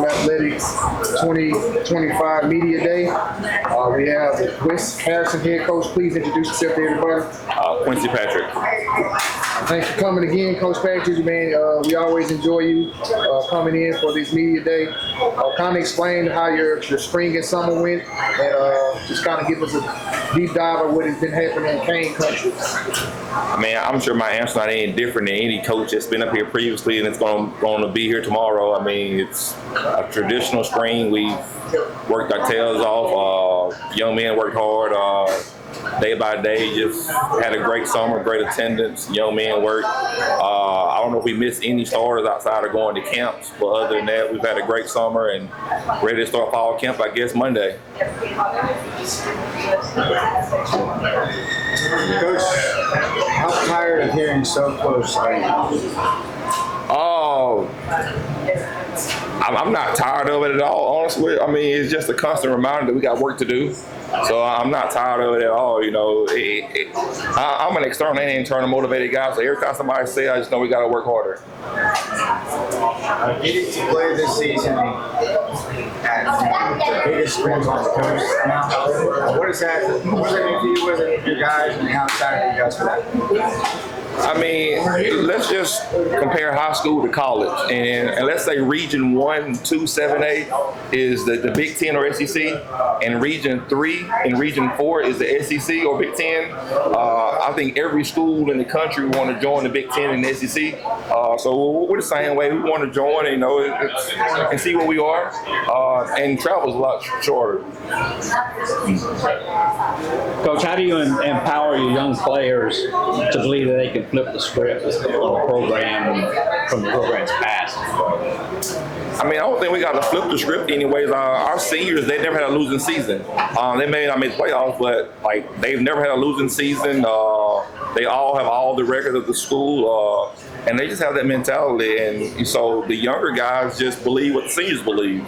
SMACM Athletics 2025 Media Day. We have Wes Harrison, head coach. Please introduce yourself to everybody. Quincy Patrick. Thanks for coming again, Coach Patrick. Man, we always enjoy you coming in for this Media Day. Kind of explain how your spring and summer went, and just kind of give us a deep dive of what has been happening in Kane country. I mean, I'm sure my answer's not any different than any coach that's been up here previously and it's going to be here tomorrow. I mean, it's a traditional spring. We've worked our tails off. Young men worked hard day by day. Just had a great summer, great attendance. Young men worked. I don't know if we missed any starters outside of going to camps, but other than that, we've had a great summer and ready to start fall camp, I guess, Monday. Coach, how tired of hearing so close are you? Oh, I'm not tired of it at all, honestly. I mean, it's just a constant reminder that we got work to do. So I'm not tired of it at all. You know, I'm an external and internal motivated guy. So every time somebody says, I just know we got to work harder. Getting to play this season at the biggest springs on the coast. What does that mean for you with your guys, and how excited are you guys for that? I mean, let's just compare high school to college. And let's say Region 1, 2, 7A is the Big Ten or SEC, and Region 3 and Region 4 is the SEC or Big Ten. I think every school in the country want to join the Big Ten and the SEC. So we're the same way. We want to join, and see where we are. And travel is a lot shorter. Coach, how do you empower your young players to believe that they can flip the script on the program from the program's past? I mean, I don't think we got to flip the script anyways. Our seniors, they never had a losing season. They may not make playoffs, but like they've never had a losing season. They all have all the records of the school, and they just have that mentality. And so the younger guys just believe what the seniors believe.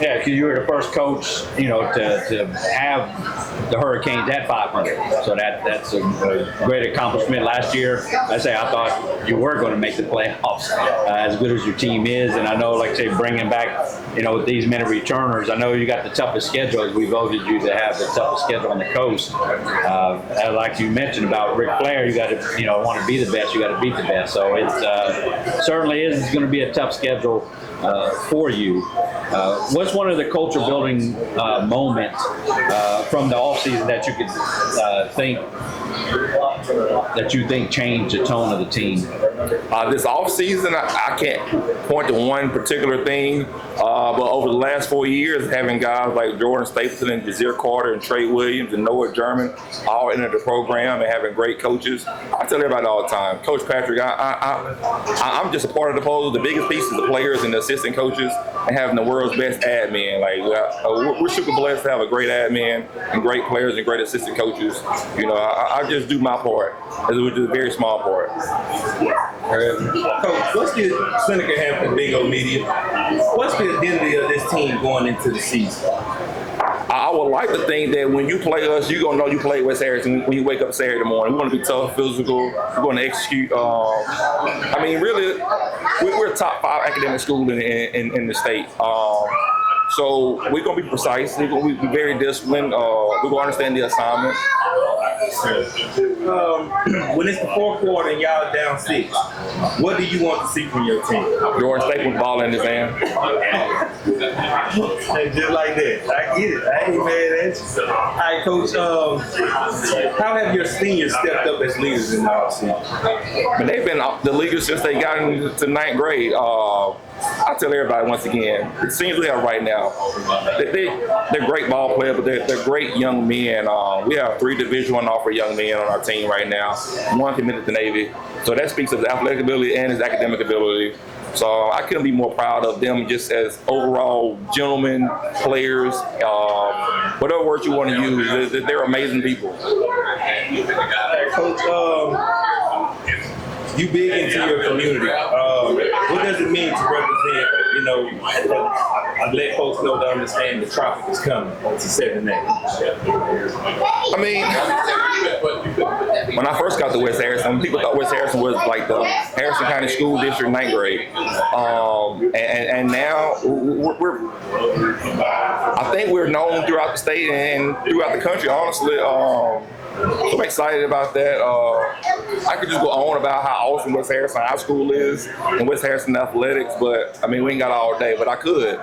Yeah, because you were the first coach, to have the Hurricanes at 500. So that's a great accomplishment. Last year, I thought you were going to make the playoffs, as good as your team is. And I know, like say, bringing back, with these many returners, I know you got the toughest schedule. We voted you to have the toughest schedule on the coast. Like you mentioned about Ric Flair, you got to, want to be the best. You got to beat the best. So it certainly is going to be a tough schedule for you. What's one of the culture building moments from the offseason that you could think changed the tone of the team? This offseason, I can't point to one particular thing, but over the last 4 years, having guys like Jordan Stapleton and Jazir Carter and Trey Williams and Noah German all enter the program and having great coaches, I tell everybody all the time, Coach Patrick, I'm just a part of the puzzle. The biggest piece is the players and the assistant coaches and having the world's best admin. Like we're super blessed to have a great admin and great players and great assistant coaches. I just do my part, which is a very small part. Coach, what's the Seneca Hampton Big O Media? What's the identity of this team going into the season? I would like to think that when you play us, you're going to know you play West Harrison when you wake up Saturday morning. We're going to be tough, physical. We're going to execute. Really, we're a top 5 academic school in the state. So we're going to be precise. We're going to be very disciplined. We're going to understand the assignment. When it's the fourth quarter and y'all down 6, what do you want to see from your team? Jordan Stapleton ball in his hand. Just like that. I get it. I ain't mad at you. All right, Coach, how have your seniors stepped up as leaders in the offseason? But they've been the leaders since they got into 9th grade. I tell everybody once again, the seniors we have right now, they're great ball players, but they're great young men. We have 3 Division I offer young men on our team right now. 1 committed to Navy. So that speaks of his athletic ability and his academic ability. So I couldn't be more proud of them just as overall gentlemen, players, whatever word you want to use. They're amazing people. Coach, you big into your community. What does it mean to represent, let folks know to understand the traffic is coming to 7A? I mean, when I first got to West Harrison, people thought West Harrison was like the Harrison County School District 9th grade. And now I think we're known throughout the state and throughout the country, honestly. So I'm excited about that. I could just go on about how awesome West Harrison High School is and West Harrison athletics, but I mean, we ain't got all day, but I could.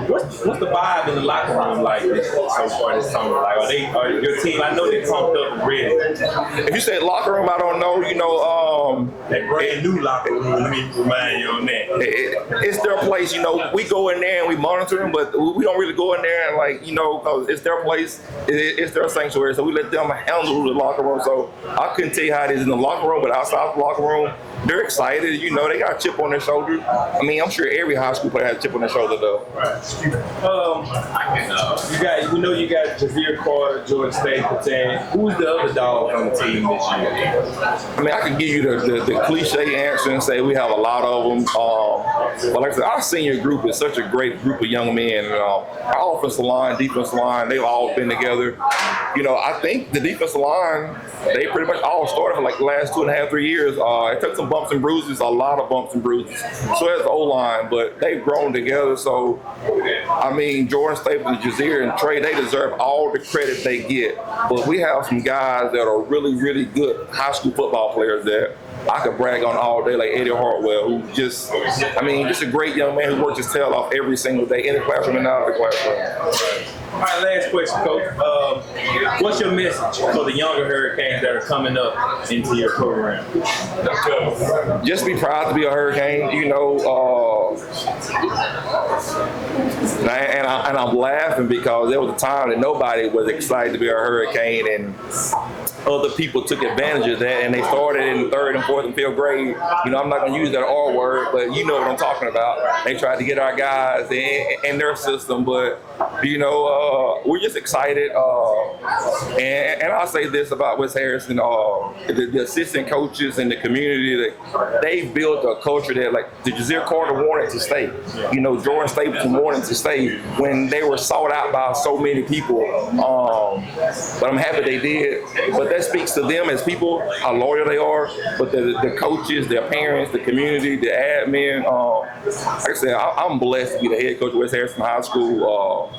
What's the vibe in the locker room like so far this summer? Like, are your team? I know they pumped up and ready. If you say locker room, I don't know. You know, That brand new locker room. Let me remind you on that. it's their place. You know, we go in there and we monitor them, but we don't really go in there and like, you know, because it's their place. It's their sanctuary, so we let them handle the locker room. So I couldn't tell you how it is in the locker room, but outside the locker room, they're excited. You know, they got a chip on their shoulder. I mean, I'm sure every high school player has a chip on their shoulder, though. We know you got Javier Carter, Georgia State, Patan. Who's the other dog on the team this year? I mean, I can give you the cliche answer and say we have a lot of them. But like I said, our senior group is such a great group of young men. Our offensive line, defensive line, they've all been together. You know, I think the defensive line, they pretty much all started for like the last 2.5, 3 years. It took some bumps and bruises, a lot of bumps and bruises. So has the O-line, but they've grown together. So, I mean, Jordan Stapleton, Jazier, and Trey, they deserve all the credit they get. But we have some guys that are really, really good high school football players that I could brag on all day, like Eddie Hartwell, who just a great young man who works his tail off every single day in the classroom and out of the classroom. All right, last question, Coach. What's your message for the younger Hurricanes that are coming up into your program? Just be proud to be a Hurricane, you know. And I'm laughing because there was a time that nobody was excited to be a Hurricane, and other people took advantage of that, and they started in the 3rd and 4th and 5th grade. You know, I'm not going to use that R word, but you know what I'm talking about. They tried to get our guys in their system, but, you know, we're just excited. And I'll say this about West Harrison, the assistant coaches and the community, that they've built a culture that, like, the Jazier Carter wanted to stay. You know, Jordan Stapleton wanted to stay when they were sought out by so many people. But I'm happy they did. But that speaks to them as people, how loyal they are. But the coaches, their parents, the community, the admin. Like I said, I'm blessed to be the head coach of West Harrison High School.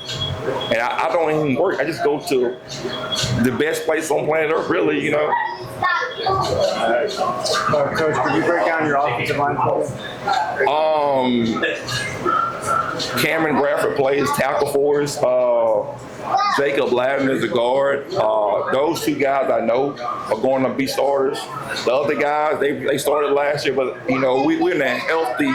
And I don't even work. I just go to the best place on planet Earth, really, you know. Coach, could you break down your offensive line for me? Cameron Bradford plays tackle for us. Jacob Ladden is a guard. Those two guys I know are going to be starters. The other guys, they started last year, but, you know, we're in a healthy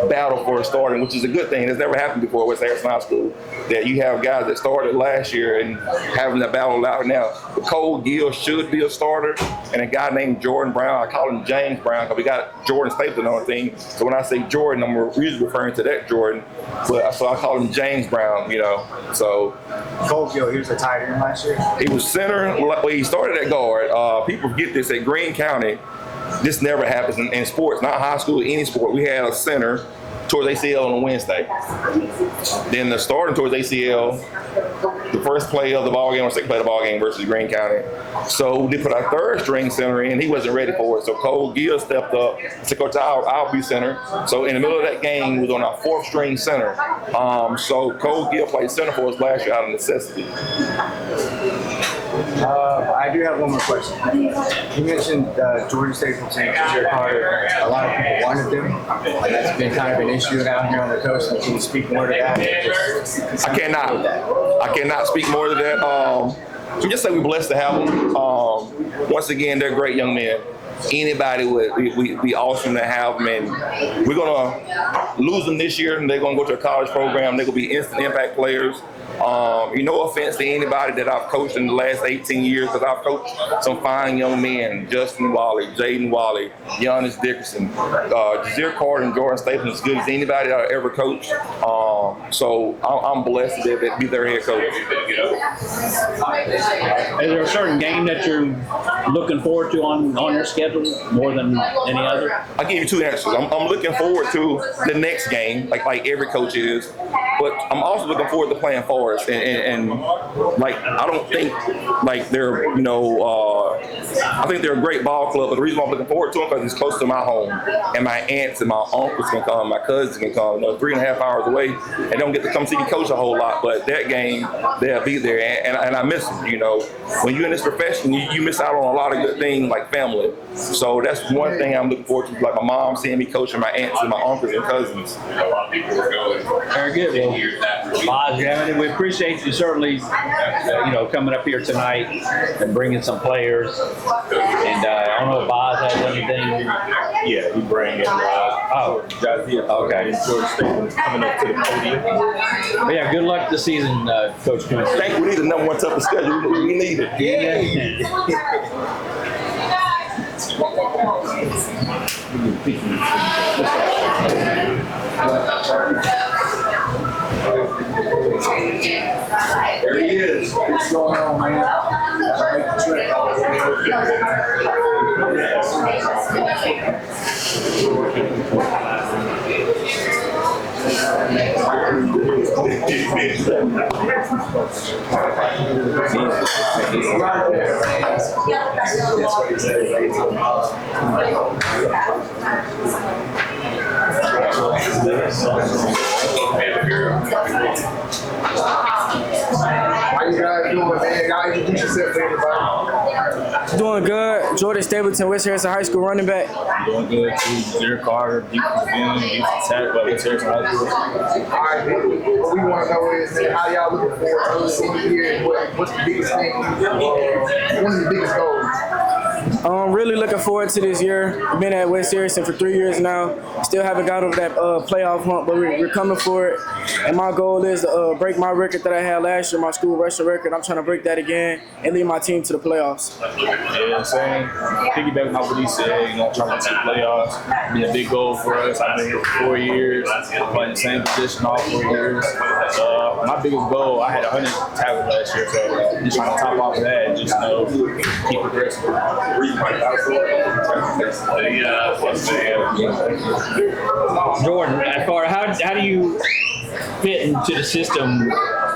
battle for starting, which is a good thing. It's never happened before at West Harrison High School, that you have guys that started last year and having that battle out now. But Cole Gill should be a starter, and a guy named Jordan Brown, I call him James Brown because we got Jordan Stapleton on the team. So when I say Jordan, I'm usually referring to that Jordan, but so I call him James Brown, you know. So Cole Gill, he was a tight end last year. he was center. Well, he started at guard. People forget this at Greene County. This never happens in sports, not high school, any sport. We had a center towards ACL on a Wednesday. Then the starting towards ACL, the first play of the ball game or second play of the ball game versus Greene County. So they put our 3rd string center in. He wasn't ready for it. So Cole Gill stepped up. Said, Coach, I'll be center. So in the middle of that game, he was on our 4th string center. So Cole Gill played center for us last year out of necessity. I do have one more question. You mentioned Jordan Stapleton, Jazier Carter. A lot of people wanted them. That's been kind of an issue down here on the coast. Can you speak more to that? I cannot speak more to that. So just say we're blessed to have them. Once again, they're great young men. Anybody would be awesome to have them, and we're gonna lose them this year, and they're gonna go to a college program. They're gonna be instant impact players. No offense to anybody that I've coached in the last 18 years, because I've coached some fine young men: Justin Wally, Jaden Wally, Giannis Dickerson, Jazier Carter, and Jordan Stapleton, as good as anybody that I've ever coached. So I'm blessed to be their head coach. Is there a certain game that you're looking forward to on your schedule more than any other? I'll give you 2 answers. I'm looking forward to the next game, like every coach is. but I'm also looking forward to playing for us. And like, I don't think like they're, you know, I think they're a great ball club, but the reason why I'm looking forward to them because it's close to my home, and my aunts and my uncles can come, my cousins can come, you know, 3.5 hours away, and don't get to come see me coach a whole lot, but that game, they'll be there, and I miss them, you know. When you're in this profession, you miss out on a lot of good things like family. So that's one thing I'm looking forward to, like my mom seeing me coaching my aunts and my uncles and cousins. Very good. Well, Boz, we appreciate you certainly, you know, coming up here tonight and bringing some players. And I don't know if Boz has anything. Yeah, we bring in Jazzy, okay. Georgia State coming up to the podium. But yeah, good luck this season, Coach Quincy. I think we need a number one toughest schedule. We need it. There he is. What's going on, man? How you guys doing, man? Y'all introduce yourself to everybody. Doing good. Jordan Stapleton, West Harrison High School running back. Doing good too. Derek Carter, defensive end, defensive tackle, West Harrison High School. All right, man. What we want to know is, man, how y'all looking forward to the senior year and what's the biggest thing, one of the biggest goals? Really looking forward to this year. Been at West Harrison for 3 years now. Still haven't got over that playoff hump, but we're coming for it. And my goal is to break my record that I had last year, my school rushing record. I'm trying to break that again and lead my team to the playoffs. Yeah, same. Piggybacking off what he said, you know, trying to get to the playoffs. Be a big goal for us. I've been here for 4 years, playing the same position all 4 years. My biggest goal, I had 100 tackles last year, so just trying to top off of that and just, you know, keep progressing. Jordan, as far how do you fit into the system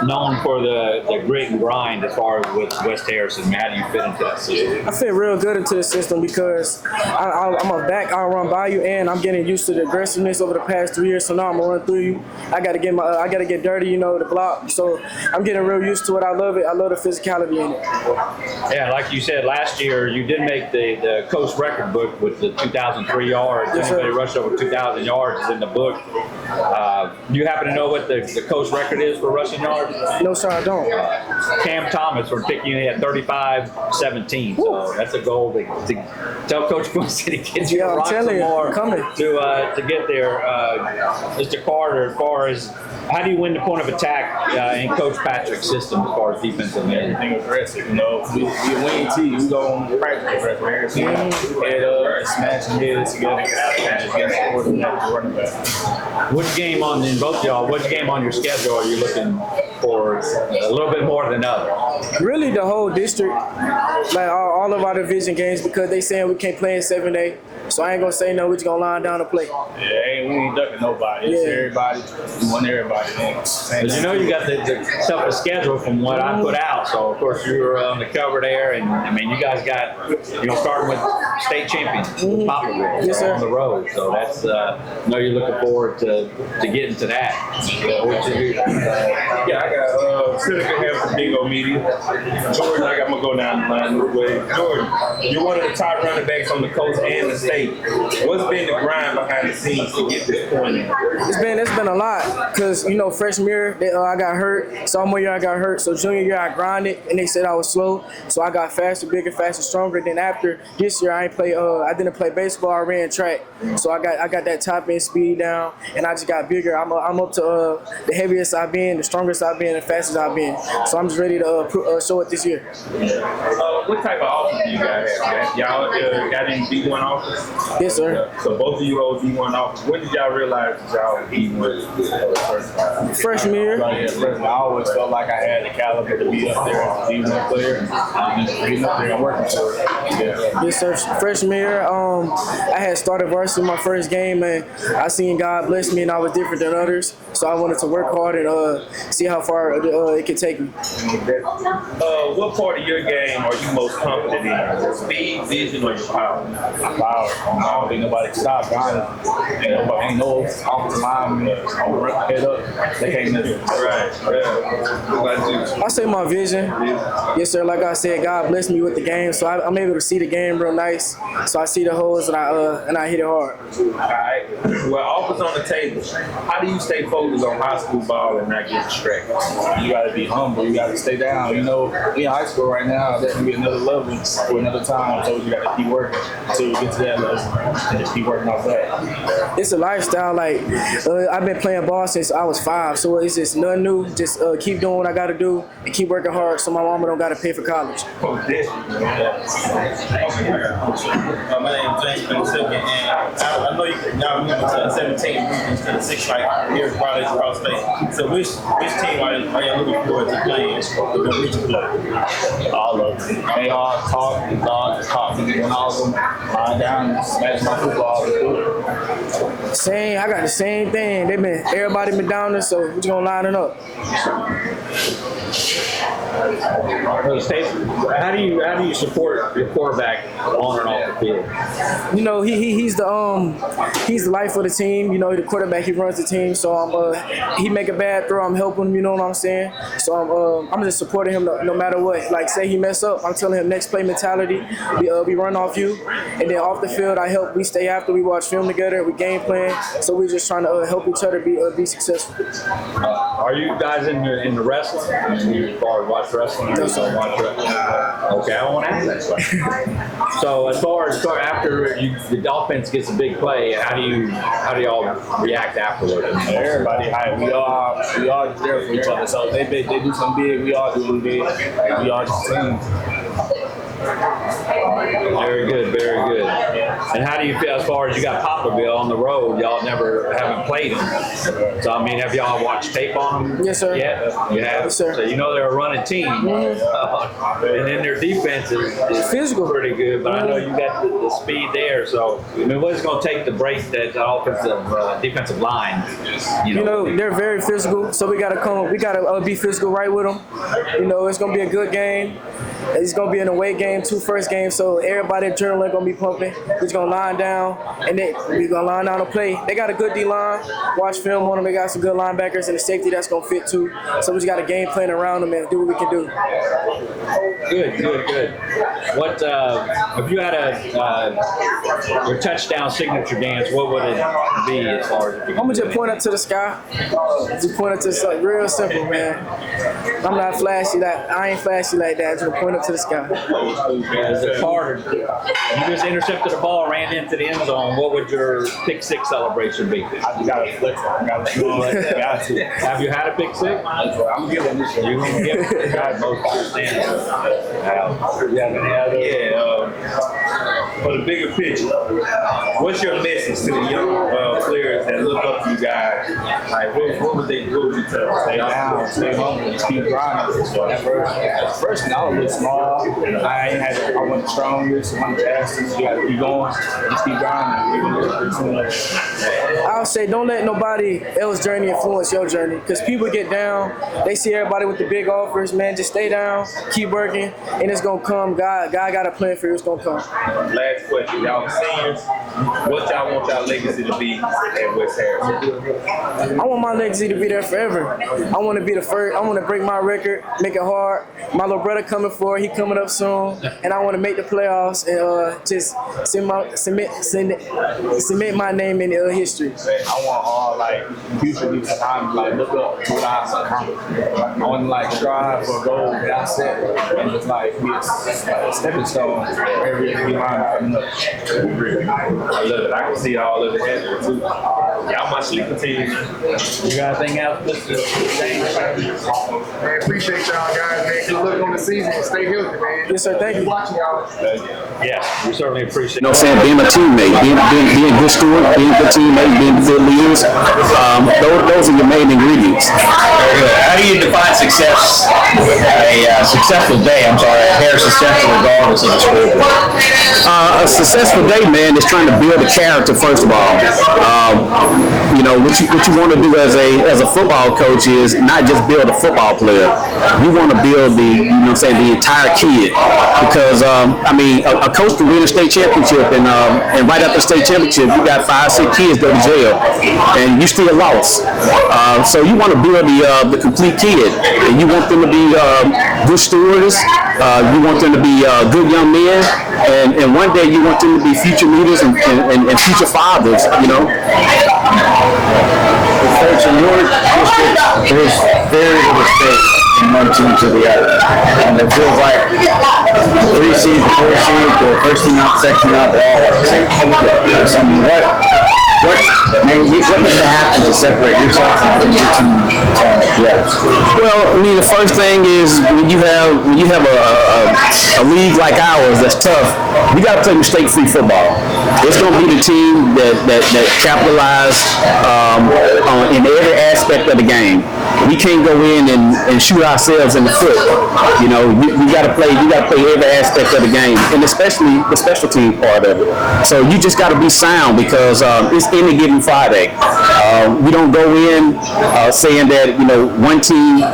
known for the grit and grind as far as with West Harrison? How do you fit into that system? I fit real good into the system because I'm a back. I'll run by you, and I'm getting used to the aggressiveness over the past 3 years. So now I'm gonna run through you. I gotta get dirty, you know, the block. So I'm getting real used to it. I love it. I love the physicality in it. Yeah, like you said last year, you did make the coast record book with the 2,003 yards. Yes, sir. Anybody rushed over 2,000 yards is in the book. Do you happen to know what the coast record is for rushing yards? No, sir, I don't. Cam Thomas from Picayune at 35-17. So that's a goal to tell Coach Quincy to get you Yeah, to I'm rock telling some you, more coming. to get there. Mr. Carter, as far as how do you win the point of attack in Coach Patrick's system as far as defensive end? Everything aggressive, you know. We a winning team. We go on practice aggressive. Head up and smashing heads together and just getting forward from that running back. Which game in both y'all, which game on your schedule are you looking for a little bit more than other? Really, the whole district, like all of our division games, because they saying we can't play in 7A. So I ain't gonna say no. We just gonna line down and play. Yeah, we ain't ducking nobody. It's everybody. We want everybody. Because you know you got the toughest schedule from what I put out. So of course you were on the cover there, and I mean you guys got starting with state champions, with Poplarville, Yes, sir. on the road. So that's I know you're looking forward to getting to that. Yeah, I got Seneca have some Bingo Media. Jordan, I'm gonna go down the line real quick. Jordan, you're one of the top running backs on the coast and the state. What's been the grind behind the scenes to get this point in? It's been a lot because freshman year I got hurt, sophomore year I got hurt, so junior year I grinded and they said I was slow, so I got faster, bigger, faster, stronger. Then after this year I didn't play baseball, I ran track, so I got that top end speed down and I just got bigger. I'm up to the heaviest I've been, the strongest I've been, the fastest I've been. So I'm just ready to show it this year. What type of offense do you guys have? Y'all got any D1 offense? Yes, sir. So both of you hold D1 offense. When did y'all realize that y'all were D1 for the first time? Freshman year. I always felt like I had the caliber to be a out there as a D1 player, and just getting up there and working for it. Yeah. Yes, sir. Freshman year, I had started varsity my first game, and I seen God bless me, and I was different than others. So I wanted to work hard and see how far it could take me. What part of your game are you most confident in? Speed, vision, or your power? Power. I don't think nobody can stop Ghana. Ain't no offensive lineman head up. They can't miss it. Right. Yeah. I say my vision. Yes, sir. Like I said, God blessed me with the game, so I'm able to see the game real nice. So I see the holes and I hit it hard. All right. Well, offers on the table. How do you stay focused on high school ball and not get distracted? You got to be humble. You got to stay down. You know, we in high school right now. That can be another level for another time. So you got to keep working until you get to that level and just keep working off that. It's a lifestyle. Like I've been playing ball since I was 5, so it's just nothing new. Just keep doing what I got to do and keep working hard, so my mama don't got to pay for college. My name is James Benson, and I know y'all moved to 17 instead of 6 like here across state. So which team are y'all looking forward to playing with the reach play? All of them. They all talk and talk and all of them lie down and smash my football. Same. I got the same thing. Everybody been down there, so we're just gonna line it up. Stacey, how do you support your quarterback on and off the field? You know, he's the life of the team. You know, the quarterback, he runs the team. So he make a bad throw, I'm helping him. You know what I'm saying? So I'm just supporting him no matter what. Like say he mess up, I'm telling him next play mentality. We run off you, and then off the field I help. We stay after, we watch film together, we game plan. So we're just trying to help each other be successful. Are you guys in the wrestling? You watch wrestling? Or you don't watch wrestling? Okay, I want to ask that question. So as far as after the offense gets a big play, how do y'all react afterward? Everybody, we all there for each other. So they do something big, we all do something big. We all just a team. Very good, very good. And how do you feel as far as you got Poplarville on the road? Y'all haven't played them. So I mean, have y'all watched tape on them? Yes, sir. Yeah, you have. Yes, sir. So you know they're a running team, and then their defense is physical, pretty good. But I know you got the speed there. So I mean, what's going to take to break that offensive defensive line? You know, they're very physical, so we gotta be physical right with them. You know, it's gonna be a good game. It's gonna be an away game, 2 first games, so everybody adrenaline gonna be pumping. We're just gonna line down, and then we're gonna line down and play. They got a good D-line. Watch film on them. They got some good linebackers and a safety that's gonna fit too. So we just got a game plan around them and do what we can do. Good. What if you had your touchdown signature dance? What would it be as far as? I'm gonna just point up to the sky. Just point up to the sky. Real simple, man. I'm not flashy. I ain't flashy like that. Just point up to the sky. As a Carter, you just intercepted the ball, ran into the end zone. What would your pick 6 celebration be? I got to flex. I got to. Have you had a pick 6? I'm gonna give them this year. You're gonna give it. God most understand. For the bigger picture, what's your message to the young players that look up to you guys? Like, what would you tell them? Stay down, stay humble, keep grinding. At first, I was a little small. I wasn't the strongest, I wasn't the fastest. You got to keep going, just keep grinding. I'll say don't let nobody else's journey influence your journey, because people get down, they see everybody with the big offers, man, just stay down, keep working, and it's going to come. God got a plan for you, it's going to come. Last question, y'all seniors, what y'all want y'all legacy to be at West Harrison? I want my legacy to be there forever. I want to be the first. I want to break my record, make it hard. My little brother coming forward, he coming up soon, and I want to make the playoffs and just cement my name in history. I want all future people to look up to what I accomplished. I want to strive for a goal that I set and just be a stepping stone for every line coming up. I love it. I can see all of it happening too. Y'all my sleeper team. You got anything else, Mr. James? Man, appreciate y'all guys, man. Good luck on the season and stay healthy, man. Yes, sir. Thank you. Watching y'all. Yeah, we certainly appreciate it. You know what I'm saying? Being a teammate, being a good steward, being a good teammate, being good leaders. Those are your main ingredients. how do you define success? A successful day. I'm sorry, a hair successful regardless of the sport. A successful day, man, is trying to build a character first of all. What you want to do as a football coach is not just build a football player. You want to build the entire kid, because a coach can win a state championship and right after the state championship you got 5-6 kids go to jail and you still lost. So you want to build the complete kid, and you want them to be good stewards. You want them to be good young men, and one day you want them to be future leaders and future fathers. Coach, in your district, there's very little space from one team to the other. And it feels like 3 seeds, 4 seeds, the first team out, second team out, they're all the same. So, what needs to happen to separate yourself from your team? Well, the first thing is when you have a league like ours that's tough, you got to play mistake-free football. It's going to be the team that capitalize in every aspect of the game. We can't go in and shoot ourselves in the foot. We got to play every aspect of the game, and especially the special team part of it. So you just got to be sound, because it's any given Friday. We don't go in saying that one team,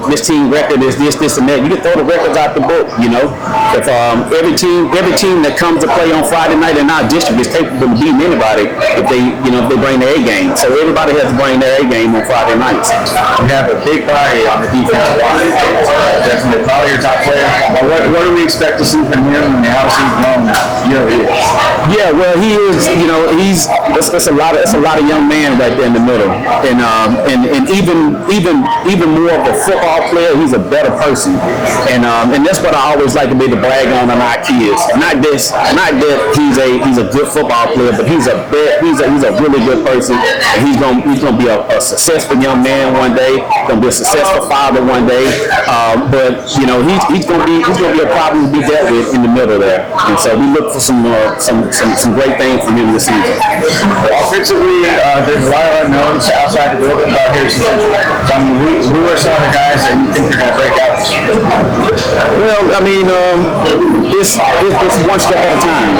this team record is this, and that. You can throw the records out the book. If every team that comes to play on Friday night in our district is capable of beating anybody if they bring their A game. So everybody has to bring their A game on Friday nights. You have a big body on the defensive line. Definitely probably your top player. What do we expect to see from him, and how has he grown? Yeah, well, he is. It's a lot of young men right there in the middle, and even more of a football player. He's a better person, and that's what I always like to be able to brag on our kids. Not that he's a good football player, but he's a really good person. And he's gonna be a successful young man one day. Gonna be a successful father one day. But he's gonna be a problem to be dealt with in the middle there. And so we look for some great things from him this season. Offensively, there's a lot of unknowns outside the building about Harrison Central. Who are some of the guys that you think are going to break out this year? Well, it's one step at a time.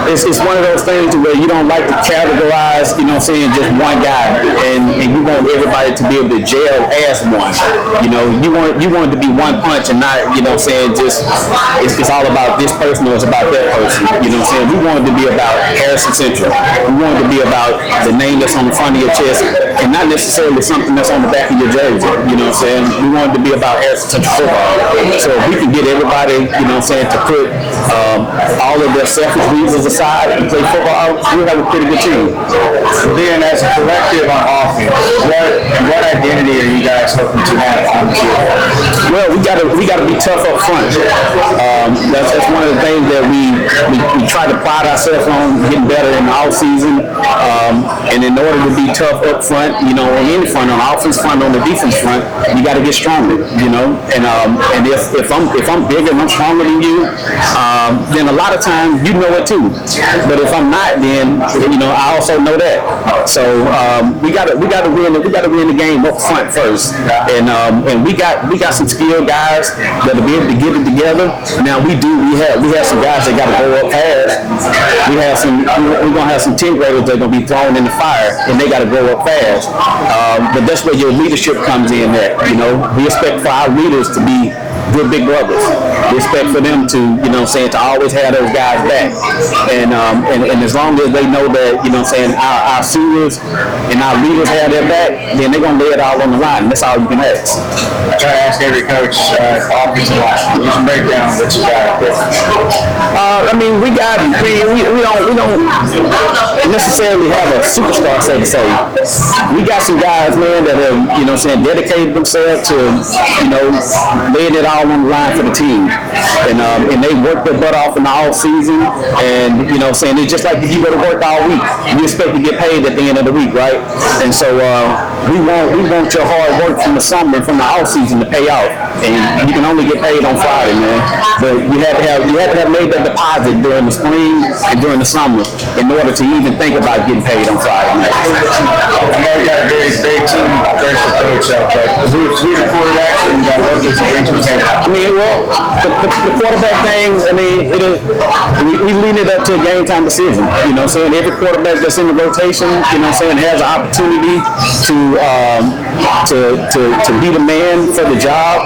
It's one of those things where you don't like to categorize, just one guy, and you want everybody to be able to gel as one. You want it to be one punch and not, just it's all about this person or it's about that person. We want it to be about Harrison Central. We want it to be about the name that's on the front of your chest and not necessarily something that's on the back of your jersey. We want it to be about Harrison Central football. So if we can get everybody, to put all of their selfish reasons aside and play football, we'll have a pretty good team. So then, as a collective on offense, what identity are you guys hoping to have on the field? Well, we gotta be tough up front. That's one of the things that we try to pride ourselves on, getting better in the off season. And in order to be tough up front, on any front, on the offense front, on the defense front, you got to get stronger. And if I'm bigger and I'm stronger than you, then a lot of times you know it too. But if I'm not, then I also know that. So we gotta win the game up front first. And we got some skilled guys that'll be able to get it together. Now we have some guys that got to go up fast. We're gonna have some 10th graders that are gonna be thrown in the fire, and they got to go up fast. But that's where your leadership comes in. There, we expect for our leaders to be good big brothers. We expect for them to, to always have those guys back. And as long as they know that, our seniors and our leaders have their back, then they're gonna lay it all on the line. And that's all you can ask. I try to ask every coach, offensive line, you can break down what you got. We don't necessarily have a superstar, so to say. We got some guys, man, that have, dedicated themselves to, laying it all on the line for the team. And they work their butt off in the off season. And, it's just like if you go to work all week, you expect to get paid at the end of the week, right? And so we want your hard work from the summer and from the off season to pay off. And you can only get paid on Friday, man. But you have to have made that deposit during the spring and during the summer in order to even think about getting paid on Friday. I know you got a very very team first approach out there. Who's the quarterback and what does he bring to the table? I mean, well, the quarterback thing, I mean, we lead it up to a game time decision. You know what I'm saying? Every quarterback that's in the rotation, you know what I'm saying, has an opportunity to be the man for the job.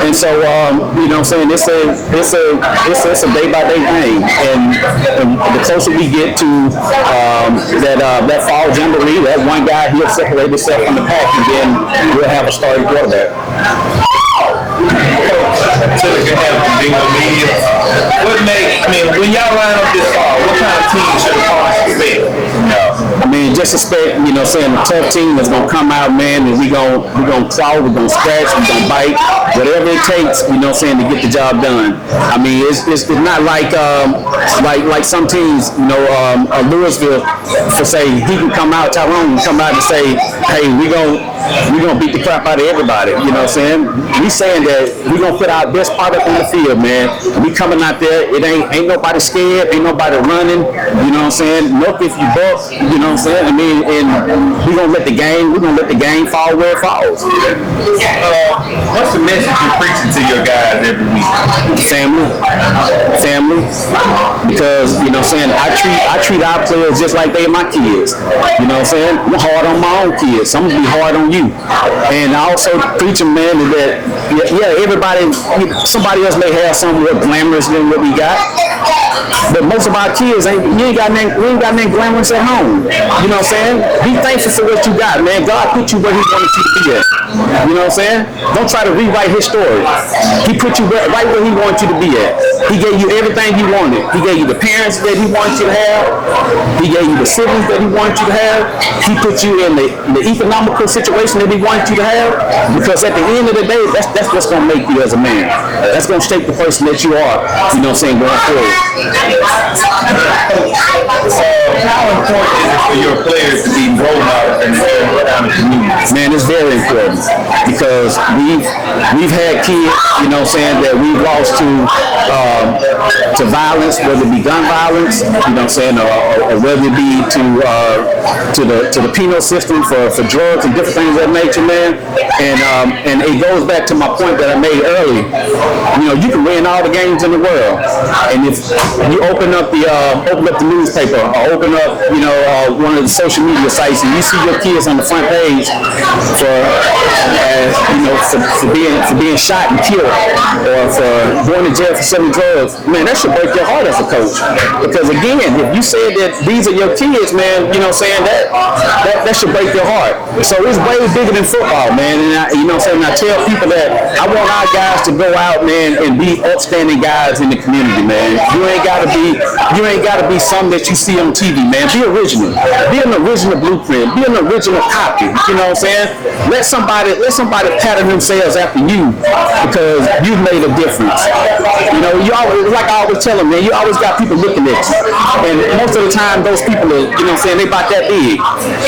And so, you know what I'm saying, it's a day-by-day thing. And the closer we get to that fall jamboree, that one guy, he'll separate himself from the pack, and then we'll have a starting quarterback. When y'all line up this fall, what kind of team should the Cardinals expect? I mean, just expect, you know, saying a tough team that's gonna come out, man, and we're gonna claw, we're gonna scratch, we're gonna bite, whatever it takes, you know, saying to get the job done. I mean, it's not like some teams, you know, Louisville, for say he can come out, Tyrone can come out and say, hey, we're gonna beat the crap out of everybody. You know what I'm saying? We saying that we're gonna put our best product on the field, man. We coming out there, it ain't nobody scared, ain't nobody running. You know what I'm saying? Milk if you buck. You know what I'm saying? I mean, and we're gonna let the game fall where it falls. What's the message you're preaching to your guys every week? Family. Because, you know what I'm saying, I treat our players just like they're my kids. You know what I'm saying? I'm hard on my own kids, so I'm gonna be hard on you. And I also preach them, man, that everybody, somebody else may have something more glamorous than what we got. But most of our kids we ain't got nothing glamorous at home. You know what I'm saying? Be thankful for what you got, man. God put you where he wanted you to be at. You know what I'm saying? Don't try to rewrite his story. He put you right where he wanted you to be at. He gave you everything you wanted. He gave you the parents that he wanted you to have. He gave you the siblings that he wanted you to have. He put you in the economical situation that he wanted you to have. Because at the end of the day, that's what's going to make you as a man. That's going to shape the person that you are, you know what I'm saying, going forward. How important is it for your players to be role models in the community? Man, it's very important because we've had kids, you know what I'm saying, that we've lost to violence, whether it be gun violence, you know what I'm saying, or whether it be to the penal system for drugs and different things of that nature, man. And it goes back to my point that I made earlier. You know, you can win all the games in the world, and if you open up the newspaper or open up, you know, one of the social media sites, and you see your kids on the front page for being shot and killed, or for going to jail for selling drugs, man, that should break your heart as a coach. Because again, if you said that these are your kids, man, you know what I'm saying, that should break your heart. So it's way bigger than football, man. And you know what I'm saying, I tell people that I want our guys to go out, man, and be upstanding guys in the community, man. You ain't gotta be something that you see on TV, man. Be original. Be an original blueprint. Be an original copy. You know what I'm saying? Let somebody pattern themselves after you because you've made a difference. You know, you always, like I always tell them, man, you always got people looking at you. And most of the time, those people are, you know what I'm saying, they about that big.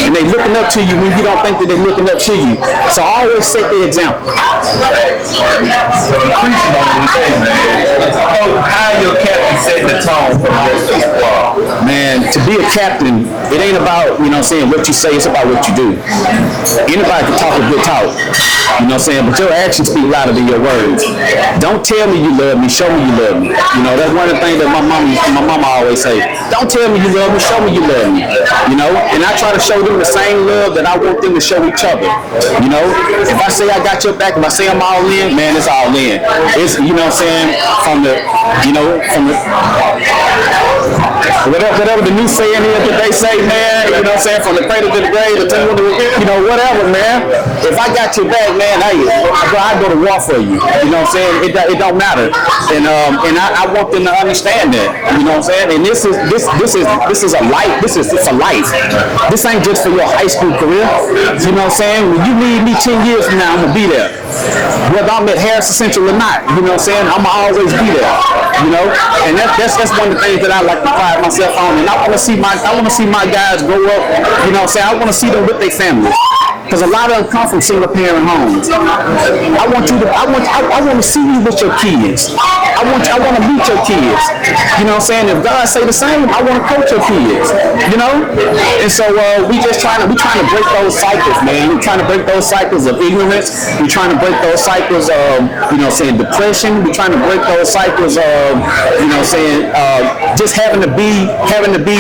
And they looking up to you when you don't think that they're looking up to you. So I always set the example. How your captain set the tone for the rest of the squad? Man, to be a captain, it ain't about, you know what I'm saying, what you say, it's about what you do. Anybody can talk a good talk, you know what I'm saying, but your actions speak louder than your words. Don't tell me you love me, show me you love me. You know, that's one of the things that my mama always say. Don't tell me you love me, show me you love me. You know, and I try to show them the same love that I want them to show each other. You know, if I say I got your back, if I say I'm all in, man, it's all in. It's, you know what I'm saying, from the whatever the new saying is that they say, man, you know what I'm saying, from the cradle to the grave, you know, whatever, man. If I got your back, man, I go to war for you. You know what I'm saying? It don't matter. And I want them to understand that. You know what I'm saying? And this is a life. This is for life. This ain't just for your high school career. You know what I'm saying? When you need me 10 years from now, I'm gonna be there. Whether I'm at Harrison Central or not, you know what I'm saying? I'm gonna always be there. You know, and that's one of the things that I like to pride myself on. And I want to see my guys grow up. You know what I'm saying? I want to see them with their families. Because a lot of them come from single parent homes. I want to see you with your kids. I I want to meet your kids. You know what I'm saying? If God say the same, I want to coach your kids. You know? And so we trying to break those cycles, man. We're trying to break those cycles of ignorance. We're trying to break those cycles of, you know, saying depression. We're trying to break those cycles of, you know, saying just having to be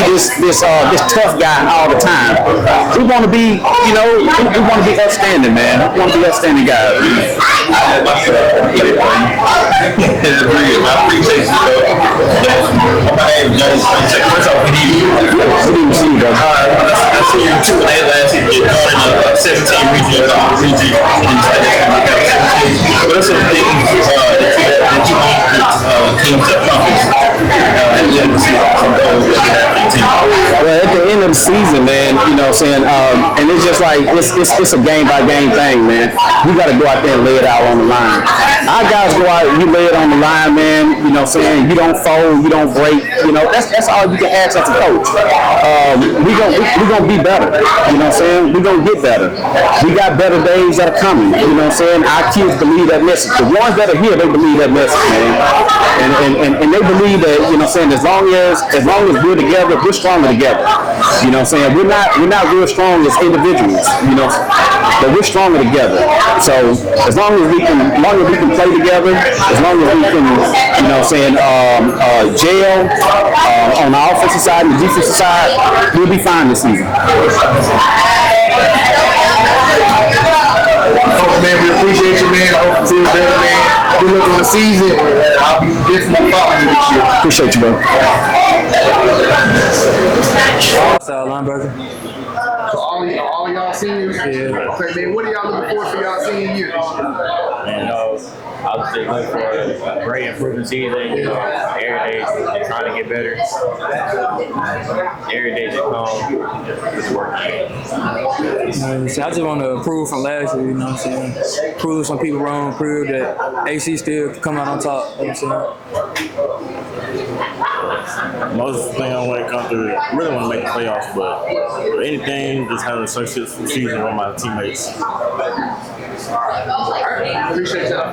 this tough guy all the time. We want to be, you know, we want to be upstanding, man. We want to be upstanding guys. I appreciate you, though. My name is James. What's up with you? Good to see you, bro. I see you too last year. You're in 17 region. What are some things that you want teams to accomplish? Well, at the end of the season, man, you know what I'm saying, and it's just like, it's a game-by-game thing, man. We got to go out there and lay it out on the line. Our guys go out and you lay it on the line, man, you know what I'm saying, you don't fold, you don't break, you know, that's all you can ask as a coach. We gonna be better, you know what I'm saying, we gonna get better. We got better days that are coming, you know what I'm saying, our kids believe that message. The ones that are here, they believe that message, man. And they believe that, you know what I'm saying, as long as we're together, we're stronger together. You know what I'm saying? We're not real strong as individuals, you know, but we're stronger together. So as long as we can play together, as long as we can, you know what I'm saying, gel on the offensive side and the defensive side, we'll be fine this season. Man, we appreciate you, man. I hope you feel better, man. Good luck on the season. I'll be definitely following you this year. Appreciate you, bro. Outside linebacker. So all of y'all seniors? Yeah. Okay, man, what are y'all looking for y'all senior year this year? And I was just looking for a great improvement season. You know, every day they're trying to get better. Every day they come, it's working. So I just want to improve from last year, you know what I'm saying? Prove some people wrong, prove that AC still come out on top, you know what I'm saying? Most thing I want to come through, really want to make the playoffs, but for anything, just having a successful season with my teammates. Appreciate y'all.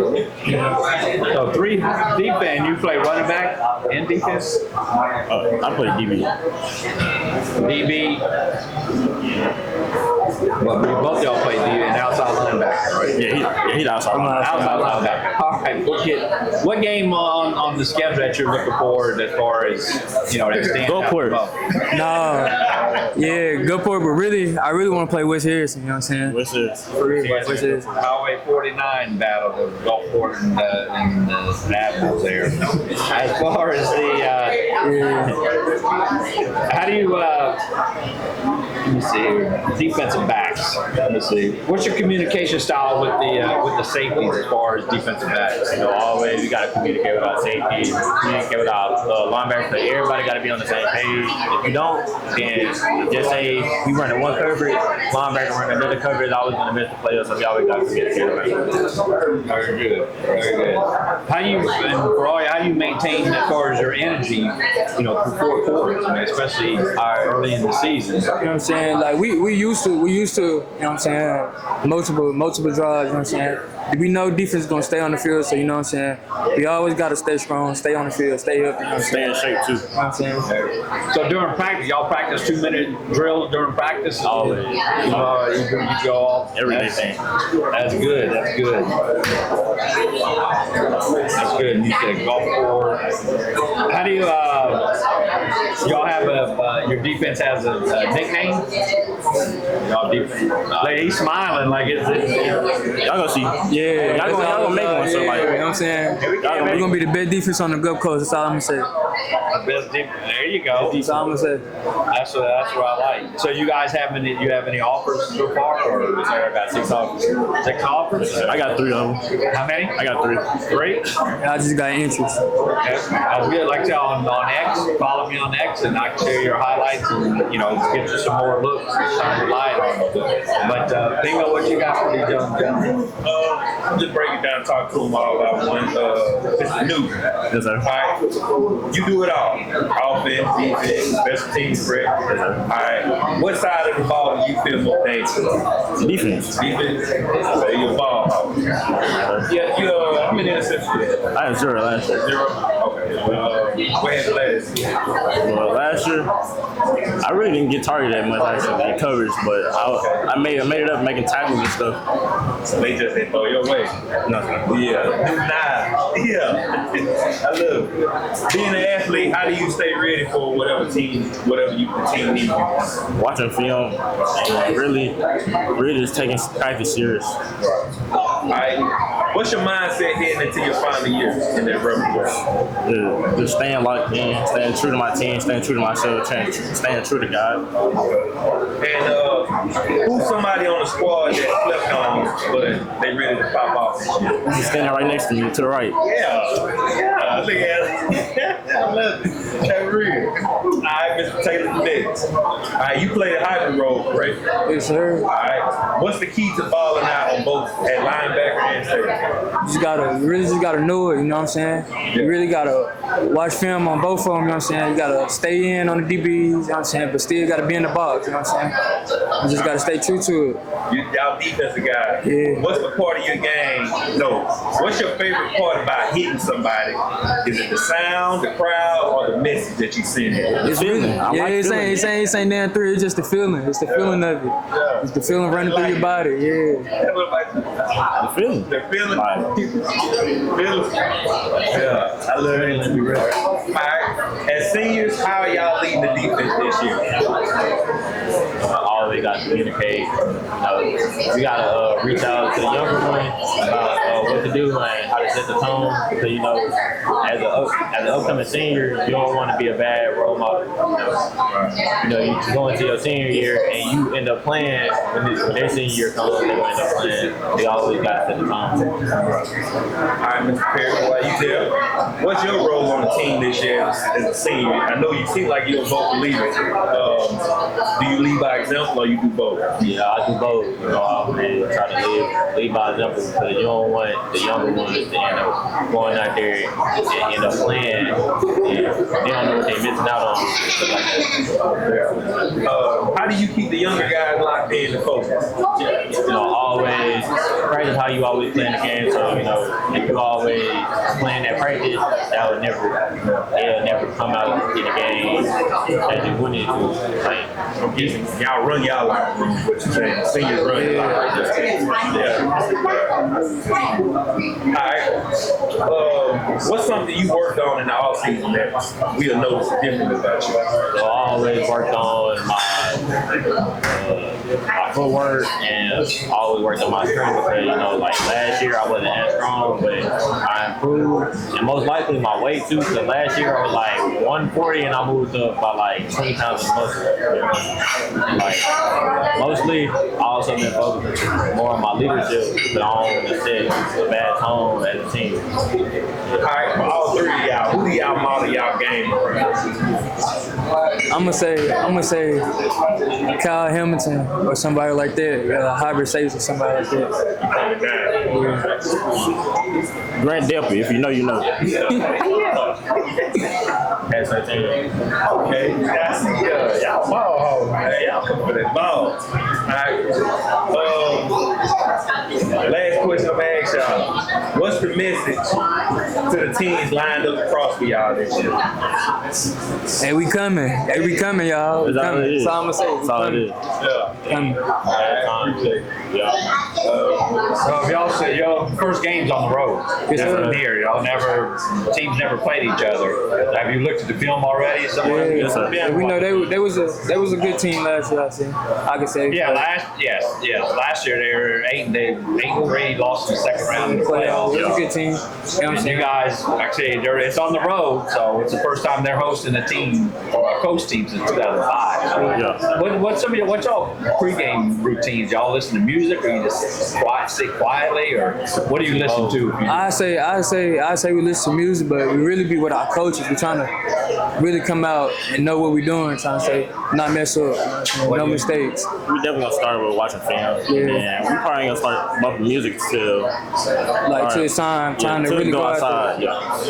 So 3 defense, you play running back and defense? I play DB. DB. Well, both y'all play DB and outside linebacker, right? Yeah, he's outside. Outside linebacker. All right. What game on the schedule that you're looking forward as far as, you know, that stands out? Gulfport. Gulfport, but really, I really want to play West Harrison, you know what I'm saying? What's this? West Harrison. Highway 49 battle of Gulfport and the Admirals there. As far as how do you, let me see here, defensive backs. Let me see. What's your communication style with the safeties as far as defensive backs? You know, always we got to communicate with our safety, communicate with our linebackers. But everybody got to be on the same page. If you don't, then just say we run in one coverage, linebacker run another coverage, always going to miss the player. So we always got to communicate. Very good. Very good. How do you maintain as far as your energy, you know, through 4 quarters, I mean, especially early in the season? You know what I'm saying? Like we used to, you know what I'm saying, multiple drives, you know what I'm saying? We know defense is gonna stay on the field, so you know what I'm saying? We always gotta stay strong, stay on the field, stay up, you know what I'm Stay in shape too. You know what I'm saying? So during practice, y'all practice 2-minute drills during practice? Always. You go off Everything. That's good. That's good. That's good. You said golf court. How do you? Y'all have your defense has a nickname? Y'all defense. Like, he's smiling like it's Y'all gonna see. Yeah, Y'all gonna make one. So like, you know what I'm saying? We're gonna be the best defense on the Gulf Coast. That's all I'm gonna say. best defense. There you go. That's all I'm gonna say. That's what I like. So you guys have any offers so far, or is there about 6 offers? 6 offers? I got 3 of them. How many? I got 3. 3? I just got interest. Okay. That's good. Like I said, on X, follow me on X, and I can share your highlights and, you know, get you some more looks and shine your light But think about what you got for these young gentlemen. Just break it down, talk to them all about one. It's new. Yes, sir. All right. You do it all. Offense, defense, special teams, Brett. All right. What side of the ball do you feel more dangerous? Defense. Defense. So your ball. Yeah, how many interceptions you had? I had 0 last year. 0? Okay. Go ahead, last. Well, last year, I really didn't get targeted that much actually in coverage, but I made it up making tackles and stuff. So they just didn't throw your way. Nothing. Yeah. I love it. Being an athlete, how do you stay ready for whatever the team needs you? Watching film and really just taking practice serious. All right. What's your mindset heading into your final year in that rubber? Just staying locked in, staying true to my team, staying true to myself, staying true to God. And who's somebody on the squad that slept on you, but they ready to pop off this year? He's standing right next to me, to the right. Yeah, look at it. I love it. That's real. All right, Mr. Taylor next. All right, you play the hybrid role, right? Yes, sir. All right. What's the key to balling out on both at linebacker and safety? You really just gotta know it, you know what I'm saying? You really gotta watch film on both of them, you know what I'm saying? You gotta stay in on the DBs, you know what I'm saying? But still gotta be in the box, you know what I'm saying? You just gotta stay true to it. Y'all defensive guys. Yeah. What's the part of your game? No. What's your favorite part about hitting somebody? Is it the sound, the crowd, or the message that you send? It's really, it ain't damn three, it's just the feeling. It's the feeling of it. It's the feeling running through your body, yeah. The feeling. The feeling. Feeling. Yeah, I love it. All right. As seniors, how are y'all leading the defense this year? Always got to communicate. We got to reach out to the younger ones about what to do and how to set the tone. Because as an upcoming senior, you don't want to be a bad role model. You go into your senior year and you end up playing when their senior year comes. They end up playing. They always got to set the tone. All right, Mr. Perry, while you there, what's your role on the team this year as a senior? I know you seem like you're a vocal leader. Do you lead by example or you do both? Yeah, I do both. I really try to lead by example because you don't want the younger ones to end up going out there and end up playing and they don't know what they're missing out on. How do you keep the younger guys locked in and focused? Always practice how you always play in the game. So, if you always playing that practice, they'll never come out in the game as you wouldn't to. Y'all run y'all locker room, what you saying? Seniors run your locker room. All right. What's something you worked on in the offseason that we'll notice different about you? So I always worked on my footwork and always worked on my strength because, like last year I wasn't as strong, but I improved. And most likely my weight too, because last year I was like 140 and I moved up by like 20 pounds of muscle. Mostly I also been focusing more on my leadership because I don't want to set a bad tone as a team. All right, for all three of y'all, who do y'all model y'all game around? I'm gonna say Kyle Hamilton or somebody like that, hybrid safety or somebody like that. Grant Delpy, if you know, you know. That's our team. Okay, I see y'all ball, man. Y'all come for that ball. All right. Last question I'm gonna ask y'all. What's the message to the teams lined up across for y'all this year? Hey, we coming, y'all. We coming. That's all I'm gonna say. That's all it is. Coming. So if y'all said your first game's on the road, Yes, sir. near teams never played each other. Have you looked at the film already? Yeah, we know they was a good team last year. I can say. Last year they were 8-3, lost in the second round of the playoffs. It was a team. You know what I'm And saying? you guys, actually, it's on the road, so it's the first time they're hosting a team or a coach team since 2005. Yeah. What's y'all pregame routines? Y'all listen to music, or you just sit quietly, or what do you listen to? I say we listen to music, but we really be with our coaches. We're trying to really come out and know what we're doing, trying to say not mess up, no mistakes. We definitely gonna start with watching film. Yeah. And we probably ain't gonna start bumping music till Like till it's time to till we really go go outside. out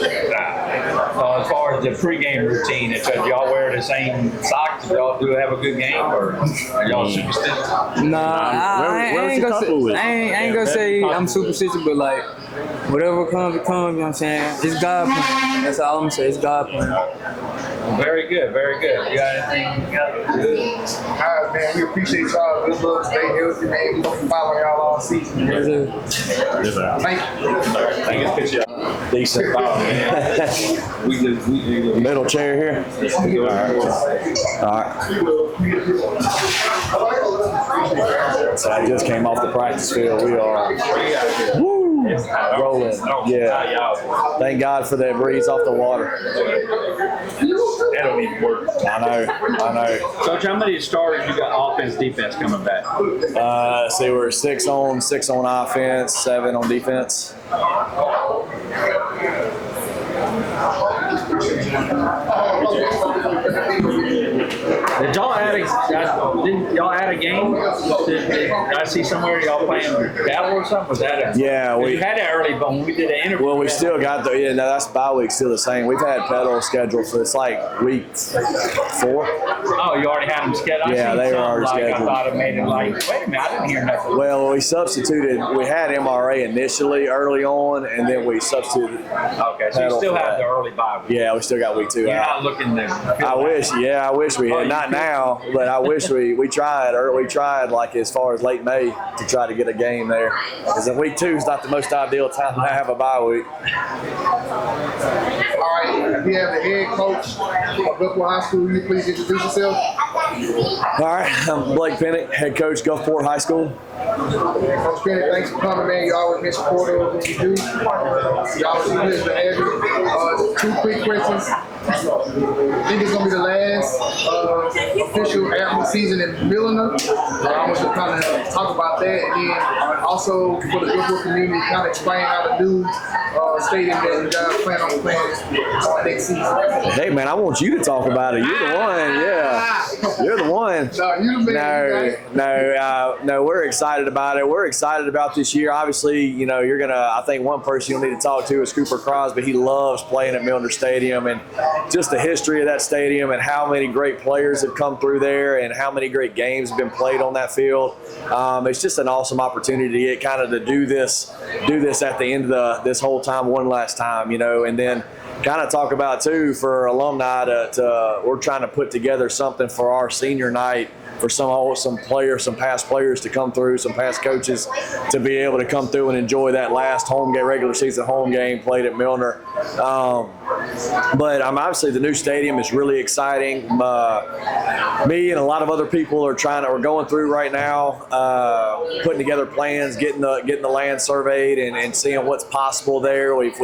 As far as the pregame routine, if y'all wear the same socks, y'all do have a good game, or are y'all superstitious? there. Nah, I ain't gonna say, I ain't gonna say I'm superstitious, but like whatever comes, it comes. You know what I'm saying? It's God plan. That's all I'm gonna say. It's God plan. Very good, very good. You got anything? All right, man. We appreciate y'all. Good luck. Stay healthy, man. We gonna be following y'all all season. Man. Yes, sir. Thank you. Thank you, picture. Decent. Middle chair here. All right. So I just came off the practice field. We are rolling. Yeah. Thank God for that breeze off the water. That don't even work. I know. Coach, how many starters you got offense, defense coming back? See, we're 6 on offense, 7 on defense. Did y'all add a game? Did I see somewhere y'all playing battle or something? Was that a we had that early, but when we did an interview. Well, we still got that's bye week still the same. We've had pedal scheduled for it's like week 4. Oh, you already had them scheduled. Yeah, they were already scheduled. I thought it made it like, wait a minute, I didn't hear nothing. Well, we substituted. We had MRA initially early on, and then we substituted. Okay, so you still have the early bye week. Yeah, we still got week 2 You're out. not looking there. I wish we had. Not now, but I wish we tried. Or we tried like as far as late May to try to get a game there. Because in week 2 is not the most ideal time to have a bye week. All right. We have the head coach of Gulfport High School. Will you please introduce yourself? All right, I'm Blake Pennick, head coach, Gulfport High School. Coach Pennick, thanks for coming, man. You always been supportive of what you do. You always pleased to have you. 2 quick questions. I think it's going to be the last official athlete season in Milliner. I want you to kind of talk about that, and then also for the Gulfport community, kind of explain how the new stadium that you guys plan on playing next season. Hey, man, I want you to talk about it. You're the one, yeah. You're the one. No, you the man. No, we're excited about it. We're excited about this year. Obviously, I think one person you'll need to talk to is Cooper Crosby. He loves playing at Milner Stadium, and just the history of that stadium and how many great players have come through there and how many great games have been played on that field. It's just an awesome opportunity to get kind of to do this at the end of this whole time one last time, and then kind of talk about too for alumni we're trying to put together something for our senior night for some past players to come through, some past coaches to be able to come through and enjoy that last regular season home game played at Milner. But obviously the new stadium is really exciting. Me and a lot of other people are going through right now, putting together plans, getting the land surveyed and seeing what's possible there. We've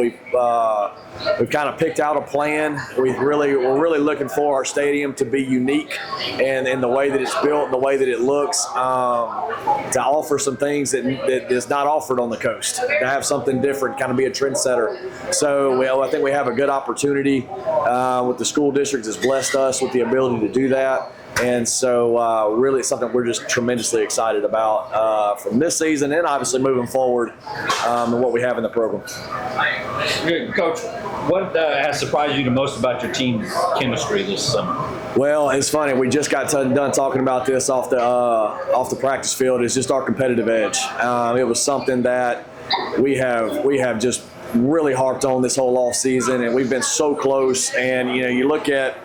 kind of picked out a plan. We're really looking for our stadium to be unique and in the way that it's built and the way that it looks, to offer some things that is not offered on the coast, to have something different, kind of be a trendsetter. So I think we have a good opportunity with the school district has blessed us with the ability to do that. And so really it's something we're just tremendously excited about from this season and obviously moving forward and what we have in the program. Good. Coach, what has surprised you the most about your team's chemistry this summer? Well, it's funny. We just got done talking about this off the practice field. It's just our competitive edge. It was something that we have just really harped on this whole off season, and we've been so close. And you look at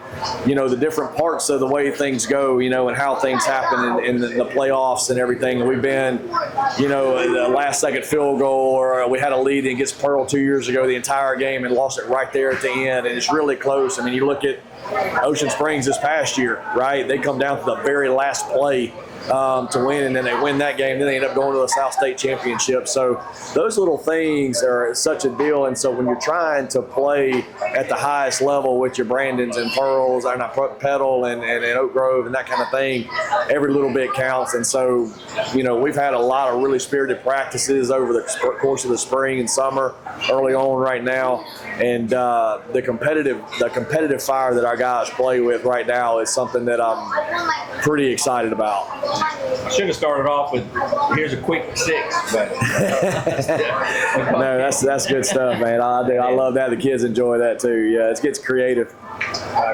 the different parts of the way things go, and how things happen in the playoffs and everything. And we've been, the last second field goal, or we had a lead against Pearl 2 years ago, the entire game, and lost it right there at the end. And it's really close. I mean, you look at Ocean Springs this past year, right? They come down to the very last play to win, and then they win that game. Then they end up going to the South State Championship. So those little things are such a deal. And so when you're trying to play at the highest level with your Brandons and Pearls, or not Petal and Oak Grove and that kind of thing, every little bit counts. And so, you know, we've had a lot of really spirited practices over the course of the spring and summer, early on right now. And the competitive fire that our guys play with right now is something that I'm pretty excited about. Should have started off with, here's a quick 6, but no, that's good stuff, man. I love that. The kids enjoy that too. Yeah, it gets creative.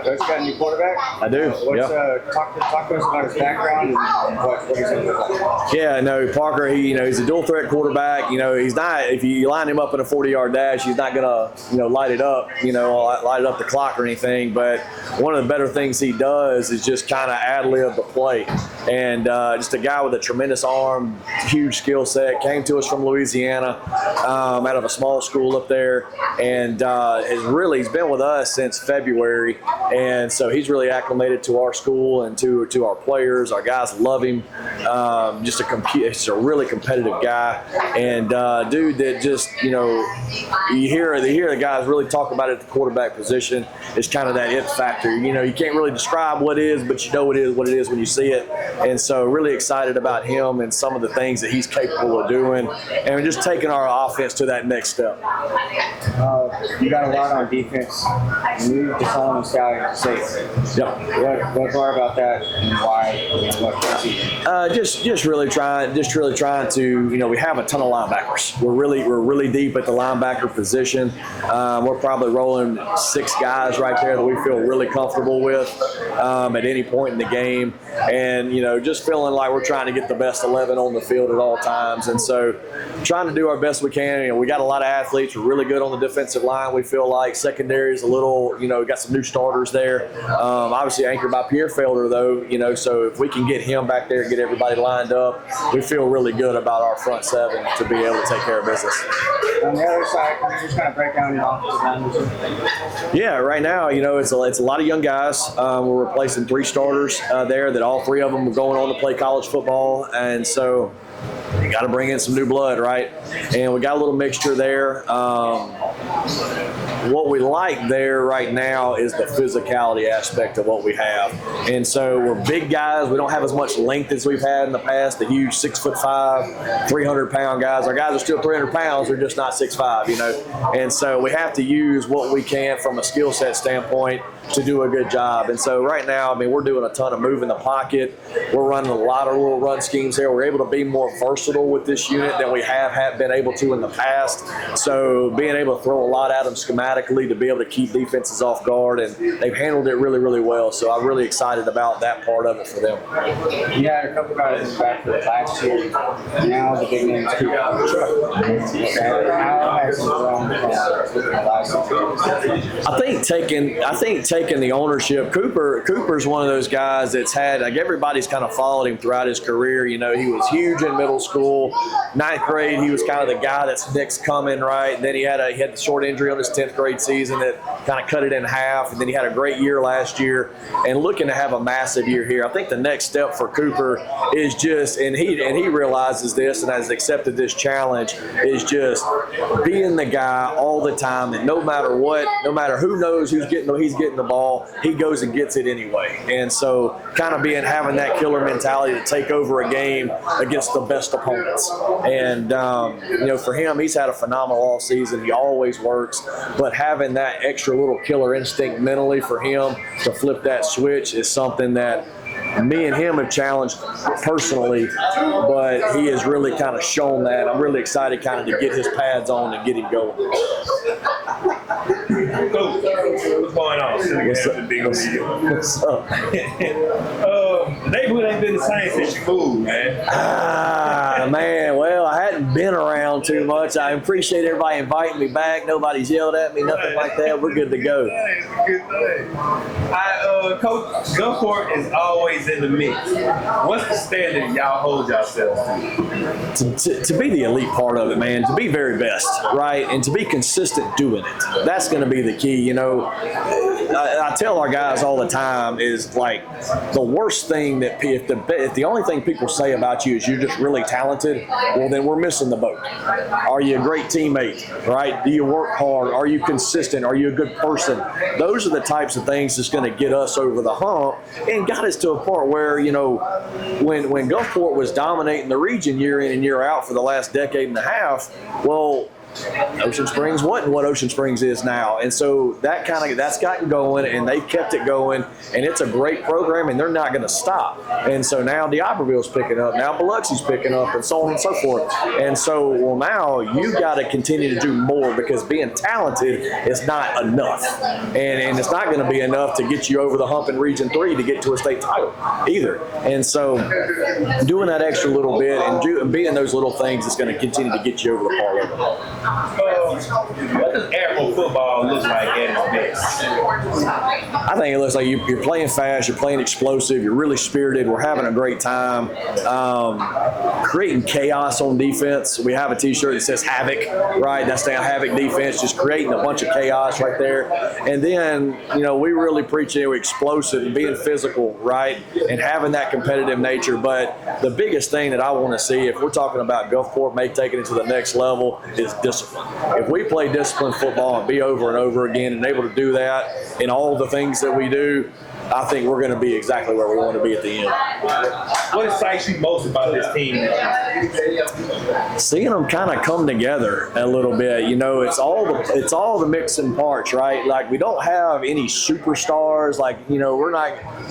Coach got a new quarterback? I do. What's, talk to us about his background and what he's going to look like. Yeah, no, Parker, he's a dual threat quarterback. You know, he's not, if you line him up in a 40-yard dash, he's not going to, light it up the clock or anything. But one of the better things he does is just kind of ad-lib the play. And just a guy with a tremendous arm, huge skill set, came to us from Louisiana, out of a small school up there, and he's been with us since February. And so he's really acclimated to our school and to our players. Our guys love him. Just a really competitive guy, and dude that just you hear the guys really talk about it at the quarterback position. It's kind of that it factor. You can't really describe what it is, but you know it is what it is when you see it. And so really excited about him and some of the things that he's capable of doing, and just taking our offense to that next step. You got a lot on defense. You just saw him scouting safety. Yep. What more about that and why? Just really trying to, we have a ton of linebackers. We're really deep at the linebacker position. We're probably rolling 6 guys right there that we feel really comfortable with at any point in the game. And, just feeling like we're trying to get the best 11 on the field at all times. And so trying to do our best we can. We got a lot of athletes. We're really good on the defensive line. We feel like secondary is a little, we got some new starters there. Obviously anchored by Pierre Felder, though, so if we can get him back there and get everybody lined up, we feel really good about our front 7 to be able to take care of business. On the other side, can you just kind of break down your offensive line? Yeah, right now, it's a lot of young guys. We're replacing 3 starters there that all 3 of them are going on to play college football, and so you got to bring in some new blood, right? And we got a little mixture there. What we like there right now is the physicality aspect of what we have. And so we're big guys. We don't have as much length as we've had in the past, the huge 6'5", 300-pound guys. Our guys are still 300 pounds. They're just not 6'5", And so we have to use what we can from a skill set standpoint to do a good job. And so right now, we're doing a ton of move in the pocket. We're running a lot of little run schemes here. We're able to be more versatile with this unit than we have been able to in the past. So being able to throw a lot at them schematically to be able to keep defenses off guard, and they've handled it really, really well. So I'm really excited about that part of it for them. You had a couple guys in the backfield last year. Now the big names keep How has it grown from last year? I think taking the ownership. Cooper's one of those guys that's had, everybody's kind of followed him throughout his career. He was huge in middle school. 9th grade, he was kind of the guy that's next coming, right? And then he had the short injury on his 10th grade season that kind of cut it in half. And then he had a great year last year and looking to have a massive year here. I think the next step for Cooper is just, and he realizes this and has accepted this challenge, is just being the guy all the time that no matter what, no matter who knows he's getting the ball, he goes and gets it anyway. And so kind of having that killer mentality to take over a game against the best opponents. And, for him, he's had a phenomenal all season. He always works. But having that extra little killer instinct mentally for him to flip that switch is something that me and him have challenged personally, but he has really kind of shown that. I'm really excited kind of to get his pads on and get him going. What's going on? What's up? The neighborhood ain't been the same since you moved, man. Man, well, I hadn't been around too much. I appreciate everybody inviting me back. Nobody's yelled at me, nothing like that. We're good to go. It's a good thing. Coach, Gulfport is always in the mix. What's the standard y'all hold yourselves to? To be the elite part of it, man, to be very best, right? And to be consistent doing it. That's going to be the key. I tell our guys all the time is like the worst thing that if the only thing people say about you is you're just really talented, well then we're missing the boat. Are you a great teammate, right? Do you work hard? Are you consistent? Are you a good person? Those are the types of things that's going to get us over the hump and got us to a point where, you know, when Gulfport was dominating the region year in and year out for the last decade and a half, well, Ocean Springs wasn't what Ocean Springs is now, and so that's gotten going, and they've kept it going, and it's a great program, and they're not going to stop. And so now D'Iberville's picking up, now Biloxi's picking up, and so on and so forth. And so, well, now you got to continue to do more because being talented is not enough, and it's not going to be enough to get you over the hump in Region 3 to get to a state title either. And so, doing that extra little bit and being those little things is going to continue to get you over the parlay. What does Arrow football look like at its best? I think it looks like you're playing fast, you're playing explosive, you're really spirited, we're having a great time, creating chaos on defense. We have a t-shirt that says Havoc, right? That's the Havoc defense, just creating a bunch of chaos right there. And then, you know, we really preach explosive and being physical, right? And having that competitive nature. But the biggest thing that I want to see, if we're talking about Gulfport may taking it to the next level, is discipline. If we play disciplined football and be over and over again and able to do that in all the things that we do, I think we're going to be exactly where we want to be at the end. What excites you most about this team? Seeing them kind of come together a little bit. You know, it's all the mixing parts, right? Like, we don't have any superstars. Like, you know,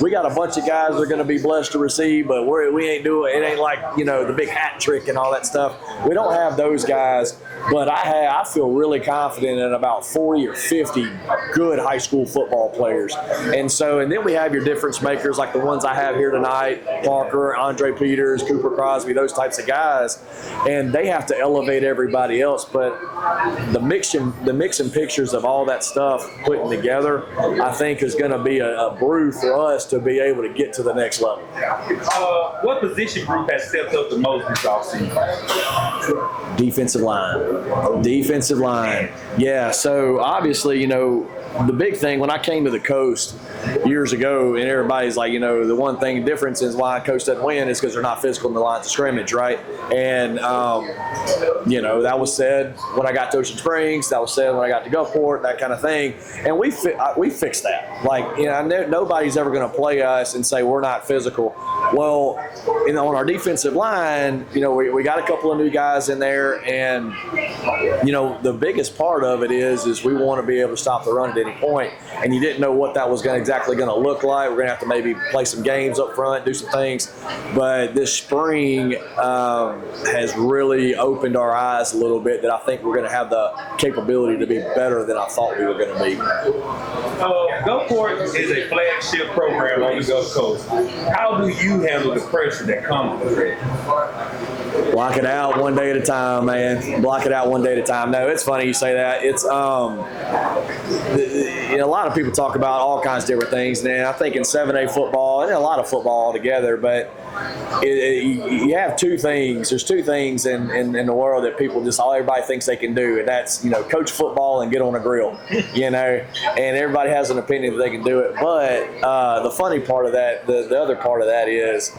we got a bunch of guys that are going to be blessed to receive, but we ain't doing it. Ain't like, you know, the big hat trick and all that stuff. We don't have those guys. But I feel really confident in about 40 or 50 good high school football players. And then we have your difference makers like the ones I have here tonight, Parker, Andre Peters, Cooper Crosby, those types of guys. And they have to elevate everybody else. But the mixing pictures of all that stuff putting together, I think is going to be a brew for us to be able to get to the next level. What position group has stepped up the most this offseason? Defensive line. Yeah, so obviously, you know, the big thing when I came to the coast years ago, and everybody's like, you know, the one thing difference is why coach doesn't win is because they're not physical in the lines of scrimmage, right? And you know, that was said when I got to Ocean Springs, that was said when I got to Gulfport, that kind of thing, and we fixed that. Like, you know, nobody's ever going to play us and say we're not physical. Well, on our defensive line, you know, we got a couple of new guys in there, and you know, the biggest part of it is we want to be able to stop the run at any point, and you didn't know what that was exactly going to look like. We're going to have to maybe play some games up front, do some things, but this spring has really opened our eyes a little bit that I think we're going to have the capability to be better than I thought we were going to be. Gulfport is a flagship program on the Gulf Coast. How do you handle the pressure that comes with it? Block it out one day at a time, man. Block it out one day at a time. No, it's funny you say that. It's you know, a lot of people talk about all kinds of different things, and I think in 7A football and a lot of football altogether, but you have two things. There's two things in the world that everybody thinks they can do, and that's, you know, coach football and get on a grill, you know, and everybody has an opinion that they can do it. But the funny part of that, the other part of that is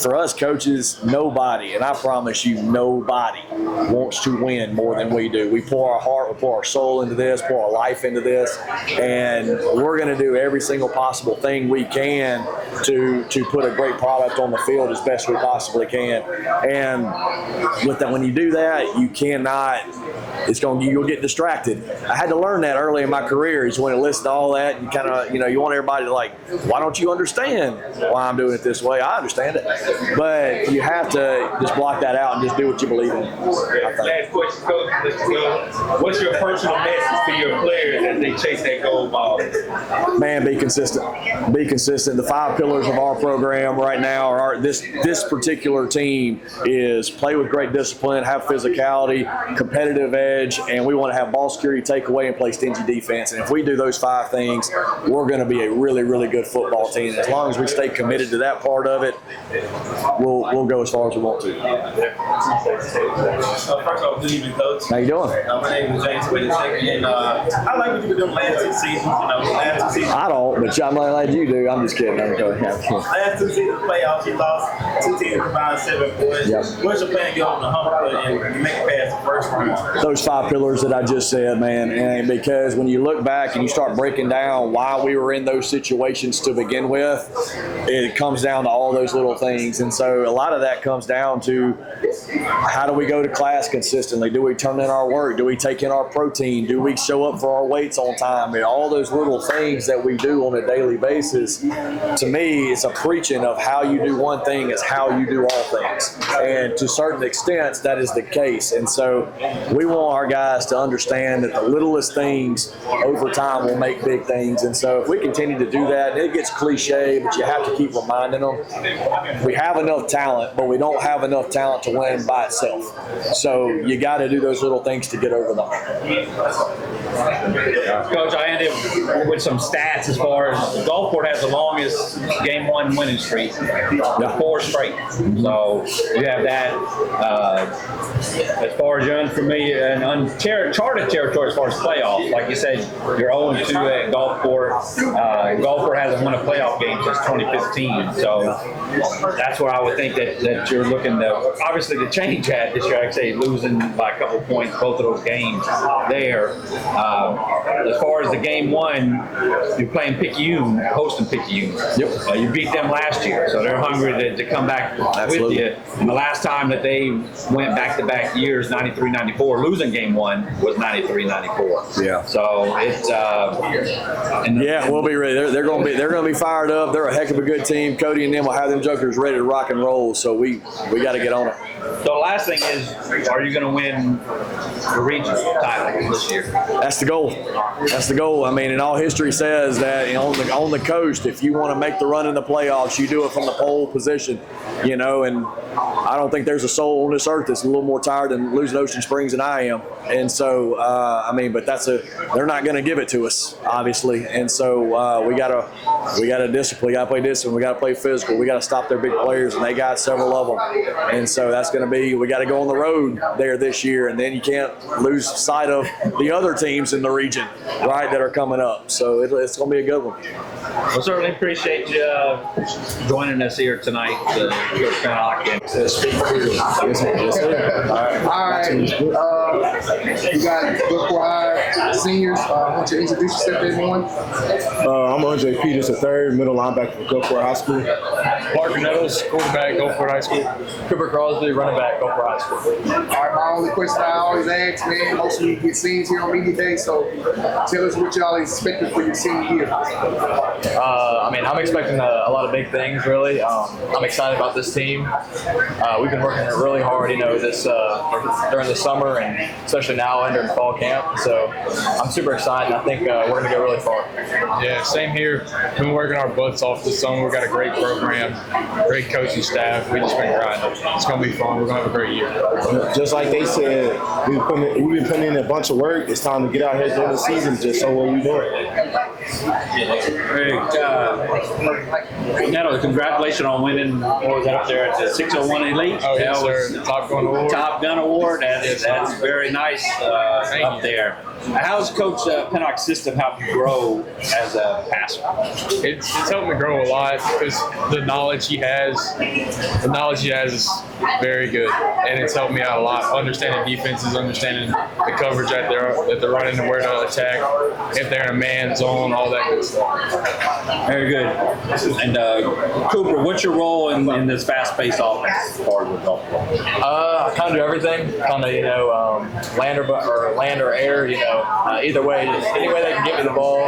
for us coaches, nobody, and I promise you, nobody wants to win more than we do. We pour our heart, we pour our soul into this, pour our life into this, and we're going to do every single possible thing we can to put a great product on the field as best we possibly can. And with that, when you do that, you cannot. You'll get distracted. I had to learn that early in my career. Is when I listen to all that, and kind of, you know, you want everybody to like, why don't you understand why I'm doing it this way? I understand it, but you have to just block that out and just do what you believe in. Last question, Coach. Let's go. What's your personal message to your players as they chase that gold ball? Man, be consistent. Be consistent. The 5 pillars of our program right now now, or this particular team is play with great discipline, have physicality, competitive edge, and we want to have ball security, takeaway, and play stingy defense. And if we do those 5 things, we're going to be a really, really good football team. As long as we stay committed to that part of it, we'll go as far as we want to. First off, good evening, Coach. How you doing? My name is James Wade, and I like what you did them last 2 seasons. Last 2 seasons. I don't, but I'm not like you do. I'm just kidding. I'm kidding. Last 2 seasons playoffs, you lost 2 teams combined 7 points. Yep. Where's your plan to get over the hump and make it past the first round? Those 5 pillars that I just said, man, and because when you look back and you start breaking down why we were in those situations to begin with, it comes down to all those little things. And so a lot of that comes down to how do we go to class consistently? Do we turn in our work? Do we take in our protein? Do we show up for our weights on time? And all those little things that we do on a daily basis, to me, it's a preaching of how you do one thing is how you do all things. And to certain extents, that is the case. And so we want our guys to understand that the littlest things over time will make big things. And so if we continue to do that, it gets cliche, but you have to keep reminding them. We have enough talent, but we don't have enough talent to win by itself. So you got to do those little things to get over them. Coach, I ended with some stats as far as Gulfport has the longest game 1 winning streak, 4 straight. So you have that. As far as you're unfamiliar and uncharted territory as far as playoffs, like you said, you're 0-2 at Gulfport. Gulfport hasn't won a playoff game since 2015. So that's where I would think that you're looking to, obviously, to change that this year. Like I say, losing by a couple points, both of those games there. As far as the game 1, you're playing Picayune, hosting Picayune. Yep. You beat them last year, so they're hungry to come back with you. And the last time that they went back-to-back years, 93-94, losing game 1 was 93-94. Yeah. So it's we'll be ready. They're going to be fired up. They're a heck of a good team. Cody and them will have them jokers ready to rock and roll. So we got to get on it. So the last thing is, are you going to win the region title this year? That's the goal. That's the goal. I mean, and all history says that on the coast, if you want to make the run in the playoffs, you do it from the pole position, and I don't think there's a soul on this earth that's a little more tired than losing Ocean Springs than I am. And so, but they're not going to give it to us, obviously. And so we gotta discipline. We gotta play discipline. We gotta play physical. We gotta stop their big players, and they got several of them. And so that's going to be, we got to go on the road there this year, and then you can't lose sight of the other teams in the region, right, that are coming up. So it's going to be a good one. Well, certainly appreciate you joining us here tonight to speak freely. All right. You got Gulfport High seniors. I want you to introduce yourself to everyone. I'm Andre Peters, III, middle linebacker for Gulfport High School. Parker Nettles, quarterback, Gulfport High School. Cooper Crosby, running back, Gulfport High School. All right, my only question I always ask, man, most of you get scenes here on Media Day, so tell us what y'all expecting for your senior year. I'm expecting a lot of big things, really. I'm excited about this team. We've been working really hard, this during the summer and especially now during fall camp. So I'm super excited. I think we're going to go really far. Yeah, same here. We've been working our butts off this summer. We've got a great program, great coaching staff. We just been grinding. It's going to be fun. We're going to have a great year. Just like they said, we've been putting in a bunch of work. It's time to get out here during the season, just so what we doing. Great. Nettles, congratulations on winning, what was that up there at the 601 Elite? Oh, yes, sir. The Top Gun Award. Top Gun Award. That's very nice up there. How's Coach Pennock's system helped you grow as a passer? It's helped me grow a lot because the knowledge he has is very good, and it's helped me out a lot. Understanding defenses, understanding the coverage that they're running and where to attack, if they're in a man zone, all that good stuff. Very good. And Cooper, what's your role in this fast-paced offense part of the golf ball? I kind of do everything. Kind of, land or air. Either way, any way they can get me the ball,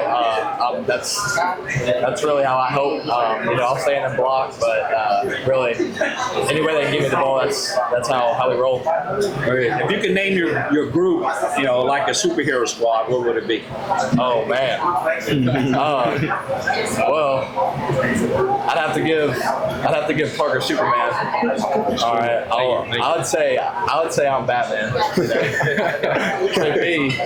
that's really how I hope. I'll stay in the block, but really, any way they can give me the ball, that's how we roll. If you could name your group, like a superhero squad, what would it be? Oh man. Well, I'd have to give Parker Superman. All right. I would say I'm Batman. Trey P. I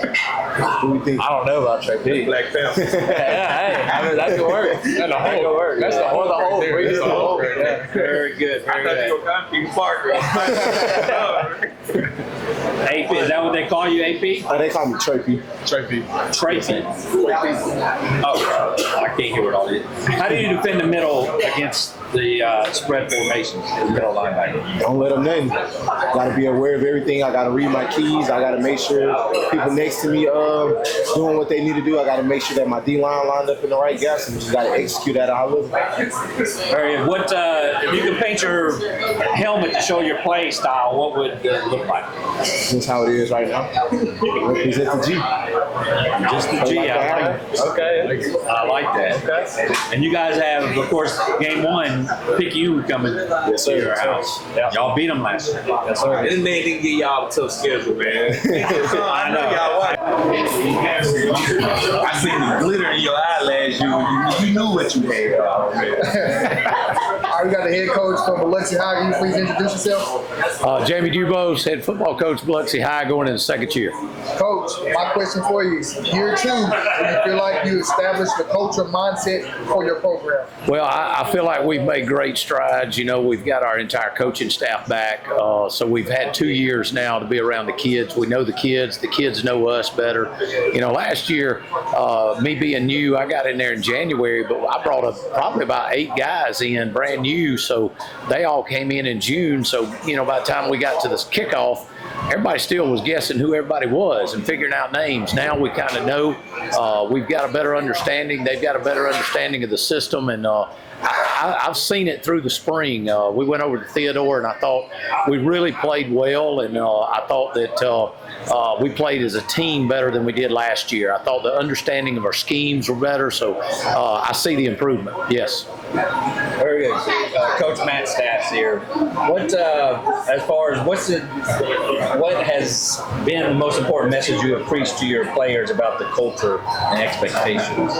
don't know about Trey P. Black Panther. Yeah, hey, that could work. That's the whole. That's the whole. That's the whole. Very good. I thought you were copying Parker. AP, is that what they call you, AP? They call me Tracy. Tracy. Oh, I can't hear what all it is. How do you defend the middle against the spread formations, the middle linebacker? Don't let them name me. Got to be aware of everything. I got to read my keys. I got to make sure people next to me doing what they need to do. I got to make sure that my D-line lined up in the right gaps, and just got to execute at a high level. Very good. What if you could paint your helmet to show your play style? What would it look like? That's how it is right now. Represent the G. Just the G. Okay. I like that. Okay. And you guys have, of course, game one, PQ coming to your house. Yep. Y'all beat them last year. Yes, sir. This man didn't give y'all a tough schedule, man. I know y'all watch. I seen the glitter in your eyelash. You knew what you had, man. All right, we got the head coach from Biloxi High. Can you please introduce yourself? Jamie Dubose, head football coach, Biloxi High, going into the second year. Coach, my question for you is year 2, do you feel like you established the culture mindset for your program? Well, I feel like we've made great strides. We've got our entire coaching staff back. So we've had 2 years now to be around the kids. We know the kids know us better. Last year, me being new, I got in there in January, but I brought up probably about 8 guys in brand new. So they all came in June. So, by the time we got to this kickoff, everybody still was guessing who everybody was and figuring out names. Now we kind of know. We've got a better understanding. They've got a better understanding of the system, and I've seen it through the spring. We went over to Theodore, and I thought we really played well, and I thought that we played as a team better than we did last year. I thought the understanding of our schemes were better, so I see the improvement. Yes. Very good. Coach Matt Stats here. What has been the most important message you have preached to your players about the culture and expectations?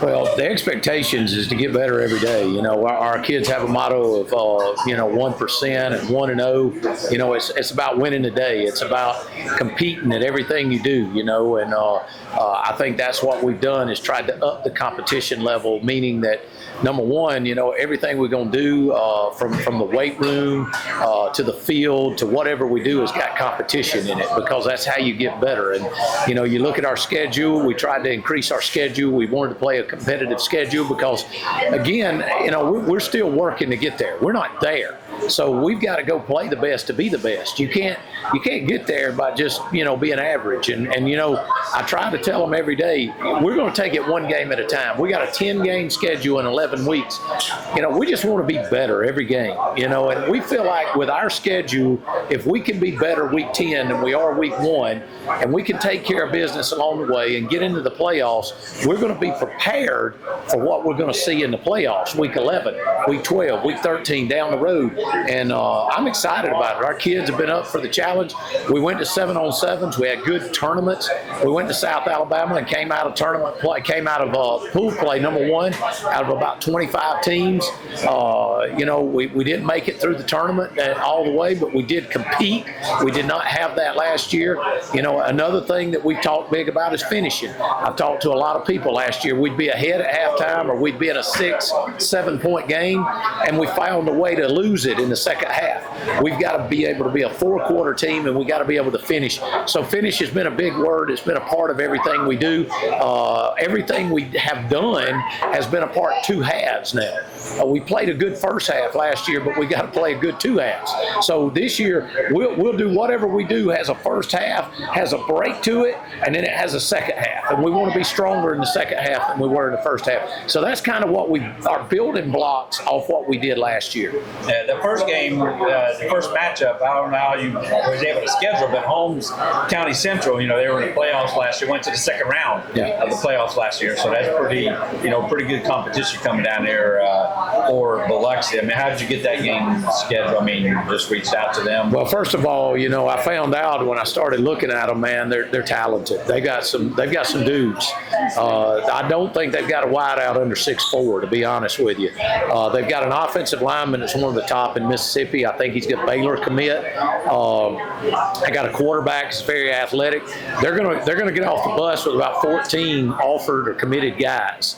Well, the expectations is to get better every day. Our kids have a motto of 1% and 1-0. It's about winning the day. It's about competing at everything you do. And I think that's what we've done is tried to up the competition level, meaning that number one, everything we're going to do from the weight room to the field to whatever we do has got competition in it, because that's how you get better. And, you look at our schedule, we tried to increase our schedule. We wanted to play a competitive schedule because, again, we're still working to get there. We're not there. So we've got to go play the best to be the best. You can't get there by just, being average. And I try to tell them every day, we're going to take it one game at a time. We got a 10-game schedule in 11 weeks. We just want to be better every game, and we feel like with our schedule, if we can be better week 10 than we are week 1, and we can take care of business along the way and get into the playoffs, we're going to be prepared for what we're going to see in the playoffs, week 11, week 12, week 13, down the road. And I'm excited about it. Our kids have been up for the challenge. We went to 7-on-7s. We had good tournaments. We went to South Alabama and came out of tournament play, came out of pool play number 1 out of about 25 teams. We didn't make it through the tournament all the way, but we did compete. We did not have that last year. Another thing that we talked big about is finishing. I talked to a lot of people last year. We'd be ahead at halftime, or we'd be in a 6-7 point game, and we found a way to lose it in the second half. We've got to be able to be a 4-quarter team, and we got to be able to finish. So finish has been a big word. It's been a part of everything we do. Everything we have done has been a part 2 halves now. We played a good first half last year, but we got to play a good 2 halves. So this year, we'll do whatever we do has a first half, has a break to it, and then it has a second half. And we want to be stronger in the second half than we were in the first half. So that's kind of what we are building blocks off what we did last year. The first game, the first matchup, I don't know how you was able to schedule, but Holmes County Central, they were in the playoffs last year, went to the second round of the playoffs last year. So that's pretty good competition coming down there for Biloxi. I mean, how did you get that game scheduled? I mean, you just reached out to them. Well, first of all, I found out when I started looking at them, man, they're talented. They've got some dudes. I don't think they've got a wideout under 6'4", to be honest with you. They've got an offensive lineman that's one of the top in Mississippi. I think he's got Baylor commit. I got a quarterback that's very athletic. They're gonna get off the bus with about 14 offered or committed guys.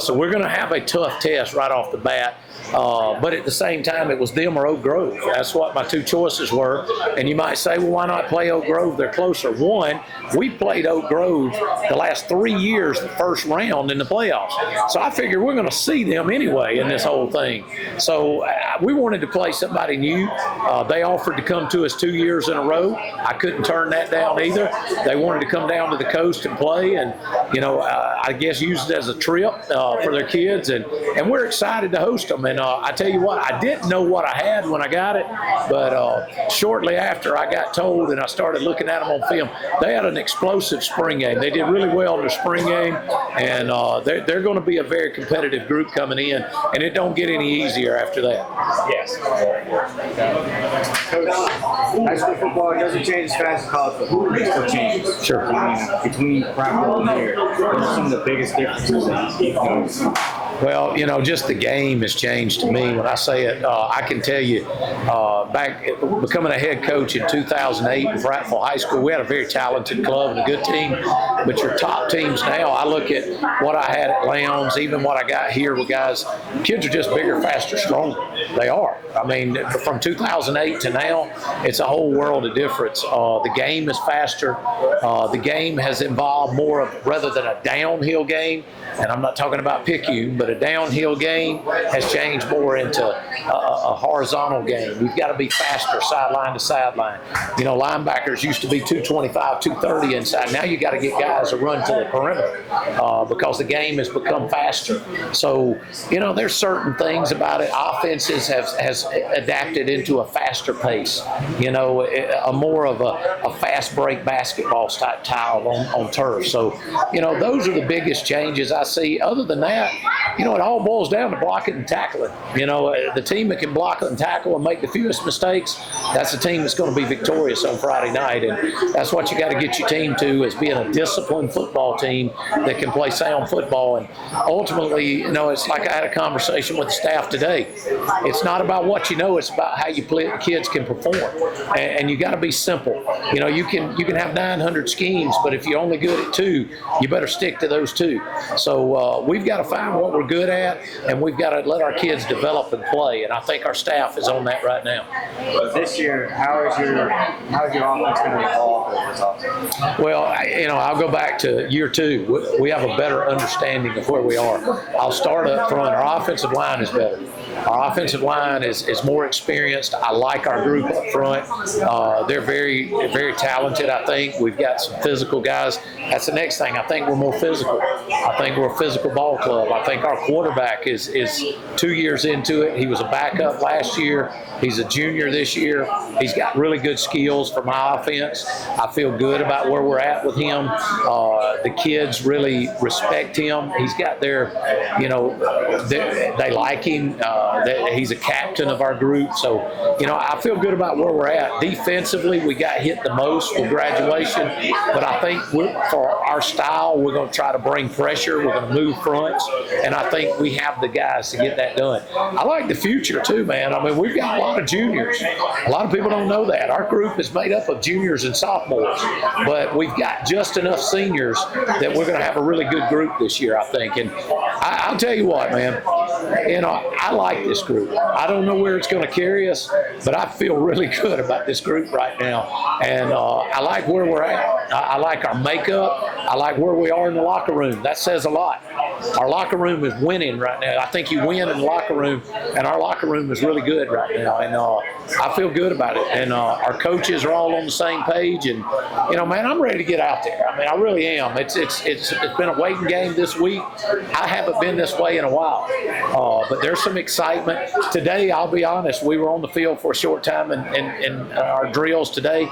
So we're gonna have a tough test right off the bat. But at the same time, it was them or Oak Grove. That's what my 2 choices were. And you might say, well, why not play Oak Grove? They're closer. One, we played Oak Grove the last 3 years, the first round in the playoffs. So I figured we're going to see them anyway in this whole thing. So we wanted to play somebody new. They offered to come to us 2 years in a row. I couldn't turn that down either. They wanted to come down to the coast and play, and I guess use it as a trip for their kids. And we're excited to host them. And I tell you what, I didn't know what I had when I got it, but shortly after I got told and I started looking at them on film, they had an explosive spring game. They did really well in the spring game, and they're going to be a very competitive group coming in, and it don't get any easier after that. Yes. Coach, high school football, it doesn't change as fast as college football. It still changes. Sure. Between prime football and here, what are some of the biggest differences that you've noticed? Well, just the game has changed to me. When I say it, I can tell you, back becoming a head coach in 2008 in Prattville High School, we had a very talented club and a good team. But your top teams now, I look at what I had at Lowndes, even what I got here with guys, kids are just bigger, faster, stronger. They are. I mean, from 2008 to now, it's a whole world of difference. The game is faster. The game has involved more of, rather than a downhill game, and I'm not talking about PICU, but a downhill game has changed more into a horizontal game. We've got to be faster sideline to sideline. Linebackers used to be 225, 230 inside. Now you got to get guys to run to the perimeter because the game has become faster. So, there's certain things about it. Offenses has adapted into a faster pace, a more of a fast break basketball style on turf. So, those are the biggest changes I see. Other than that, it all boils down to blocking and tackling. The team that can block and tackle and make the fewest mistakes, that's the team that's going to be victorious on Friday night. And that's what you got to get your team to, is being a disciplined football team that can play sound football. And ultimately, it's like I had a conversation with the staff today. It's not about what it's about how kids can perform. And you got to be simple. You can have 900 schemes, but if you're only good at 2, you better stick to those 2. So we've got to find what we're good at, and we've got to let our kids develop and play. And I think our staff is on that right now. This year, how is your offense going to evolve over this offseason? Well, I'll go back to year 2. We have a better understanding of where we are. I'll start up front. Our offensive line is better. Our offensive line is more experienced. I like our group up front. They're very, very talented, I think. We've got some physical guys. That's the next thing. I think we're more physical. I think we're a physical ball club. I think our quarterback is 2 years into it. He was a backup last year. He's a junior this year. He's got really good skills for my offense. I feel good about where we're at with him. The kids really respect him. He's got they like him. He's a captain of our group. So, I feel good about where we're at. Defensively, we got hit the most with graduation. But I think for our style, we're going to try to bring pressure. We're going to move fronts. And I think we have the guys to get that done. I like the future, too, man. I mean, we've got a lot of juniors. A lot of people don't know that. Our group is made up of juniors and sophomores. But we've got just enough seniors that we're going to have a really good group this year, I think. And I'll tell you what, man. I like this group. I don't know where it's going to carry us, but I feel really good about this group right now. And I like where we're at. I like our makeup. I like where we are in the locker room. That says a lot. our locker room is winning right now. I think you win in the locker room, and our locker room is really good right now. And I feel good about it. And our coaches are all on the same page. And man, I'm ready to get out there. I mean, I really am. It's been a waiting game this week. I haven't been this way in a while, but there's some excitement today. I'll be honest. We were on the field for a short time in our drills today.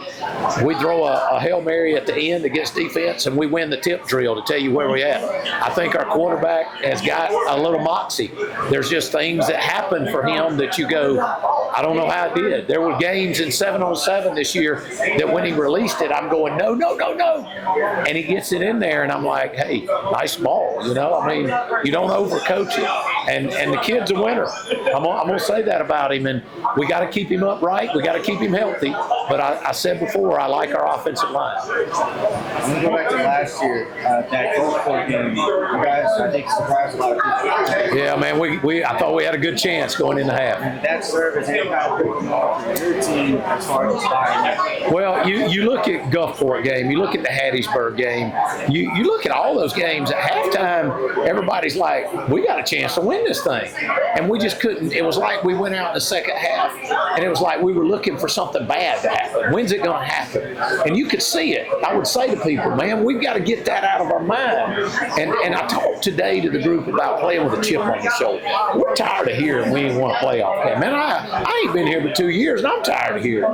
We throw a Hail Mary at the end against defense, and we win the tip drill to tell you where we're at. I think our quarterback has got a little moxie. There's just things that happen for him that you go, I don't know how it did. There were games in 7-on-7 this year that when he released it, I'm going, no. And he gets it in there, and I'm like, hey, nice ball. I mean, you don't overcoach it. And the kid's a winner. I'm going to say that about him. And we got to keep him upright. We got to keep him healthy. But I said before, I like our offensive line. I'm going to go back to last year, that Gulfport game. You guys, I think, surprised a lot of people. Yeah, man, I thought we had a good chance going in the half. And that served as any kind of picking off for your team as far as inspiring. Well, you look at Gulfport game, you look at the Hattiesburg game, you look at all those games. At halftime, everybody's like, we got a chance to win this thing. And we just couldn't. It was like we went out in the second half, and it was like we were looking for something bad to happen. When's it going to happen? And you could see it. I would say to people, man, we've got to get that out of our mind. And I talked today to the group about playing with a chip on your shoulder. We're tired of hearing we ain't won a playoff game. Man, I ain't been here for 2 years, and I'm tired of hearing.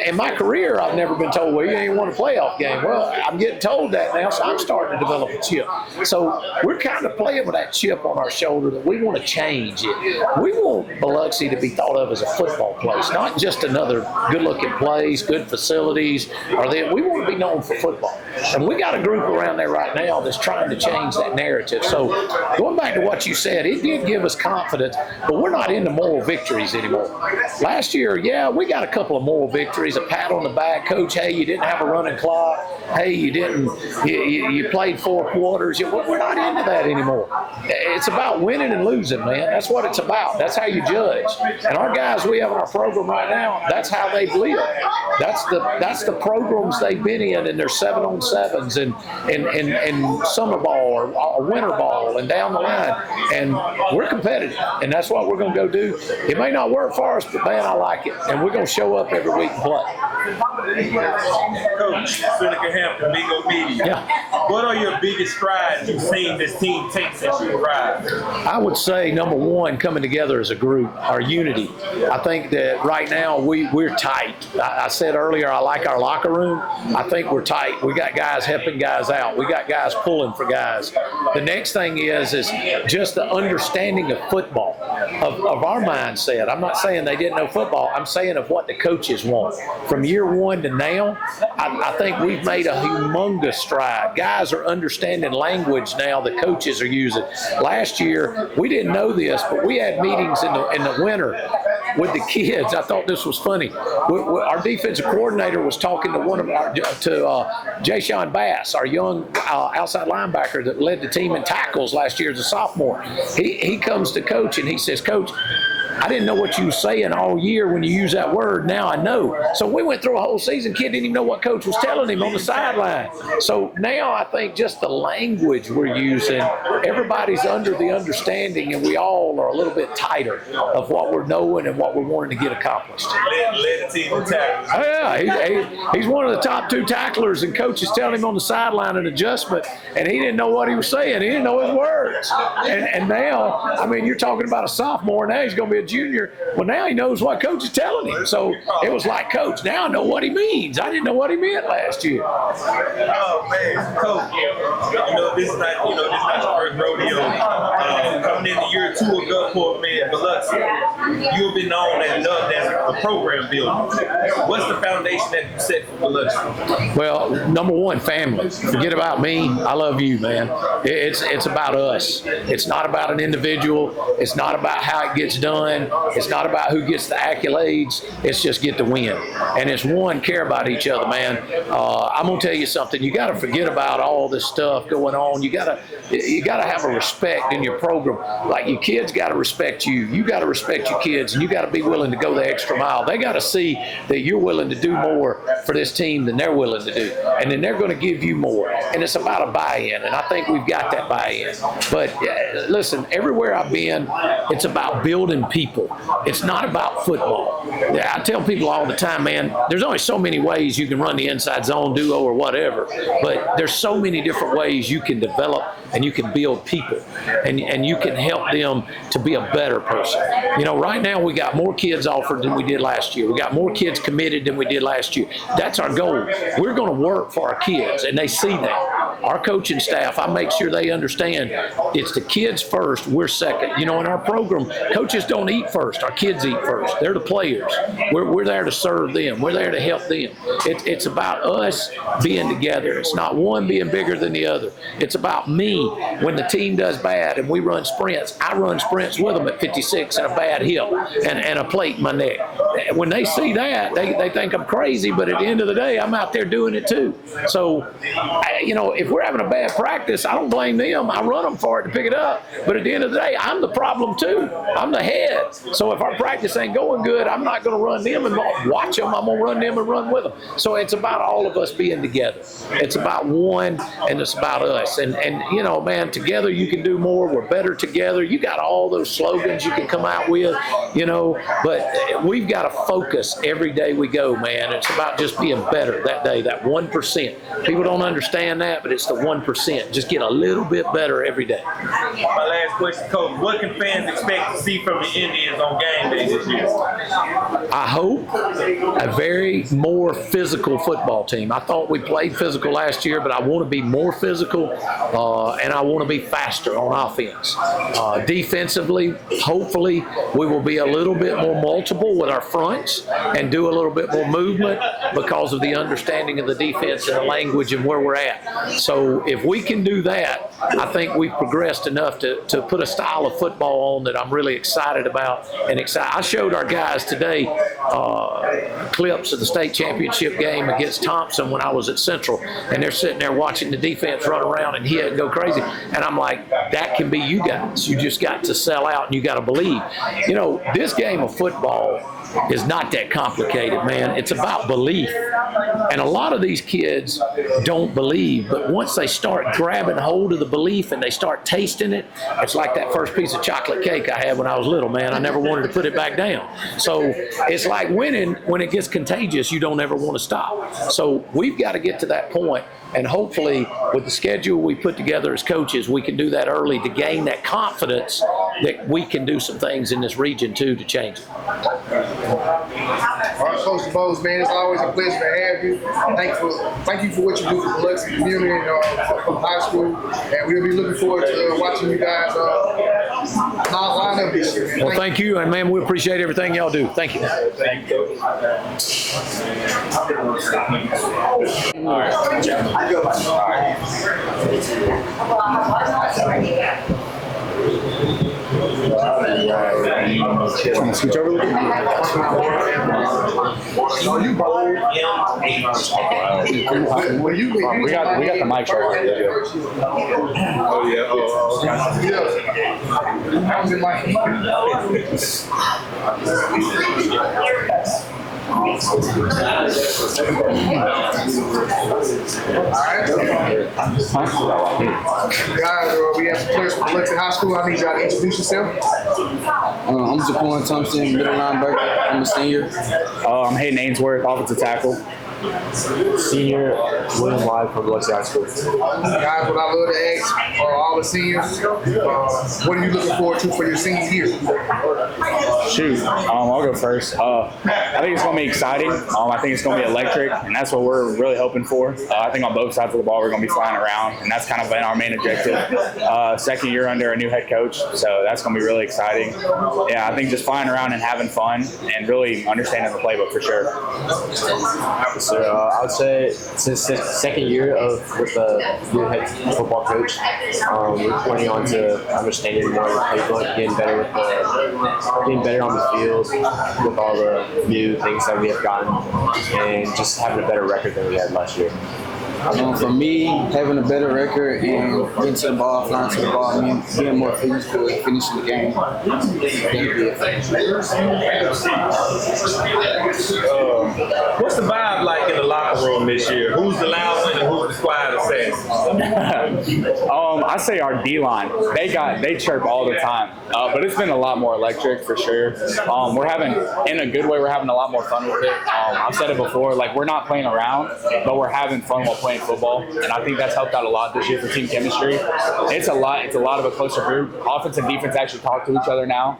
In my career, I've never been told, well, you ain't won a playoff game. Well, I'm getting told that now, so I'm starting to develop a chip. So we're kind of playing with that chip on our shoulder that we want to change it. We want Biloxi to be thought of as a football place, not just another good-looking place, good facilities. We want to be known for football. And we got a group around there right now that's trying to change that narrative. So going back to what you said, it did give us confidence, but we're not into moral victories anymore. Last year, yeah, we got a couple of moral victories, a pat on the back, coach, hey, you didn't have a running clock, hey, you played 4 quarters. We're not into that anymore. It's about winning and losing, man. That's what it's about. That's how you judge. And our guys we have in our program right now, that's how they've lived. That's the programs they've been in their 7-on-7s and summer ball or winter ball and down the line. And we're competitive, and that's what we're going to go do. It may not work for us, but man, I like it. And we're going to show up every week and play. Coach, Seneca Hampton, SMACM Media. Yeah. What are your biggest strides you've seen this team take since you arrived? I would say, number one, coming together as a group, our unity. I think that right now we're tight. I said earlier I like our locker room. I think we're tight. We got guys helping guys out. We got guys pulling for guys. The next thing is just the understanding of football, of our mindset. I'm not saying they didn't know football. I'm saying of what the coaches want. From year one to now, I think we've made a humongous stride. Guys are understanding language now the coaches are using. Last year, we didn't know this, but we had meetings in the winter with the kids. I thought this was funny. Our defensive coordinator was talking to Jay Sean Bass, our young outside linebacker that led the team in tackles last year as a sophomore. He comes to Coach and he says, Coach, I didn't know what you were saying all year when you use that word. Now I know. So we went through a whole season. Kid didn't even know what coach was telling him on the sideline. So now I think just the language we're using, everybody's under the understanding, and we all are a little bit tighter of what we're knowing and what we're wanting to get accomplished. Led the team in tackles. Oh, yeah. He's one of the top 2 tacklers, and coach is telling him on the sideline an adjustment, and he didn't know what he was saying. He didn't know his words. And now, I mean, you're talking about a sophomore. Now he's going to be a junior. Well, now he knows what coach is telling him. So it was like, Coach, now I know what he means. I didn't know what he meant last year. Oh man, Coach, this is not your first rodeo. Coming in year 2 of Gulfport, man, Biloxi, you have been known as a program builder. What's the foundation that you set for Biloxi? Well, number one, family. Forget about me. I love you, man. It's about us. It's not about an individual. It's not about how it gets done. It's not about who gets the accolades. It's just get the win. And it's one, care about each other, man. I'm gonna tell you something. You got to forget about all this stuff going on. You gotta have a respect in your program. Like your kids got to respect you. You got got to respect your kids, and you got to be willing to go the extra mile. They got to see that you're willing to do more for this team than they're willing to do, and then they're going to give you more. And it's about a buy-in, and I think we've got that buy-in. But listen, everywhere I've been, it's about building people. It's not about football. I tell people all the time, man, there's only so many ways you can run the inside zone, duo, or whatever, but there's so many different ways you can develop and you can build people, and you can help them to be a better person. You know, right now we got more kids offered than we did last year. We got more kids committed than we did last year. That's our goal. We're going to work for our kids, and they see that. Our coaching staff, I make sure they understand it's the kids first, we're second. You know, in our program, coaches don't eat first. Our kids eat first. They're the players. We're there to serve them. We're there to help them. It's about us being together. It's not one being bigger than the other. It's about me. When the team does bad and we run sprints, I run sprints with them at 56 and a bad hip and a plate in my neck. When they see that, they think I'm crazy, but at the end of the day, I'm out there doing it too. So, you know, if we're having a bad practice, I don't blame them. I run them for it to pick it up. But at the end of the day, I'm the problem too. I'm the head. So if our practice ain't going good, I'm not going to run them and watch them. I'm going to run them and run with them. So it's about all of us being together. It's about one, and it's about us. And you know, man, together you can do more. We're better together. You got all those slogans you can come out with, you know, but we've got to focus every day we go, man. It's about just being better that day, that 1%. People don't understand that, but it's the 1%. Just get a little bit better every day. My last question, Coach, what can fans expect to see from the Indians on game day this year? I hope a very more physical football team. I thought we played physical last year, but I want to be more physical, and I want to be faster on offense. Defensively, hopefully, we will be a little bit more multiple with our fronts and do a little bit more movement because of the understanding of the defense and the language and where we're at. So if we can do that, I think we've progressed enough to put a style of football on that I'm really excited about and excited. I showed our guys today clips of the state championship game against Thompson when I was at Central, and they're sitting there watching the defense run around and hit and go crazy. And I'm like, that can be you guys. You just got to sell out and you got to believe. You know, this game of football is not that complicated, man. It's about belief. And a lot of these kids don't believe, but once they start grabbing hold of the belief and they start tasting it, it's like that first piece of chocolate cake I had when I was little, man. I never wanted to put it back down. So it's like winning. When it gets contagious, you don't ever want to stop. So we've got to get to that point. And hopefully, with the schedule we put together as coaches, we can do that early to gain that confidence that we can do some things in this region, too, to change it. All right, Coach DeBose, man, it's always a pleasure to have you. Thank you for what you do for the Biloxi community and from high school. And we'll be looking forward to watching you guys line up this year. Well, thank you. And, man, we appreciate everything y'all do. Thank you. Thank you. All right. Want to switch over a little bit? We got the mic right here. Oh yeah. Guys, we have some players from Biloxi High School. I need y'all to introduce yourself. I'm Jaquan Thompson, middle linebacker. I'm a senior. I'm Hayden Ainsworth, offensive tackle. Senior William White from Biloxi High School. Guys, what I love to ask all the seniors, what are you looking forward to for your senior year? Shoot, I'll go first. I think it's going to be exciting. I think it's going to be electric, and that's what we're really hoping for. I think on both sides of the ball we're going to be flying around, and that's kind of been our main objective. Second year under a new head coach, so that's going to be really exciting. Yeah, I think just flying around and having fun and really understanding the playbook for sure. So I would say since the second year with the new head football coach, we're pointing on to understanding more of the playbook, getting better on the field with all the new things that we have gotten, and just having a better record than we had last year. For me, having a better record and getting to the ball, flying to the ball, and being more physical and finishing the game. That'd be it. What's the vibe like in the locker room this year? Who's the loud one and who's the quiet assassin? I say our D-line. They chirp all the time, but it's been a lot more electric for sure. We're having, in a good way, we're having a lot more fun with it. I've said it before, like we're not playing around, but we're having fun while playing football, and I think that's helped out a lot this year for team chemistry. It's a lot of a closer group. Offense and defense actually talk to each other now.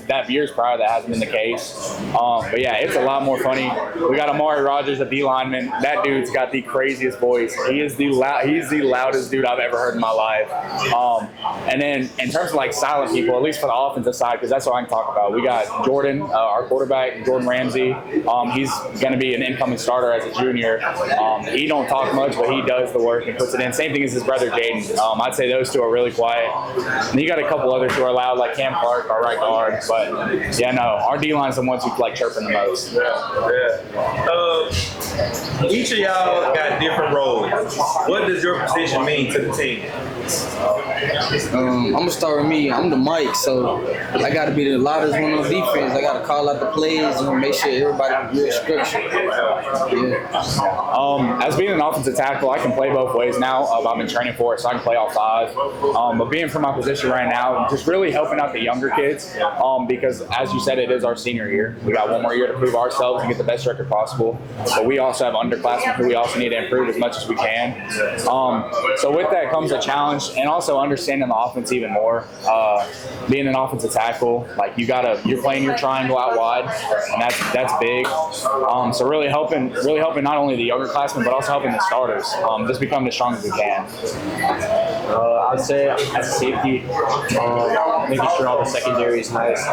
That years prior that hasn't been the case. But yeah, it's a lot more funny. We got Amari Rogers, a D lineman. That dude's got the craziest voice. He's the loudest dude I've ever heard in my life. And then in terms of like silent people, at least for the offensive side, because that's what I can talk about. We got Jordan, our quarterback, Jordan Ramsey. He's going to be an incoming starter as a junior. He don't talk much, but he does the work and puts it in. Same thing as his brother Jaden. I'd say those two are really quiet. And then you got a couple others who are loud, like Cam Clark, our right guard. But yeah, no, our D-line's the ones who like chirping the most. Each of y'all got different roles. What does your position mean to the team? I'm gonna start with me. I'm the mic, so I gotta be the loudest one on defense. I gotta call out the plays and make sure everybody real structured. Yeah. As being an offensive tackle, I can play both ways now. I've been training for it, so I can play all five. But being from my position right now, just really helping out the younger kids, because as you said, it is our senior year. We got one more year to prove ourselves and get the best record possible. But we also have underclassmen who we also need to improve as much as we can. So with that comes a challenge, and also understanding the offense even more. Being an offensive tackle, like you're playing your triangle out wide, and that's big. So really helping not only the younger classmen but also helping the starters just become as strong as we can. I'd say as a safety, making sure all the secondary is nice,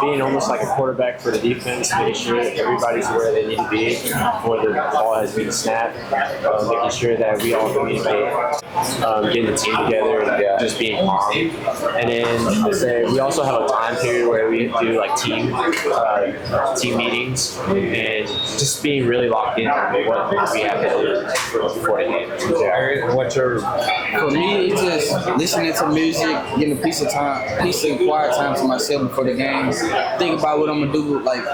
being almost like a quarterback for the defense, making sure everybody's where they need to be before the ball has been snapped, making sure that we all communicate, getting the team together, and just being calm. And then I'd say we also have a time period where we do like team meetings and just being really locked in on what we have to do before the game. For me, it's just listening to music, getting a piece of quiet time to myself before the game. Think about what I'm gonna do, like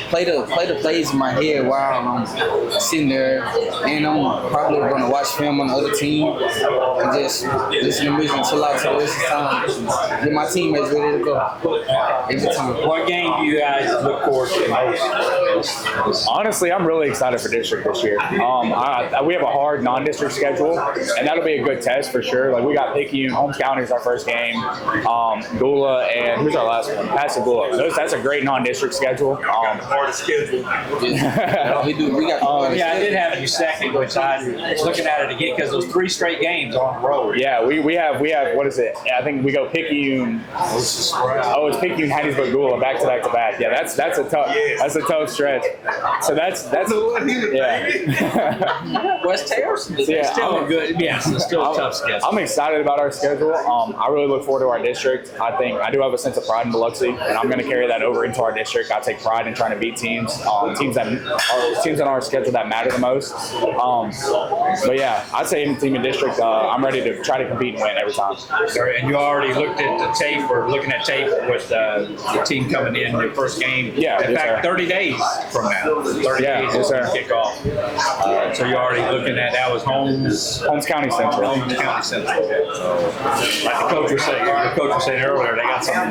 play the plays in my head while I'm sitting there, and I'm probably gonna watch film on the other team and just listen to music until I till the rest of the time. Get my teammates ready to go every time. What game do you guys look forward to most? Honestly, I'm really excited for district this year. We have a hard non-district schedule, and that'll be a good test for sure. Like we got Picayune, Holmes County is our first game, Gula, and who's our last one? Pascagoula. That's a great non-district schedule. Hardest schedule. We do. We got. I did have you second, which I was looking at it again because those 3 straight games on the road. Yeah, we have what is it? I think we go Picayune. It's Picayune, Hattiesburg, Gula, back to back. Yeah, that's a tough stretch. So that's yeah. West Harrison. Yeah, Still good. Yes, it's still a tough schedule. I'm excited about our schedule. I really look forward to our district. I think I do have a sense of pride in Biloxi, and I'm going to carry that over into our district. I take pride in trying to beat teams on our schedule that matter the most. But yeah, I'd say any team in district, I'm ready to try to compete and win every time. And you already looked at the tape, or looking at tape with the team coming in your first game. Yeah. In fact, 30 days from now. 30 days is kickoff. So you're already looking at that was Holmes County Central. Holmes County Central. Like the coach was saying earlier, they got some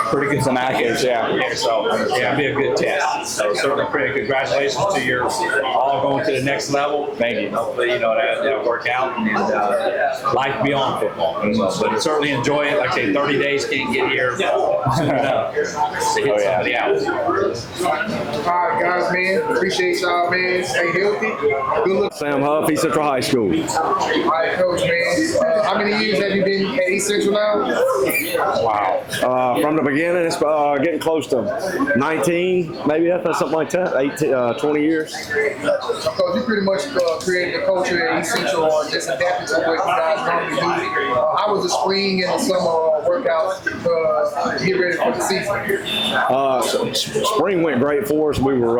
pretty good actors. Yeah. So it'll be a good test. So certainly pretty congratulations to your all going to the next level. Thank you. Hopefully, that'll work out and life beyond football. But certainly enjoy it. Like I say, 30 days can't get here soon enough to hit some of the hours. All right, guys, man. Appreciate y'all, man. Stay healthy. Good luck. Sam Huff, East Central High School. All right, Coach, man. How many years have you been at East Central now? Wow. From the beginning, it's getting close to 19, maybe something like that. 20 years. Coach, you pretty much created the culture at East Central, or just adapted to what you guys normally do. How was the spring and the summer workouts to get ready for the season? Spring went great for us. We were,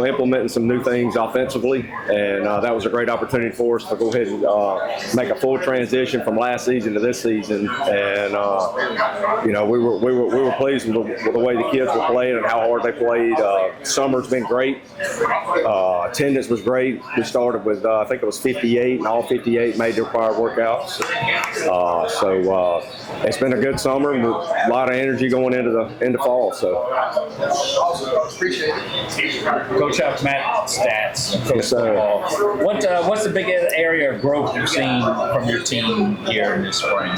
implementing some new things offensively, and that was a great opportunity for us to go ahead and make a full transition from last season to this season. And we were pleased with the way the kids were playing and how hard they played. Summer's been great. Attendance was great. We started with I think it was 58, and all 58 made the required workouts. So it's been a good summer, and a lot of energy going into fall. So appreciate it. Coach Huff's Matt stats. Yes, sir. What's the biggest area of growth you've seen from your team here in this spring?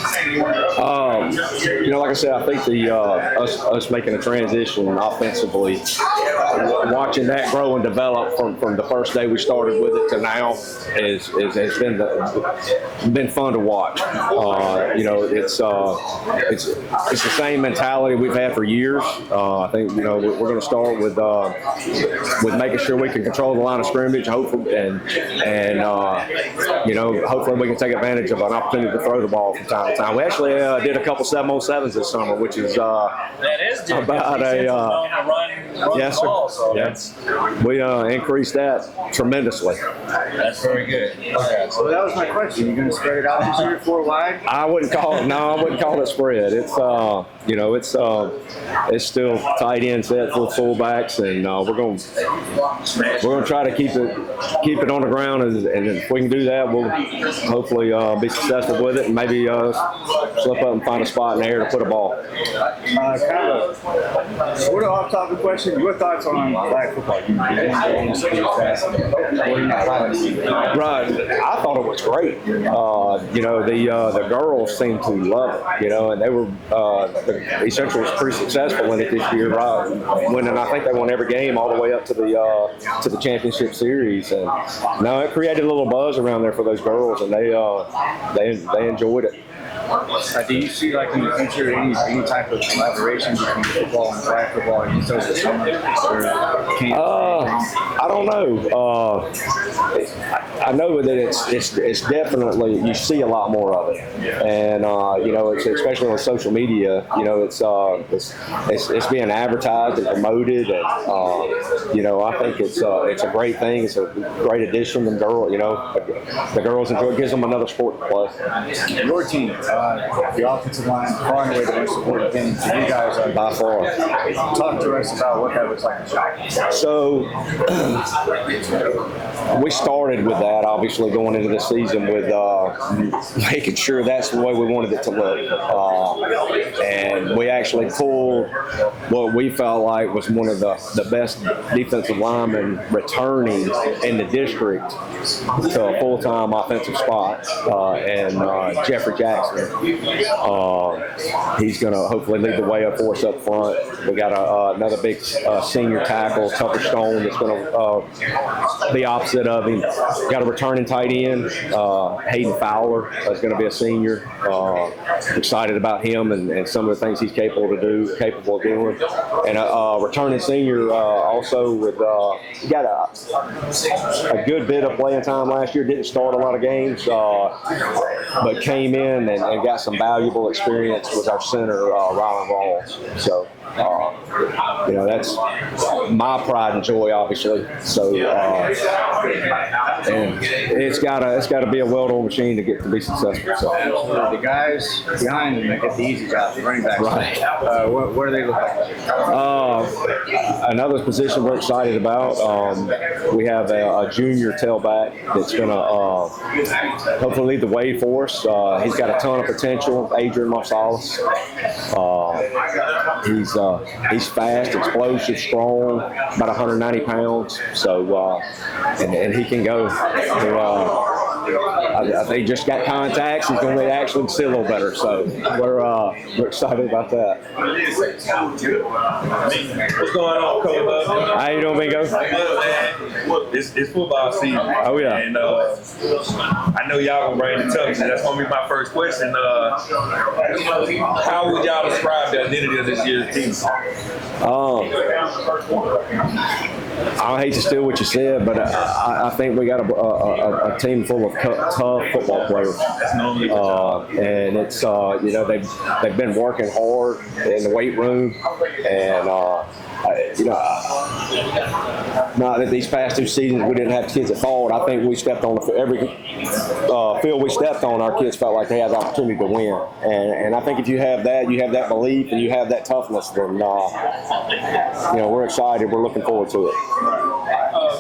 Like I said, I think us making a transition offensively, watching that grow and develop from the first day we started with it to now has been fun to watch. It's the same mentality we've had for years. I think we're going to start with making sure we can control the line of scrimmage, hopefully, and hopefully we can take advantage of an opportunity to throw the ball from time to time. We actually did a couple 7-on-7s this summer, which is about yes, sir. Ball, so yes. We increased that tremendously. That's very good. Okay. So that was my question. You're going to spread it out this year 4 wide? I wouldn't call it spread. It's it's still tight end set for fullbacks, and we're going to try to keep it on the ground, and if we can do that, we'll hopefully be successful with it, and maybe slip up and find a spot in the air to put a ball. Kind of sort of off-topic question. Your thoughts on flag football? Right. I thought it was great. The girls seemed to love it, and they were the Central was pretty successful in it this year, winning. I think they won every game all the way up to the championship series, and it created a little buzz around there for those girls, and they enjoyed it. Do you see, like, in the future, any type of collaboration between football and flag football and those this summer? I don't know. I know that it's definitely, you see a lot more of it, and it's especially on social media. It's being advertised and promoted, and I think it's a great thing. It's a great addition, and the girls enjoy it. Gives them another sport to play. Your team, the offensive line, far and away the most important thing for you guys by far. Talk to us about what that looks like. So we started with that, obviously, going into the season with making sure that's the way we wanted it to look. And we actually pulled what we felt like was one of the best defensive linemen returning in the district to a full-time offensive spot, and Jeffrey Jackson. He's going to hopefully lead the way up for us up front. We got another big senior tackle, Tucker Stone, that's going to be opposite of him. Got a returning tight end, Hayden Fowler, is going to be a senior. Excited about him and some of the things he's capable of doing. And a returning senior also with he got a good bit of playing time last year. Didn't start a lot of games, but came in and got some valuable experience with our center, Rylan Rawls. So, that's my pride and joy, obviously. So, and it's gotta be a well-oiled machine to be successful. So, the guys behind them that get the easy job, the running backs. Right. What do they look like? Another position we're excited about. We have a junior tailback that's going to hopefully lead the way for us. He's got a ton of potential. Adrian Marsalis. He's fast, explosive, strong, about 190 pounds. So, and he can go. I think he just got contacts. He's going to actually see a little better. So we're excited about that. What's going on, Coach? How you doing, Bingo? It's football season. Oh yeah. And I know y'all gonna bring the toughness. That's gonna be my first question. How would y'all describe the identity of this year's team? I hate to steal what you said, but I think we got a team full of tough football players, and it's they've been working hard in the weight room, and not that these past 2 seasons we didn't have kids that fought. I think we stepped on every field we stepped on. Our kids felt like they had the opportunity to win, and I think if you have that belief, and you have that toughness, then we're excited. We're looking forward to it.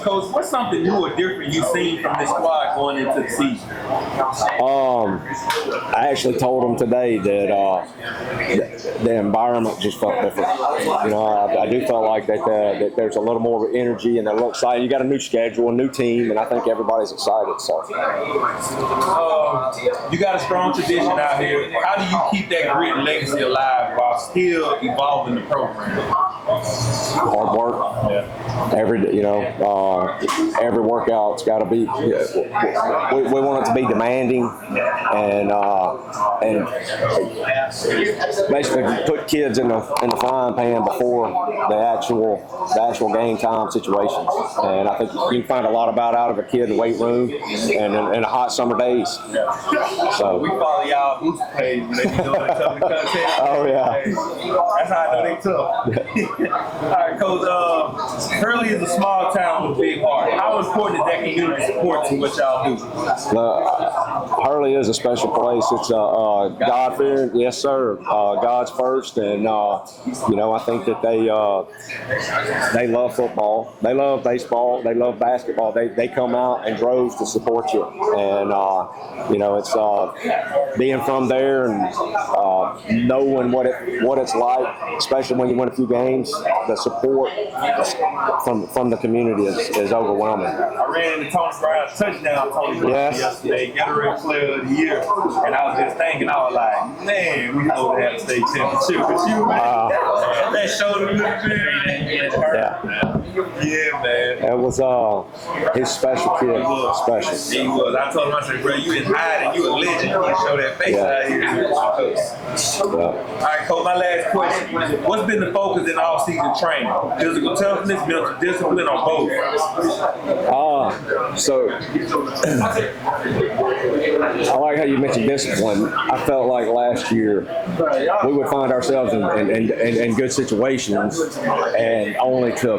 Coach, what's something new or different you've seen from this squad going into the season? I actually told them today that the environment just felt different. I do feel like that there's a little more energy and they're a little excited. You got a new schedule, a new team, and I think everybody's excited. So, you got a strong tradition out here. How do you keep that grit and legacy alive while still evolving the program? Hard work. Yeah. Every workout's got to be. We want it to be demanding, and basically put kids in the frying pan before the actual game time situations. And I think you can find a lot out of a kid in the weight room and in the hot summer days. So we follow y'all booster page when they be doing tough content. Oh yeah. That's how I know they tough. All right, Coach. Hurley is a small town with a big heart. How important is that community support to what y'all do? Hurley is a special place. It's God-fearing, yes sir. God's first, and I think that they love football, they love baseball, they love basketball. They come out in droves to support you, and it's being from there and knowing what it's like, especially when you win a few games. The support from the community is overwhelming. I ran into Tony Brown's touchdown yesterday, Gatorade Player of the Year, and I was just thinking, I was like, man, we know to have a state championship with you, man. That shoulder looked good. Yeah, man. That was his special kid. He was. Special. He was. I told him, I said, bro, you in hiding, you a legend. You can show that face out here. All right, Coach, my last question. What's been the focus in all-season training? Physical toughness, mental discipline, or both? So I like how you mentioned discipline. I felt like last year we would find ourselves in good situations and only to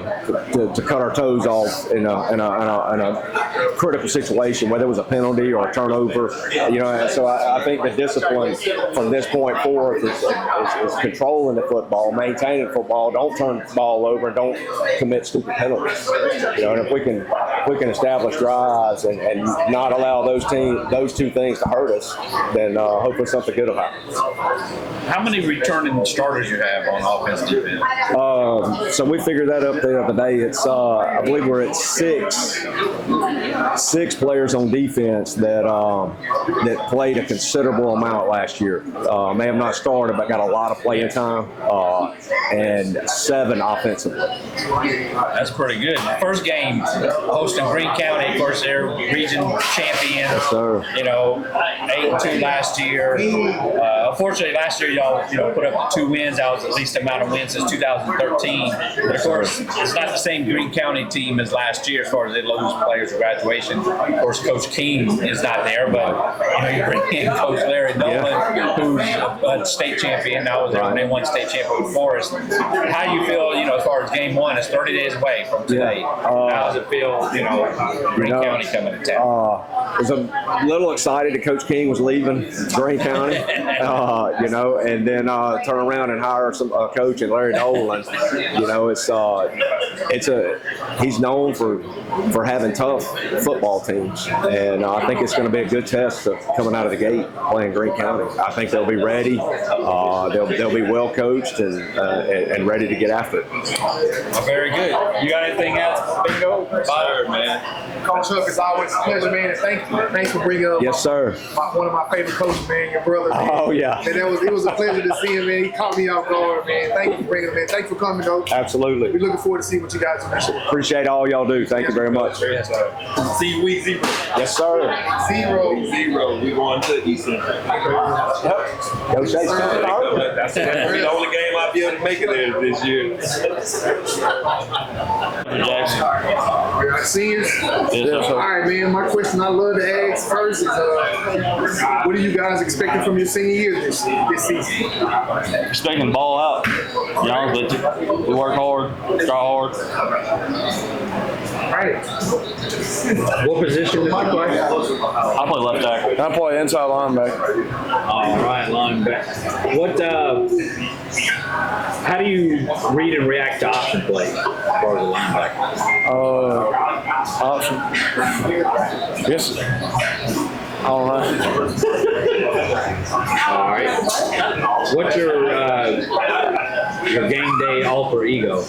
cut our toes off in a critical situation, whether it was a penalty or a turnover. So I think the discipline from this point forward is controlling the football, maintaining football, don't turn the ball over, and don't commit stupid penalties. And if we can establish drives and not allow those two things to hurt us, then hopefully something good will happen. How many returning starters you have on offense and defense? So we figured that up the other day. It's I believe we're at six players on defense that played a considerable amount last year. May have not started, but got a lot of playing time, and 7 offensively. That's pretty good. First game hosting Greene County, of course, they're region champion. Yes, sir. 8-2 last year. Unfortunately, last year y'all put up the 2 wins. That was the least amount of wins since 2013. But of course, it's not the same Greene County team as last year as far as they lose players at graduation. Of course, Coach King is not there, but you bring in Coach Larry Nolan, who's a state champion. Now was there when they won state champion with Forest. How do you feel, as far as game 1? It's 30 days away from today. How does it feel, Greene County coming to town? I was a little excited that Coach King was leaving Greene County, and then turn around and hire some coach and Larry Nolan. He's known for having tough football teams, and I think it's going to be a good test coming out of the gate playing Greene County. I think they'll be ready. They'll be well coached and ready to get after it. Well, very good. You got anything else? Bingo? Fire, man. Coach Huff, it's always a pleasure, man, and thanks for bringing up yes, sir. One of my favorite coaches, man, your brother, man. Oh, yeah. And it was a pleasure to see him, man. He caught me off guard, man. Thank you for bringing him, man. Thanks for coming, though. Absolutely. We're looking forward to see what you guys do this year. Appreciate all y'all do. Thank you very much. Yes, sir. See week 0. Yes, sir. 0. We going to Eastern. Yep. Go Chase. That's the only game I be able to make it there this year. Jackson. Seniors? Yes, All right, man. My question I love to ask first is, what are you guys expecting from your senior year this season? Expecting ball out. To be honest with you. We work hard, try hard. Right. What position did you play? I play left tackle. I play inside linebacker. All right, linebacker. What? How do you read and react to option play as far as a linebacker? Option. Yes. I don't know. All right. What's your game day alter ego?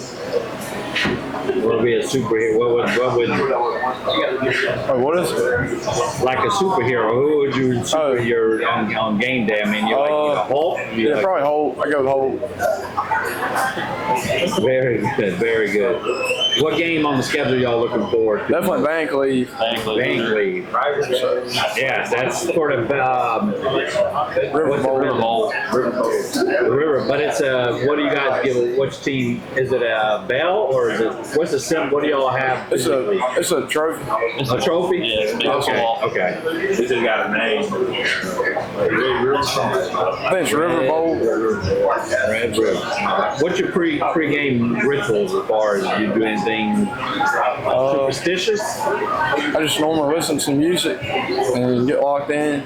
Will be a superhero. What would? What is it? Like a superhero. Who would you superhero on game day? I mean, you like Hulk? Yeah, probably Hulk. I go with Hulk. Very good. Very good. What game on the schedule y'all looking forward to? Definitely bank leave. Bank leave. Yeah, that's sort of River Bowl. River. But it's what do you guys give? Which team is it? A bell or is it? What's the sim? What do y'all have? It's a trophy. It's a trophy. Yeah, it's big Okay. ball. Okay. This has got a name. I think it's River Bowl. Red River. What's your pre-game rituals as far as you do anything superstitious? I just normally listen to music and get locked in.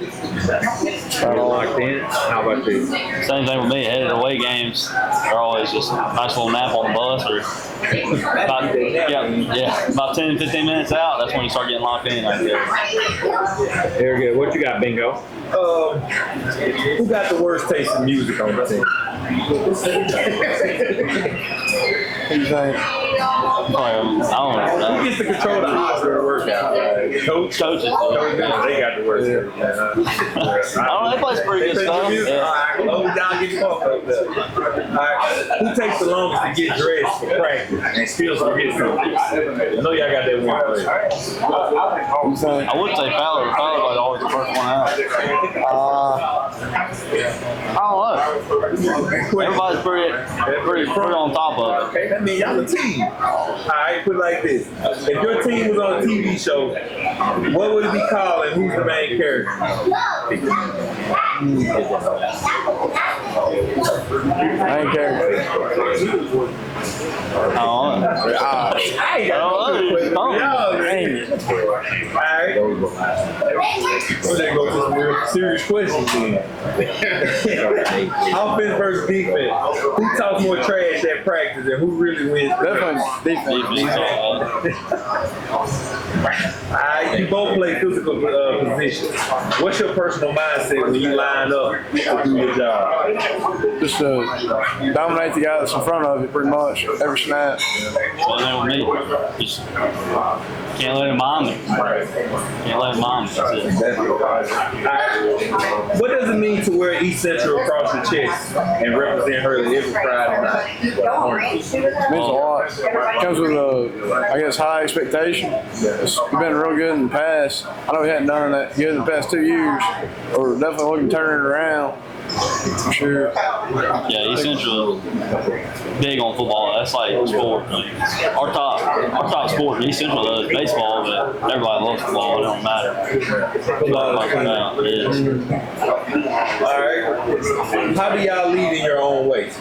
Locked in. How about you? Same thing with me. Headed away games, they're always just a nice little nap on the bus or about 10, 15 minutes out. That's when you start getting locked in. Like that. Very good. What you got, Bingo? Who got the worst taste in music on the team? What do you think? I don't know. Who gets to control the hospital workout? Coaches. They got the worst. They play some pretty good stuff. Oh, y'all get fucked up there. Who takes the longest to get dressed for practice and still forget something? I know y'all got that one player. I would say Fowler. Fowler's like always the first one out. I don't know. Everybody's pretty on top of it. Okay, that means y'all a team. Alright, put it like this. If your team was on a TV show, what would it be called and who's the main character? Main character. I don't know. Alright. We're gonna go to some real serious questions then. Offense versus defense. Who talks more trash at practice and who really wins? Definitely defense. Alright, you both play physical positions. What's your personal mindset when you line up to do your job? Just to dominate the guy that's in front of you pretty much every snap. So that with me. Just can't let him mind me. Can't let him mind me. That's it. What does it mean to wear East Central across your chest and represent Hurley every Friday night? It means a lot. It comes with I guess, high expectation. It's been real good in the past. I know we hadn't done that good in the past 2 years. We're definitely looking to turn it around. For sure. Yeah, East Central is big on football. That's like sport. Our top sport in East Central is baseball, but everybody loves football. It don't matter. Alright. How do y'all lead in your own way?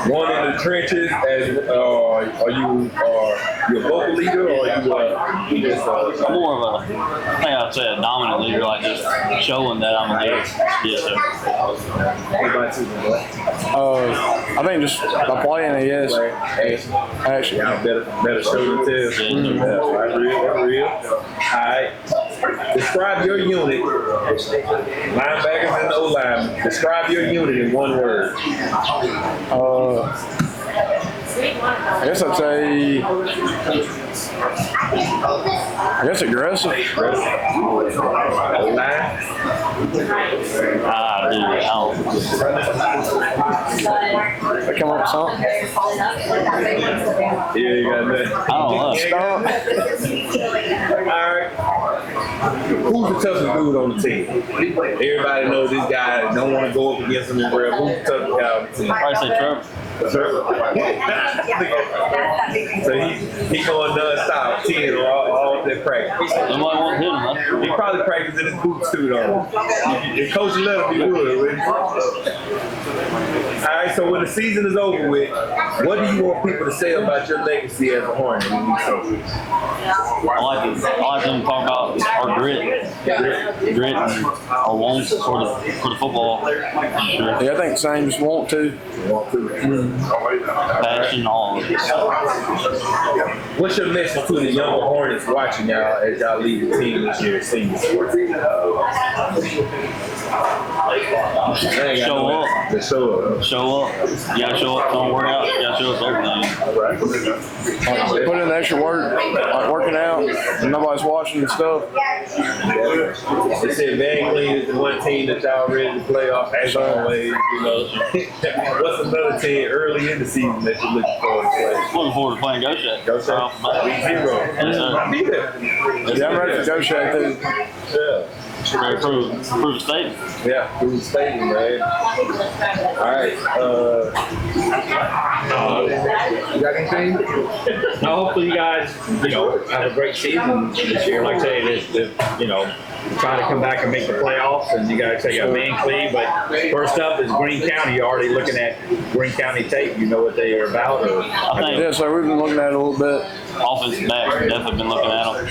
One in the trenches as are you a vocal leader or are you just I'm more of I think I'd say a dominant leader, like just showing that I'm a leader. Yes, sir. I think just by playing, I guess. Actually, better show than tell. Real. Alright. Describe your unit. Linebackers and O-line. Describe your unit in one word. I guess I'd say, aggressive. I come up with something. Yeah, you got that. I don't know. Alright. Who's the toughest dude on the team? Everybody knows this guy don't want to go up against him in real. Who's the toughest guy on the team? Probably say Trevor. So he going non-stop, 10 all day practice. Nobody wants him, huh? He probably practice in his boots too, though. If coach let him, he would. All right, so when the season is over with, what do you want people to say about your legacy as a Hornet? I like them to talk about our grit and our wants for the football. Yeah, I think the same, just want to. Passion, all of it. What's your message to the younger Hornets watching y'all as y'all lead the team this year, senior? Show up. Show up. You gotta show up. Don't work out. You gotta show up to everything. Put in the extra work, like working out, and nobody's watching and stuff. They said Van Clean is the one team that y'all ready to play off as always. You know, what's another team early in the season that you're looking forward to play? Looking forward to playing Go Shack. Go Shack. Yes, Be there. Yeah, I'm ready for Go Shack too. Yeah. Prove the statement. Yeah, prove the statement, man. All right. You got anything? No, hopefully you guys, have a great season this year. Like I say, try to come back and make the playoffs, and you got to take a main clean. But first up is Greene County. You're already looking at Greene County tape. You know what they are about. I think yeah, so we've been looking at it a little bit. Offensive back, definitely been looking at them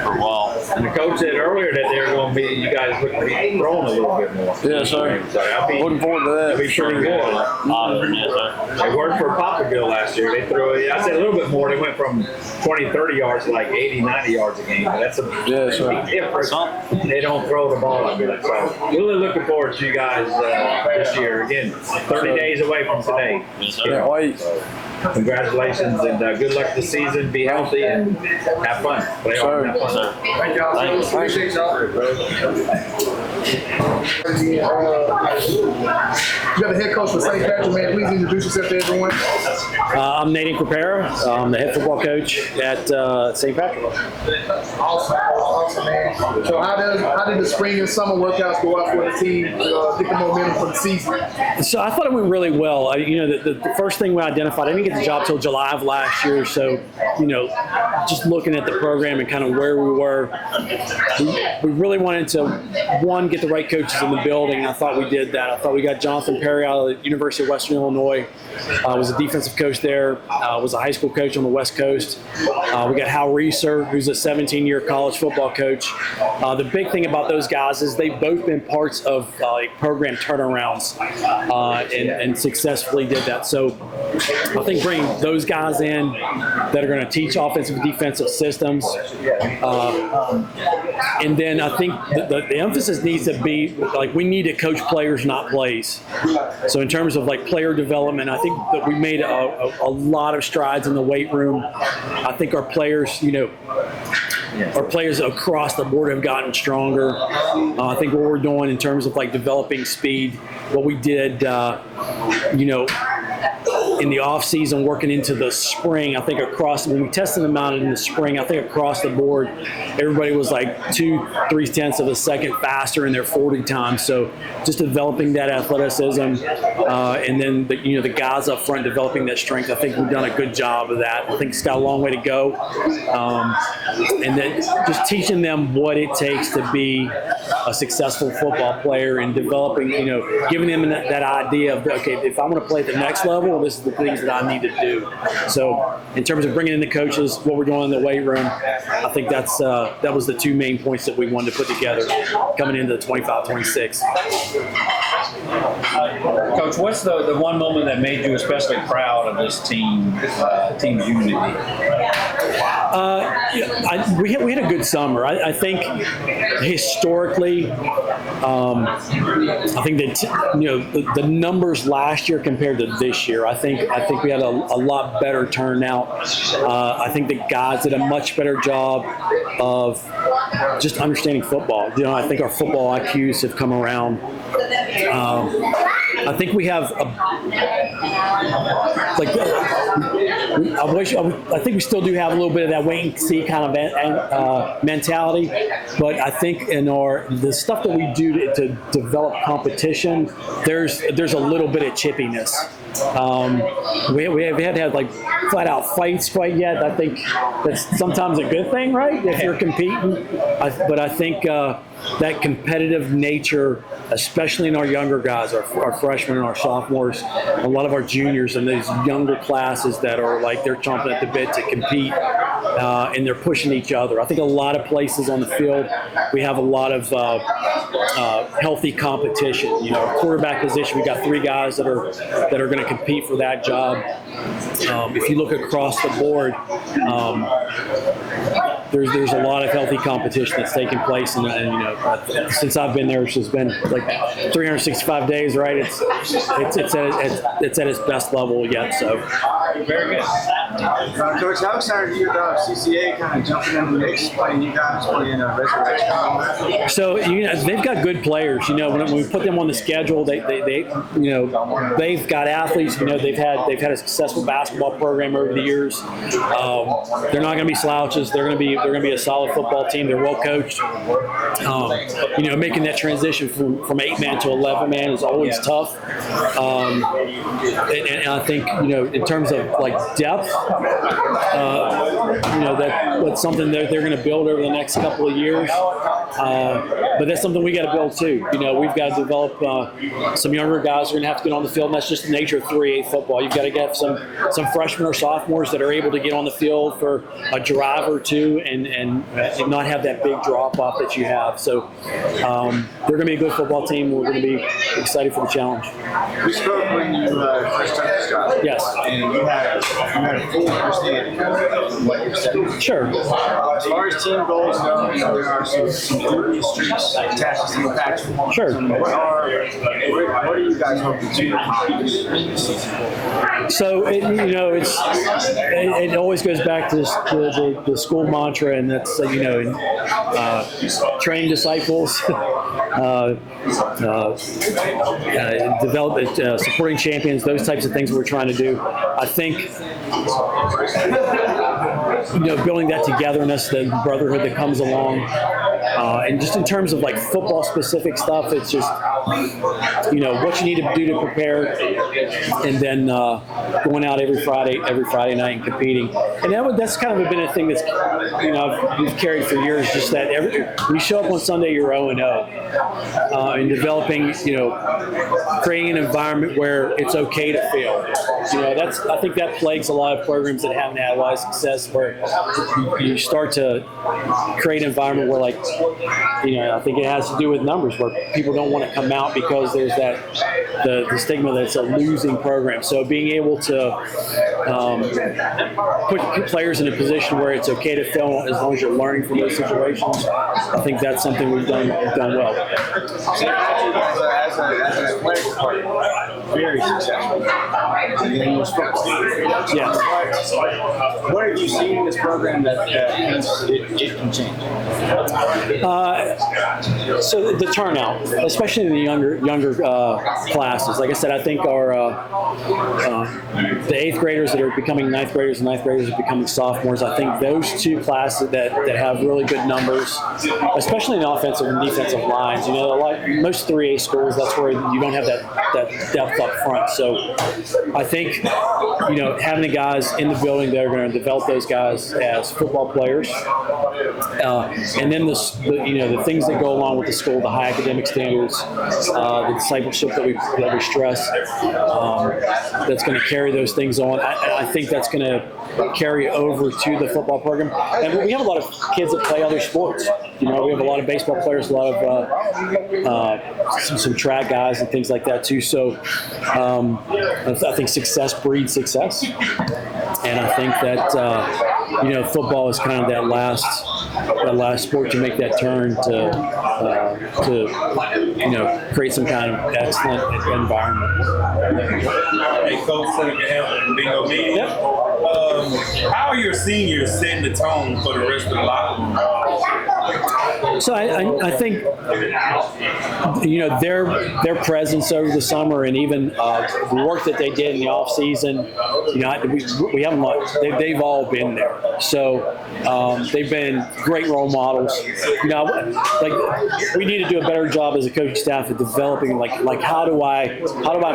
for a while. And the coach said earlier that they're going to be, you guys look to be throwing a little bit more. Yeah, sir. So Looking forward to that. That'll be pretty good. Yes, sir. They worked for Poplarville last year. They threw, I said a little bit more. They went from 20, 30 yards to like 80, 90 yards a game. That's a big difference. They don't throw the ball like that. So really looking forward to you guys this year. Again, 30 days away from today. Yes, sir. Can't wait. Congratulations and good luck this season. Be healthy and have fun. Play hard and have fun. Thank y'all. Thanks. Appreciate y'all. You got the head coach for St. Patrick, man. Please introduce yourself to everyone. I'm Nate Capera. I'm the head football coach at St. Patrick. Awesome, man. So how did the spring and summer workouts go out for the team to get the momentum for the season? So I thought it went really well. The first thing we identified, I didn't get the job till July of last year. So, just looking at the program and kind of where we were, we really wanted to, one, get the right coaches in the building. And I thought we did that. I thought we got Jonathan Perry out of the University of Western Illinois. Was a defensive coach there. Was a high school coach on the West Coast. We got Hal Reeser, who's a 17-year college football coach. The big thing about those guys is they've both been parts of program turnarounds and successfully did that. So I think bringing those guys in that are going to teach offensive and defensive systems. And then I think the emphasis needs to be we need to coach players, not plays. So in terms of player development, I think that we made a lot of strides in the weight room. I think our players, our players across the board have gotten stronger. I think what we're doing in terms of developing speed, what we did, in the off season, working into the spring, I think when we tested them out in the spring, I think across the board, everybody was 2-3 of a second faster in their 40 times. So just developing that athleticism, and then the guys up front developing that strength. I think we've done a good job of that. I think it's got a long way to go, and then just teaching them what it takes to be a successful football player and developing, giving them that idea of, okay, if I'm going to play at the next level, this is the things that I need to do. So in terms of bringing in the coaches, what we're doing in the weight room, I think that was the two main points that we wanted to put together coming into the 25-26. Coach, what's the one moment that made you especially proud of this team's unity? We had a good summer. I think historically, I think that the numbers last year compared to this year, I think we had a lot better turnout. I think the guys did a much better job of just understanding football. I think our football IQs have come around. I think we have I think we still do have a little bit of that wait and see kind of mentality, but I think in the stuff that we do to develop competition, there's a little bit of chippiness. We haven't had like flat out fights quite yet. I think that's sometimes a good thing, right? If you're competing, but I think that competitive nature, especially in our younger guys, our freshmen and our sophomores, a lot of our juniors and these younger classes that are like they're chomping at the bit to compete, and they're pushing each other. I think a lot of places on the field, we have a lot of healthy competition. You know, quarterback position, we got 3 guys that are going to compete for that job. If you look across the board, there's a lot of healthy competition that's taking place, and you know, since I've been there, it's been like 365 days, right? It's at its best level yet. So very good. Coach, how excited are you about CCA kind of jumping in the mix, playing you guys, playing Resurrection? So you know, they've got good players. You know, when we put them on the schedule, they you know, they've got athletes. You know, they've had a successful basketball program over the years. They're not going to be slouches. They're going to be a solid football team. They're well coached. You know, making that transition from 8-man to 11-man is always tough. And I think, you know, in terms of like depth, you know, that's something that they're going to build over the next couple of years. But that's something we got to build too. You know, we've got to develop some younger guys who are going to have to get on the field, and that's just the nature of 3A football. You've got to get some freshmen or sophomores that are able to get on the field for a drive or two and not have that big drop off that you have. So they're going to be a good football team. We're going to be excited for the challenge. We spoke when you first took this job. Yes. And you had a full understanding of what you're setting. Sure. As far as team goals go, you know, there are some previous streaks attached to the package. Sure. What are you guys hoping to accomplish this season? So you know, it always goes back to the school mantra, and that's you know, train disciples, develop supporting champions, those types of things we're trying to do. I think, you know, building that togetherness, the brotherhood that comes along, and just in terms of like football specific stuff, it's just, you know, what you need to do to prepare, and then going out every Friday night and competing. And that's kind of been a thing that's, you know, we've carried for years, just that when you show up on Sunday, you're 0-0, and developing, you know, creating an environment where it's okay to fail. You know, I think that plagues a lot of programs that haven't had a lot of success, where you start to create an environment where, like, you know, I think it has to do with numbers, where people don't want to come out because there's the stigma that it's a losing program. So being able to put players in a position where it's okay to fail as long as you're learning from those situations, I think that's something we've done well. As an athletic department, very successful. Yes. What have you seen in this program that it can change? So the turnout, especially in the younger classes. Like I said, I think our the 8th graders that are becoming 9th graders and 9th graders are becoming sophomores. I think those two classes that have really good numbers, especially in the offensive and defensive lines. You know, like most 3A schools, that's where you don't have that depth up front. So I think, you know, having the guys in the building that are going to develop those guys as football players, and then the things that go along with the school, the high academic standards, the discipleship that we stress, that's going to carry those things on. I think that's going to carry over to the football program. And we have a lot of kids that play other sports. You know, we have a lot of baseball players, a lot of some track guys and things like that too. So I think success breeds success, and I think that you know, football is kind of that last sport to make that turn to you know, create some kind of excellent environment. Hey, Coach Seneca, Bingo Media. Yep. How are your seniors setting the tone for the rest of the locker room? So I think, their presence over the summer and even the work that they did in the off season, we haven't they've all been there. So they've been great role models. We need to do a better job as a coaching staff of developing how do I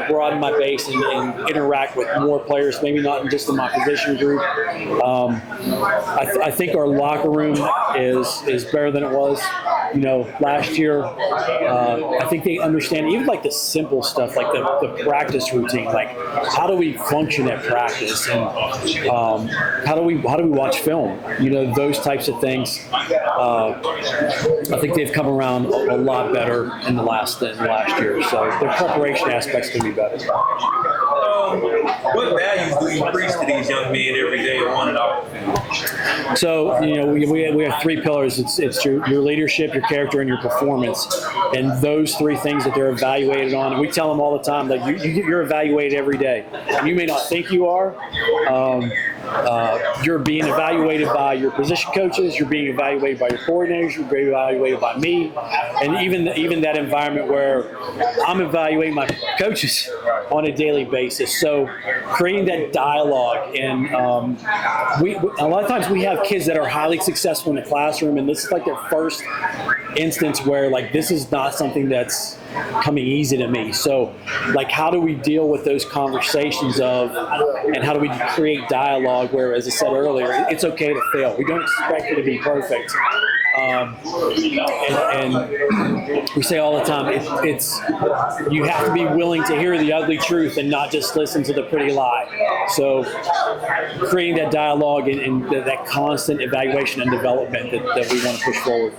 broaden my base and interact with more players, maybe not just in my position group. I think our locker room is better than it was, last year. I think they understand even the simple stuff, like the practice routine, how do we function at practice, and how do we watch film, those types of things. I think they've come around a lot better than last year, so their preparation aspects can be better. What values do you preach to these young men every day on and off the field? So, we have three pillars. It's your leadership, your character, and your performance. And those three things that they're evaluated on. And we tell them all the time, you're evaluated every day. And you may not think you are. You're being evaluated by your position coaches. You're being evaluated by your coordinators. You're being evaluated by me. And even that environment where I'm evaluating my coaches on a daily basis. So creating that dialogue, and a lot of times we have kids that are highly successful in the classroom, and this is their first instance where this is not something that's coming easy to me. So how do we deal with those conversations and how do we create dialogue where, as I said earlier, it's okay to fail. We don't expect it to be perfect. And we say all the time, it's you have to be willing to hear the ugly truth and not just listen to the pretty lie. So creating that dialogue and that constant evaluation and development that we want to push forward.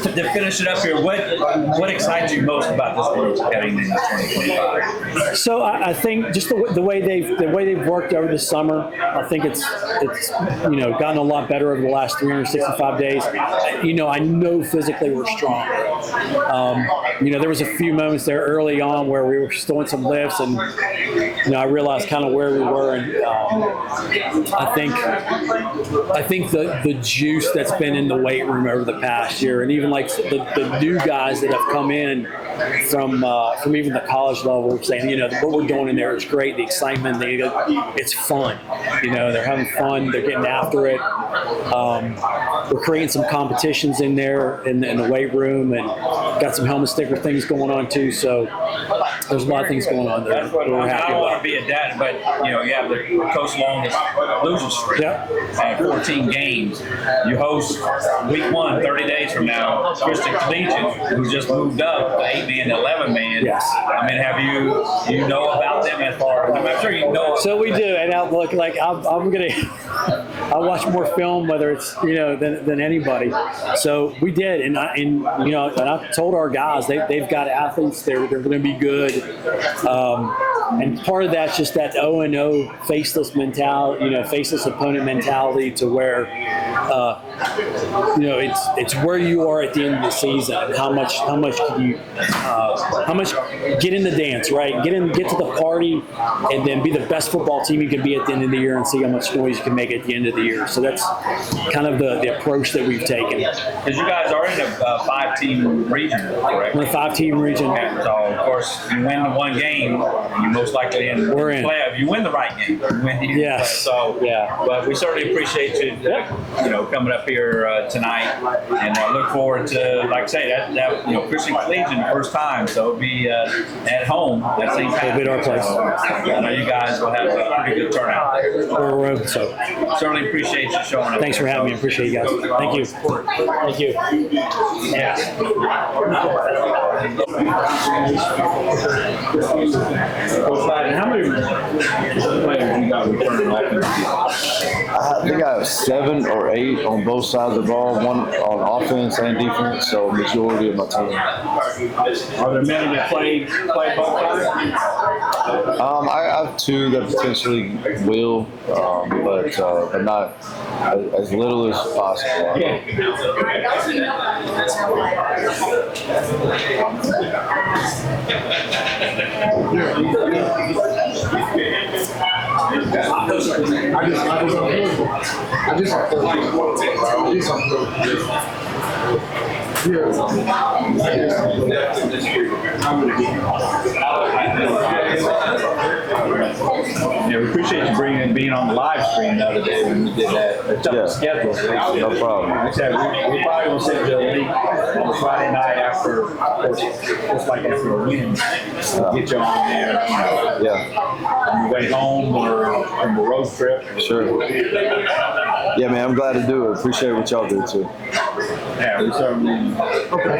To finish it up here, what excites you most about this group heading into 2025? So I think just the way they've worked over the summer, I think it's gotten a lot better over the last 365 days. I know physically we're strong. There was a few moments there early on where we were still in some lifts, and I realized kind of where we were, and I think the juice that's been in the weight room over the past year, and even the new guys that have come in from even the college level, saying what we're doing in there is great. The excitement, it's fun. They're having fun. They're getting after it. We're creating some competitions in there in the weight room, and got some helmet sticker things going on too. So there's a lot of things going on there. That's what I don't want to be a dad, but you have the coach longest losing streak. Yep. 14 games. You host week 1, 30 days from now, Christian Collegiate, who just moved up to 8-man to 11-man. Yes. I mean, have you know about them as far? I'm sure you know. So we do, and I'm gonna. I watch more film, whether it's than anybody. So we did, and I told our guys they've got athletes. They're going to be good, and part of that's just that 0-0 faceless mentality, faceless opponent mentality, to where it's where you are at the end of the season, and how much can you get in the dance, right? Get to the party, and then be the best football team you can be at the end of the year, and see how much noise you can make at the end of the year. So that's kind of the approach that we've taken. Because you guys are in a 5-team region, correct? We're a 5-team region. And so, of course, you win the one game, you most likely in the playoff. You win the right game. You win the yes. So, yeah. But we certainly appreciate you, coming up here tonight, and look forward to, like I say, that Christian Collegiate the first time, so it'll be at home at St. Patrick's. It'll be at our place. I know you guys will have a pretty good turnout. We're open, so certainly appreciate you showing up. Thanks for having me. I appreciate you guys. Thank you. Thank you. Yes. How many players you got returning offense? I think I have 7 or 8 on both sides of the ball, one on offense and defense, so majority of my team. Are there many that play both sides? I have 2 that potentially will, but not as little as possible. Yeah, we appreciate you being on the live stream the other day when we did that. It's on the schedule. No problem. Like I said, we probably will send you a link on Friday night after, just like after a win. Get you on there. On the way home or from the road trip. Sure. Yeah, man, I'm glad to do it. Appreciate what y'all do too. Yeah, we certainly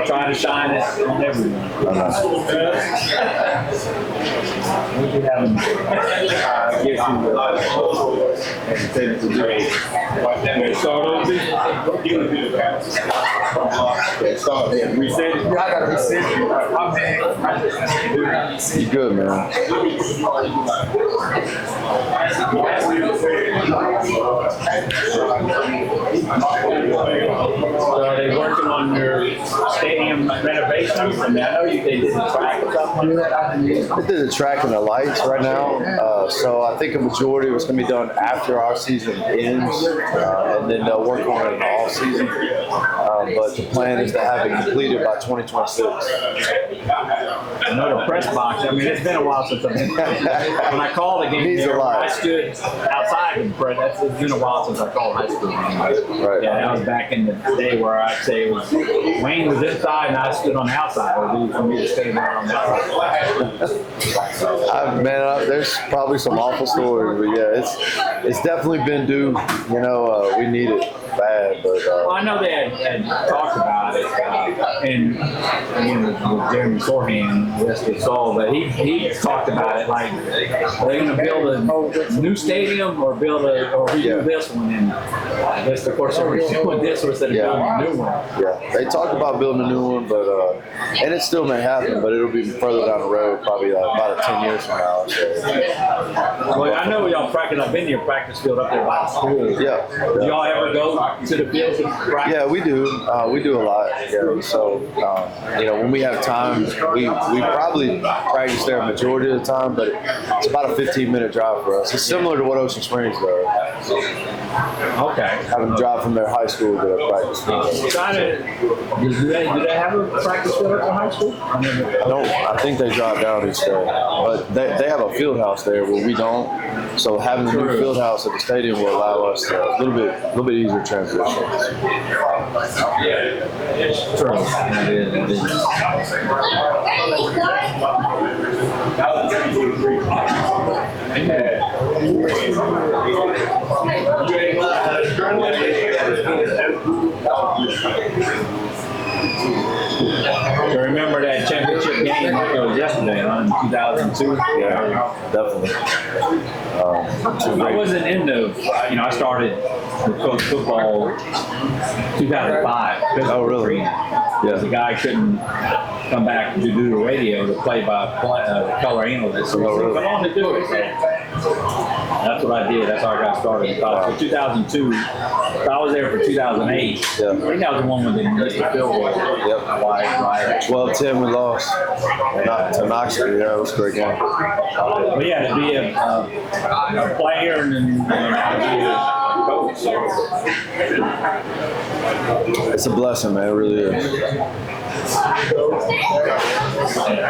try to shine it on everyone. We should have them get you to do it. Start over. Start reset. I gotta reset. You good, man. So are they working on your stadium renovations? I mean, I know they did the track or something like that. They did the track and the lights right now, so I think a majority of it's going to be done after our season ends, and then they'll work on it in the off season. But the plan is to have it completed by 2026. Another press box. I mean, it's been a while since I've been. When I called the game there, I stood outside the press. It's been a while since I called high school. Right. Yeah, that was back in the day where I'd say it was Wayne was inside and I stood on the outside. It was easy for me to stay there on the outside. Man, there's probably some awful stories, but yeah, it's definitely been due. You know, we need it bad, but well, I know they had talked about it, and with Jeremy Sorhan, rest his soul, but he talked about it like they're going to build a new stadium or redo this one, and I guess of course they're doing this instead of building a new one. Yeah, they talked about building a new one, but and it still may happen, but it'll be further down the road, probably about 10 years from now. So. Well, I know y'all practice. I've been to your practice field up there by the school. Yeah. Do y'all ever go to the field to practice? Yeah, we do. We do a lot. Yeah. So, you know, when we have time, we probably practice there a majority of the time, but it's about a 15-minute drive for us. It's similar to what Ocean Springs does. Okay. Having to drive from their high school to their practice field. Do they have a practice field at the high school? I think they drive down each day, but they have a field house there where we don't. So having a new field house at the stadium will allow us to a little bit easier transition. True. So remember that championship game like it was yesterday, in 2002? Yeah, definitely. I wasn't into, I started with coach football 2005. Oh, really? Yeah. The guy couldn't come back to do the radio to play by color analyst. So he said, come on to do it. So that's what I did. That's how I got started in college. For 2002, I was there for 2008. I think that was the one when they missed the field goal. Yep. 12-10 we lost. To Knoxville, yeah, it was a great game. But yeah, to be a player and then be a coach. It's a blessing, man. It really is.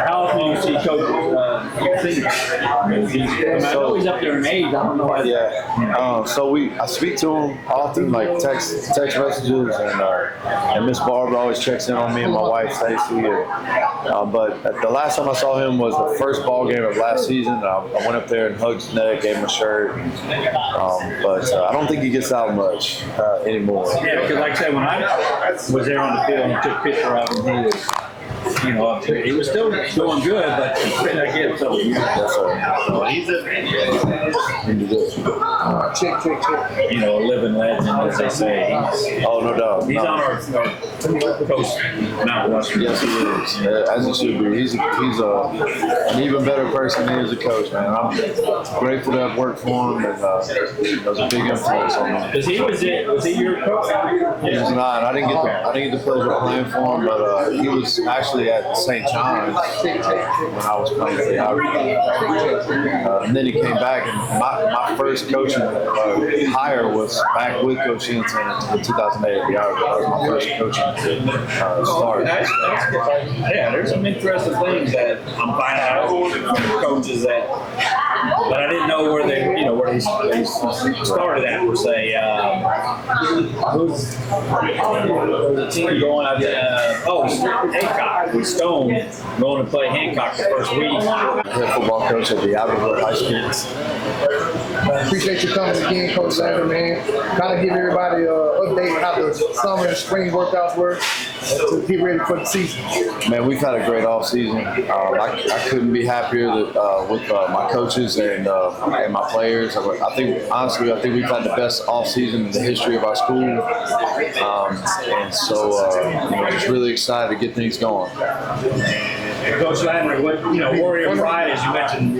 How often do you see Coach sing? I know he's up there in age. I don't know. So I speak to him often, like text messages, and Miss Barbara always checks in on me and my wife Stacy. But the last time I saw him was the first ball game of last season. I went up there and hugged his neck, gave him a shirt. But I don't think he gets out much anymore. Yeah, because like I said, when I was there on the field and took a picture of him, he was still doing good, but he couldn't get so good. He's check. A living legend, as they say. No doubt. He's on our coach Mount Western. Yes, he is. As he should be. He's an even better person than he is a coach, man. I'm grateful to have worked for him, and that was a big influence on me. Was he your coach? He was not. I didn't get the pleasure of playing for him, but he was actually at St. John's when I was playing for the Alabama. And then he came back, and my first coaching hire was back with Coach Hinton in 2008 at the Alabama. That was my first coaching start. Yeah, there's some interesting things that I'm finding out from coaches that I didn't know where they started at per se. Who's the team going out Hancock with Stone going to play Hancock the first week. Head football coach at the Alabama High School. Appreciate you coming again, Coach Sanders, man. Kind of give everybody an update how the summer and spring workouts were to get ready for the season. Man, we've had a great off season. I couldn't be happier with my coaches and my players. I think we've had the best off season in the history of our school, and so just really excited to get things going. Coach Landry, Warrior Pride, as you mentioned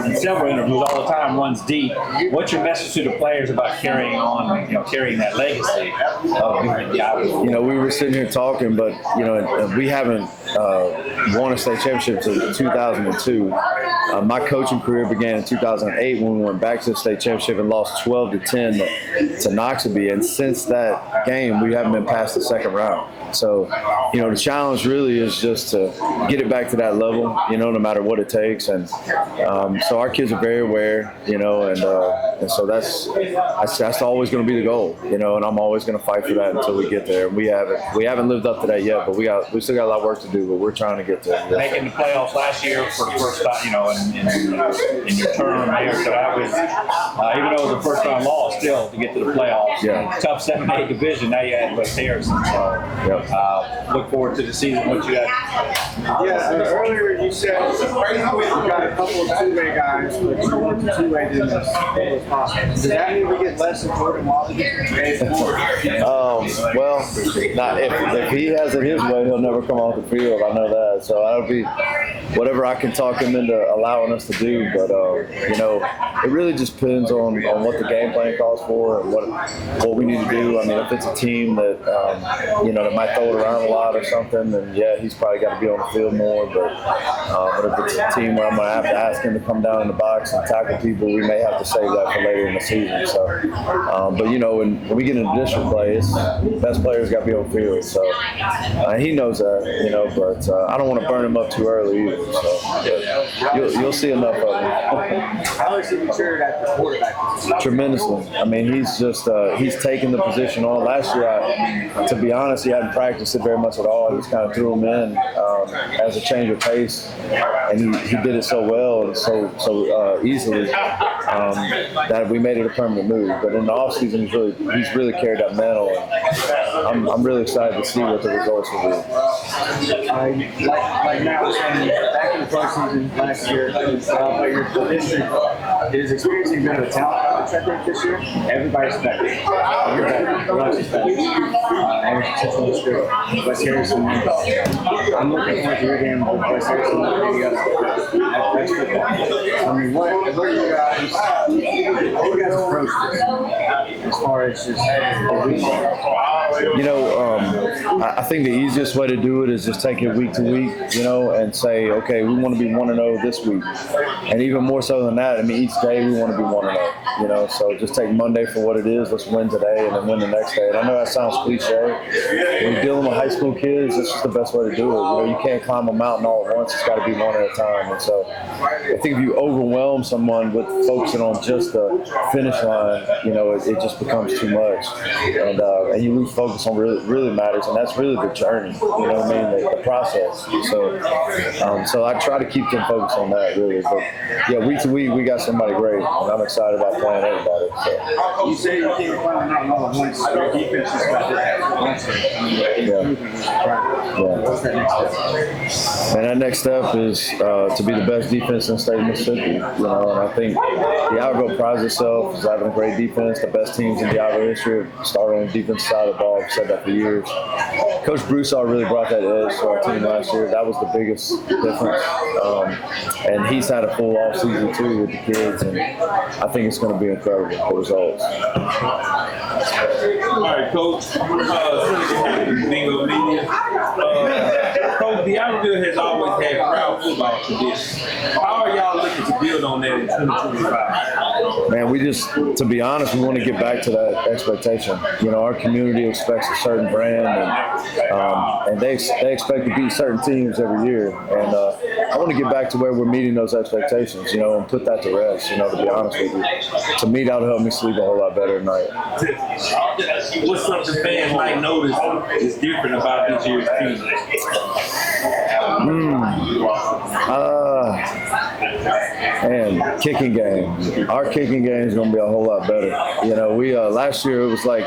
in several interviews all the time, runs deep. What's your message to the players about carrying that legacy? We were sitting here talking, but we haven't won a state championship since 2002. My coaching career began in 2008 when we went back to the state championship and lost 12-10 to Noxubee, and since that game, we haven't been past the second round. So, the challenge really is just to get it back to that level, no matter what it takes. And so our kids are very aware, and so that's always going to be the goal, and I'm always going to fight for that until we get there. We haven't lived up to that yet, but we still got a lot of work to do, but we're trying to get there. Making the playoffs last year for the first time, in your term here, so that was even though it was the first round loss, still to get to the playoffs. Yeah. Tough 7-8 division. Now you had West Harrison. So look forward to the season. What you got? Yeah, earlier you said you got a couple of two-way guys, but you want the two-way to as full as possible. Does that mean we get less of Jordan Wally? Well, not if he has it his way, he'll never come off the field. I know that. So that'll be whatever I can talk him into allowing us to do. But it really just depends on what the game plan calls for and what we need to do. I mean, if it's a team that that might throw it around a lot or something, then yeah, he's probably got to be on the field more. But if it's a team where I'm going to have to ask him to come down in the box and tackle people, we may have to save that for later in the season. So, but when we get into district play, it's best players got to be on the field. So he knows that, but I don't want to burn him up too early either. So you'll see enough of him. How is he matured at the quarterback? Tremendously. I mean, he's just he's taken the position on. Last year, to be honest, he hadn't practiced it very much at all. He just kind of threw him in as a change of pace, and he did it so well and so easily that we made it a permanent move. But in the offseason, he's really carried that mantle, and I'm really excited to see what the results will be. Like Matt was saying, back in the postseason last year, but the district is experiencing a bit of a talent crunch, I think, this year. Everybody's better. You're better. Russ is better. And Central District, West Harrison. I'm looking forward to your game with West Harrison. That's football. I mean, what are you guys approach this as far as just I think the easiest way to do it is just take it week to week, and say, okay, we want to be 1-0 this week. And even more so than that, I mean, each day we want to be 1-0, so just take Monday for what it is. Let's win today and then win the next day. And I know that sounds cliche. When you're dealing with high school kids, it's just the best way to do it. You can't climb a mountain all at once. It's got to be one at a time. And so I think if you overwhelm someone with focusing on just the finish line, it just becomes too much. And you lose focus on really matters, and that's really the journey, the process. So I try to keep them focused on that, really. But yeah, week to week, we got somebody great, and I'm excited about playing everybody. So. You say you can't climb a mountain all at once. Your defense is got What's that next step? And that next step is to be the best defense in the state of Mississippi. And I think Diablo prides itself as having a great defense, the best teams in Diablo history. Started on the defensive side of the ball. I've said that for years. Coach Broussard really brought that edge to our team last year. That was the biggest difference. And he's had a full off season too with the kids, and I think it's going to be incredible, the results. All right, Coach. SMACM Media. Coach, the Greenville has always had proud football tradition. How are y'all looking to build on that in 2025? Man, we just, to be honest, we want to get back to that expectation. You know, our community expects a certain brand, and they expect to beat certain teams every year. And I want to get back to where we're meeting those expectations, you know, and put that to rest, you know, to be honest with you. To me, that'll help me sleep a whole lot better at night. What's something fans might notice is different about this year's team? And kicking game. Our kicking game is going to be a whole lot better. You know, we last year it was like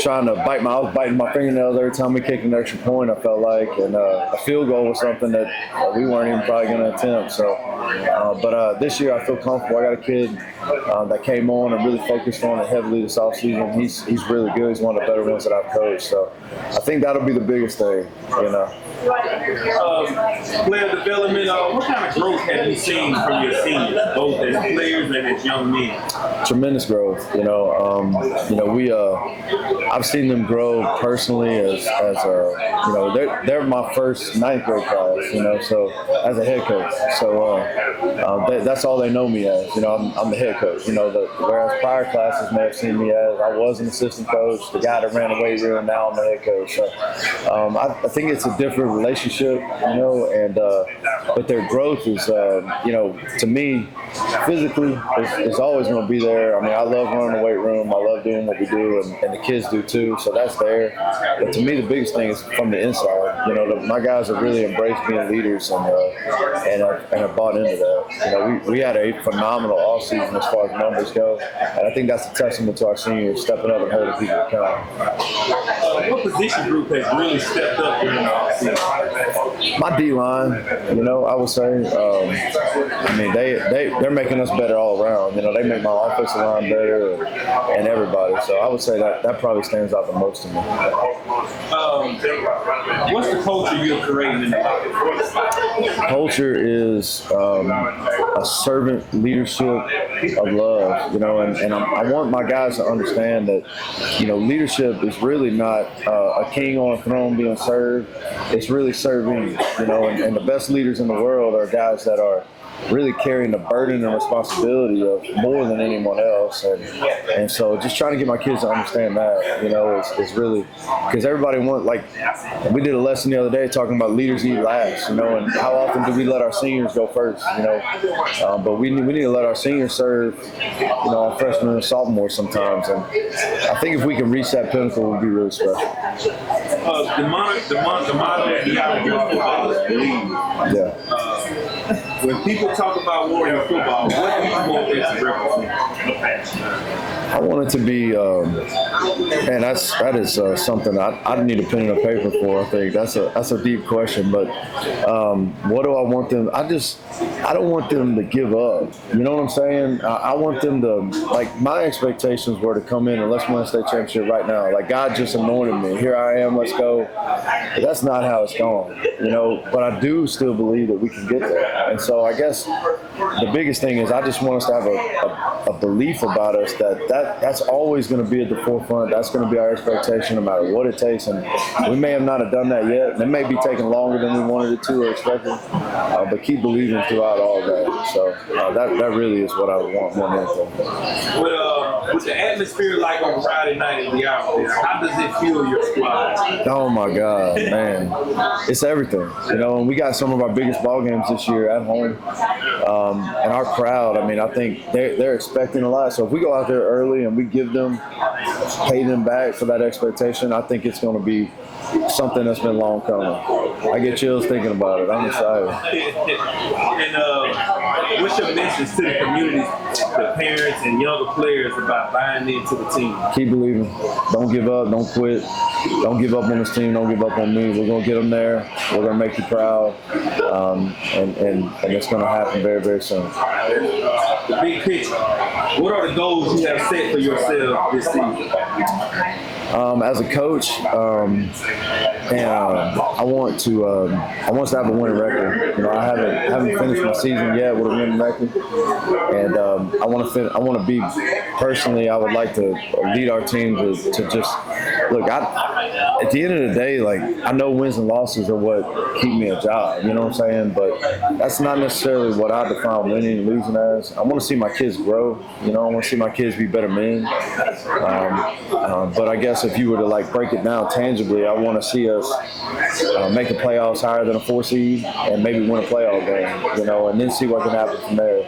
trying to I was biting my fingernails every time we kicked an extra point, I felt like, and a field goal was something that we weren't even probably going to attempt. So, but this year I feel comfortable. I got a kid that came on and really focused on it heavily this offseason. He's really good. He's one of the better ones that I've coached. So I think that'll be the biggest thing, you know. Player development, what kind of growth have you seen from your seniors, both as players and as young men? Tremendous growth, you know. I've seen them grow personally as you know, they're my first 9th grade class, you know, so as a head coach. So that's all they know me as, you know. I'm the head coach, you know. Whereas prior classes may have seen me as I was an assistant coach, the guy that ran the weight room. Now I'm the head coach. So I think it's a different relationship, you know, and but their growth is, you know, to me, physically, it's always going to be there. I mean, I love running the weight room. I love doing what we do, and the kids do too. So that's there. But to me, the biggest thing is from the inside. You know, my guys have really embraced being leaders and have bought into that. You know, we had a phenomenal offseason as far as numbers go, and I think that's a testament to our seniors stepping up and holding people accountable. What position group has really stepped up during the offseason? My D-line, you know, I would say. I mean, they're making us better all around. You know, they make my offensive line better and everybody. So I would say that probably stands out the most to me. What's the culture you're creating in the locker? Culture is a servant leadership of love, you know, and I want my guys to understand that, you know, leadership is really not a king on a throne being served. It's really serving, you know, and the best leaders in the world are guys that are really carrying the burden and responsibility of more than anyone else, and so just trying to get my kids to understand that, you know, is really, because everybody wants, like, we did a lesson the other day talking about leaders eat last, you know, and how often do we let our seniors go first, you know, but we need to let our seniors serve, you know, our freshmen and sophomores sometimes, and I think if we can reach that pinnacle, it would be really special. The motto of the football is believe. Yeah. When people talk about Warrior football, what do you want that to represent? I want it to be, and that is something I need a pen and a paper for. I think that's a deep question, but what do I want them? I don't want them to give up. You know what I'm saying? I want them to, like, my expectations were to come in and let's win a state championship right now. Like, God just anointed me. Here I am. Let's go. But that's not how it's going, you know. But I do still believe that we can get there. And so I guess the biggest thing is I just want us to have a belief about us that's always going to be at the forefront. That's going to be our expectation no matter what it takes. And we may have not have done that yet. And it may be taking longer than we wanted it to or expected. But keep believing throughout all that. So that really is what I would want more than anything. With the atmosphere like on Friday night in the office, how does it fuel your squad? Oh my God, man. It's everything. You know, and we got some of our biggest ball games this year at home. And our crowd, I mean, I think they're expecting a lot. So if we go out there early and we give them, pay them back for that expectation, I think it's going to be something that's been long coming. I get chills thinking about it. I'm excited. And what's your message to the community, the parents and younger players about buying into the team? Keep believing. Don't give up. Don't quit. Don't give up on this team. Don't give up on me. We're going to get them there. We're going to make you proud. And it's going to happen very, very soon. the big picture. What are the goals you have set for yourself this season? As a coach, I want to have a winning record. You know, I haven't finished my season yet with a winning record, and I want to be personally. I would like to lead our team to just look. At the end of the day, like, I know wins and losses are what keep me a job. You know what I'm saying? But that's not necessarily what I define winning and losing as. I want to see my kids grow. You know, I want to see my kids be better men. But I guess if you were to like break it down tangibly, I want to see us make the playoffs higher than a 4 seed and maybe win a playoff game, you know, and then see what can happen from there.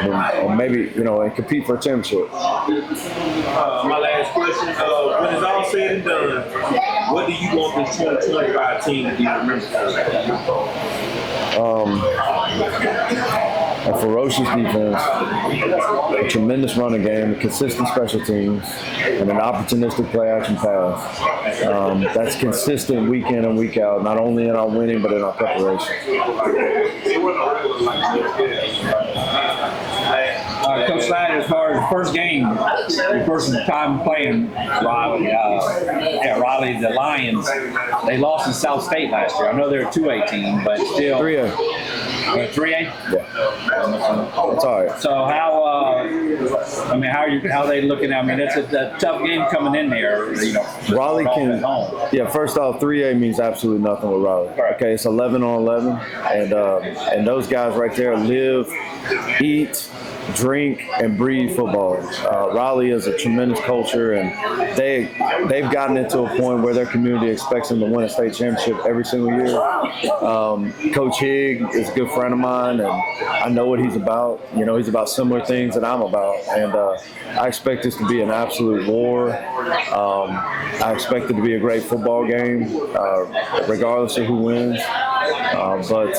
And maybe, you know, and compete for a championship. My last question, when it's all said and done, what do you want this 2025 team to be remembered for? A ferocious defense, a tremendous running game, a consistent special teams, and an opportunistic play-action pass. That's consistent week in and week out, not only in our winning, but in our preparation. Coach Snyder, as far as the first game, your first time playing Raleigh, Raleigh, the Lions, they lost in South State last year. I know they're a 2A team, but still. 3A. 3A? Yeah. It's all right. So how are they looking at? I mean, it's a tough game coming in there. You know, Raleigh can. Yeah, first off, 3A means absolutely nothing with Raleigh. Okay, it's 11 on 11, and those guys right there live, eat, drink, and breathe football. Raleigh is a tremendous culture, and they've gotten into a point where their community expects them to win a state championship every single year. Coach Higg is a good friend of mine, and I know what he's about. You know, he's about similar things that I'm about, and I expect this to be an absolute war. I expect it to be a great football game, regardless of who wins. But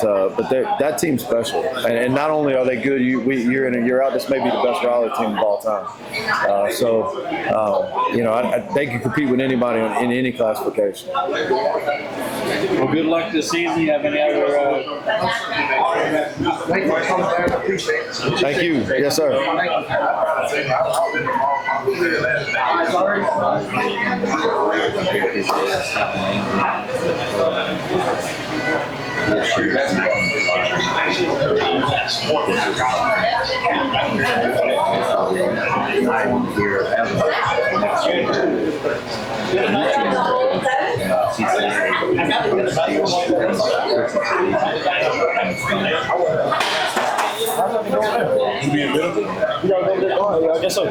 that team's special, and not only are they good year in and year out, this may be the best Raleigh team of all time. You know, they can compete with anybody in any classification. Well, good luck this season. You have any other? Thank you for coming down. I appreciate it. Thank you. Yes, sir. Yes, sir.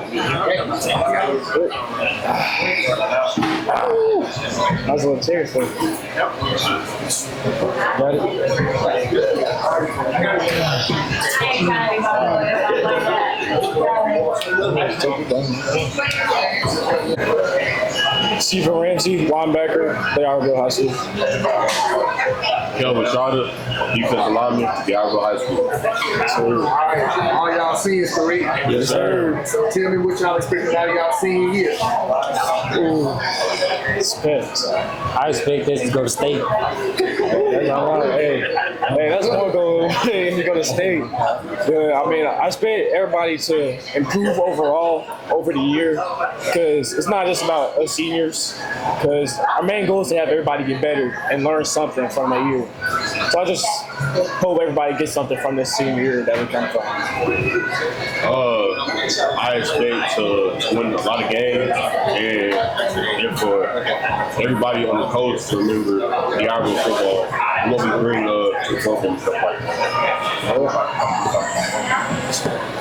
That was a little serious, though. Got Stephen Ramsey, linebacker, they are real high school. Kelvin Shada, defensive lineman, Diablo High School. All right, all y'all seen is correct. Yes, sir. So tell me what y'all expect out of y'all senior year. I expect this to go to state. That's all right. Hey, that's gonna go. You go to state. I mean, I expect everybody to improve overall over the year, because it's not just about us seniors. Because our main goal is to have everybody get better and learn something from that year. So I just hope everybody gets something from this senior year that we come from. I expect to win a lot of games, and for everybody on the coast to remember the Diablo football, what we bring to football and stuff like that.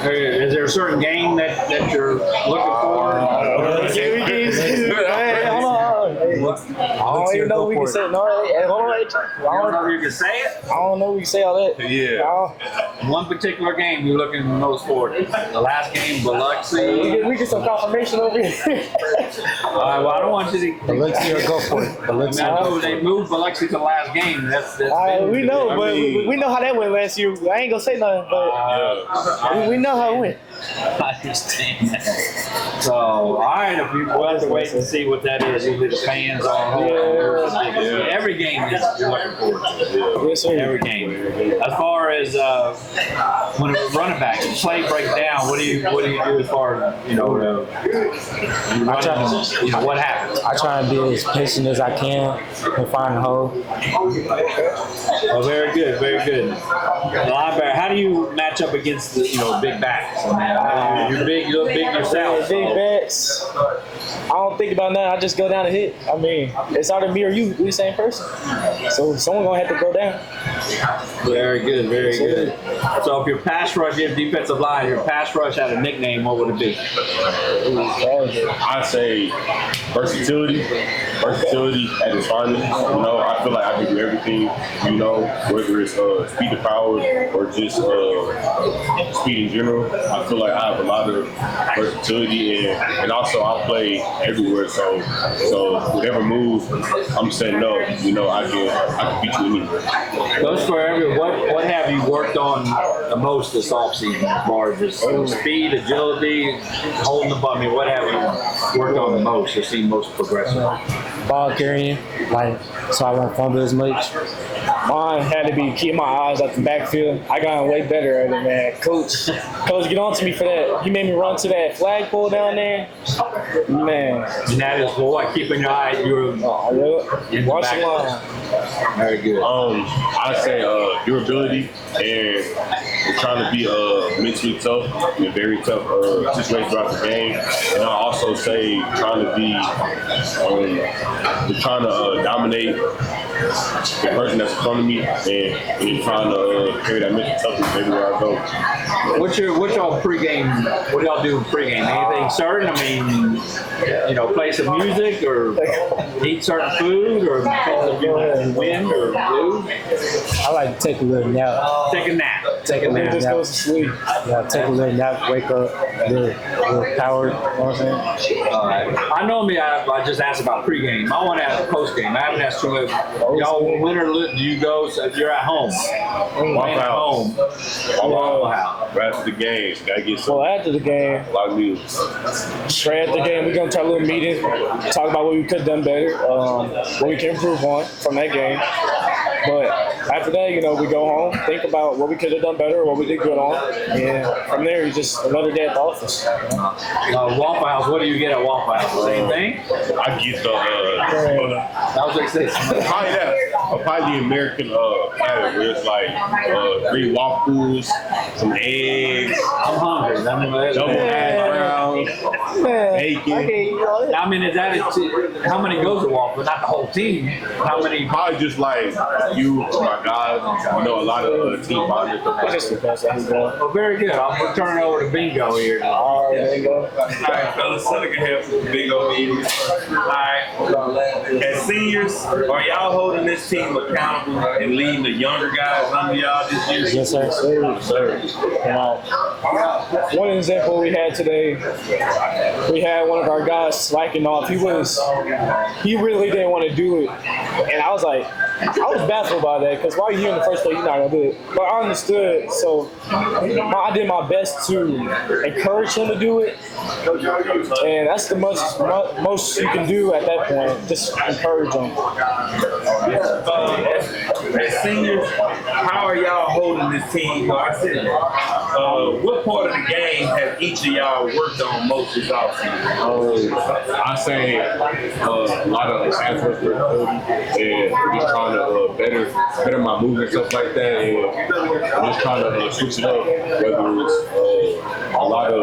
Is there a certain game that you're looking for? I don't even know we can say no. I don't know if you can say it. I don't know if we can say all that. Yeah. One particular game you're looking most forward to. The last game, Biloxi. We get some confirmation over here. All right, well, I don't want you to. Biloxi, or go for it. Biloxi. I know they moved Biloxi to the last game. That's we know, but we know how that went last year. I ain't gonna say nothing, but we know how it went. I understand that. So, all right, we'll have to wait and see what that is. Usually the fans on hold. Every game is you're looking forward to. Yes, sir. Every game. As far as when it was running back, the play breaks down. What do you do as far as what happens? I try to be as patient as I can and find a hole. Oh, very good, very good. Linebacker, how do you match up against the big backs? I mean, you look big yourself. Big backs. I don't think about nothing. I just go down and hit. I mean, it's either me or you. We the same person. So someone gonna have to go down. Very good, very good. So if your pass rush, your defensive line, your pass rush had a nickname, what would it be? I say versatility. Versatility at its finest. I feel like I can do everything. Whether it's speed to power or just speed in general. I feel like I have a lot of versatility and also I play everywhere. So whatever move I'm setting up, I can beat you anywhere. Goes for everyone. What have you worked on the most this offseason as far as just speed, agility, holding the ball? I mean, what have you worked on the most or seen most progression? Ball carrying, so I won't fumble as much. Mine had to be keep my eyes at the backfield. I got way better at it, man. Coach, get on to me for that. He made me run to that flagpole down there. Man. And that is what keeping your eye. Watch the line. Very good. I say durability and trying to be mentally tough in very tough situations throughout the game. And I also say trying to be trying to dominate the person that's in front of me and trying to carry that mental toughness everywhere I go. What's y'all pregame? What do y'all do in pregame? Anything certain? I mean, play some music or eat certain food or win or lose? I like to take a little nap. Take a nap. Just goes to sleep. Yeah, take a little nap, wake up, a little powered. You know what I'm saying? All right. I know me. I just asked about pregame. I want to ask postgame. I haven't asked you. Y'all win or lose? Do you go? So if you're at home, Waffle home. Waffle House. Right after the game, gotta get some. Well, after the game, a lot of music. Straight after the game, we're gonna have a little meeting, talk about what we could have done better, what we can improve on from that game. But after that, we go home, think about what we could have done better, what we did good on, and from there, it's just another day at the office. Waffle House. What do you get at Waffle House? Same thing. I get the. I was probably the American platter where it's like 3 waffles, some eggs. I'm hungry. Double hash browns, bacon. I mean, is that it? How many goes to Waffle? Not the whole team. How many? Probably just like you, my guys. A lot of team bonders. Well, very good. I'll turn it over to Bingo here. All right, Bingo. All right, fellas, so I can have some Bingo meetings. All right. As seniors, are y'all holding this team accountable and leading the younger guys under y'all this year? Yes, sir. One example we had today, we had one of our guys slacking off. He really didn't want to do it, and I was baffled by that because why are you here in the first place? You're not gonna do it. But I understood, so I did my best to encourage him to do it, and that's the most you can do at that point. Just encourage him. As seniors, how are y'all holding this team? What part of the game have each of y'all worked on most this offseason? I say a lot of transfer and just trying to better my movement and stuff like that, and just trying to switch it up. Whether it's a lot of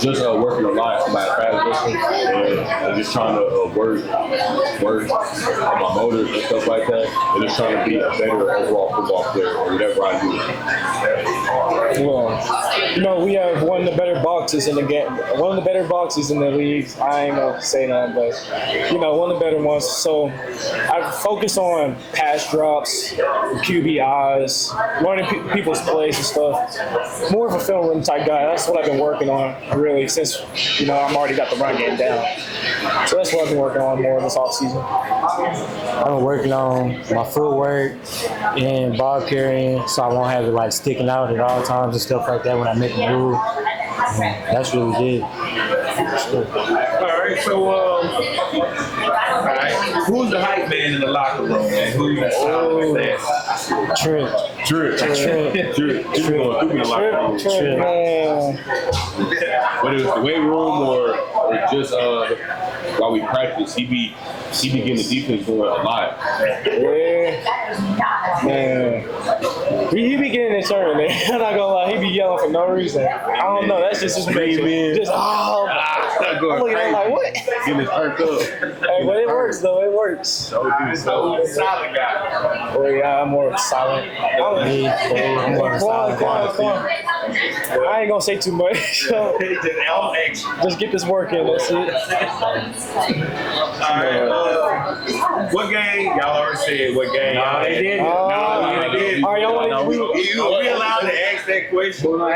just working a lot on my fast and just trying to work on my motors and stuff like that, and just trying to be a better overall football player or whatever I do. Well, we have one of the better boxes in the game. One of the better boxes in the league. I ain't gonna say that, but one of the better ones. So I focus on pass drops, QBIs, learning people's plays and stuff. More of a film room type guy. That's what I've been working on really since I'm already got the run game down. So that's what I've been working on more this offseason. I've been working on my footwork and ball carrying, so I won't have it sticking out at all times and stuff like that when I make a move. That's really good. All right, so all right, who's the hype man in the locker room, man? Who you that? Trip. Trip in the locker room. Whether it's the weight room or just while we practice, he be getting the defense going a lot. Man. He be getting it turned, man. I'm not gonna lie, he be yelling for no reason. I don't know, that's just his nature. Just I'm looking at him like, what? Getting it turned up. Hey, but it works though, it works. So who's the solid guy? Oh yeah, I'm more silent. I'm more silent. I ain't gonna say too much. So just get this work in, that's it. All right, what game? Y'all already said what game. No, they didn't. All right, y'all want to we allowed to ask that question? We'll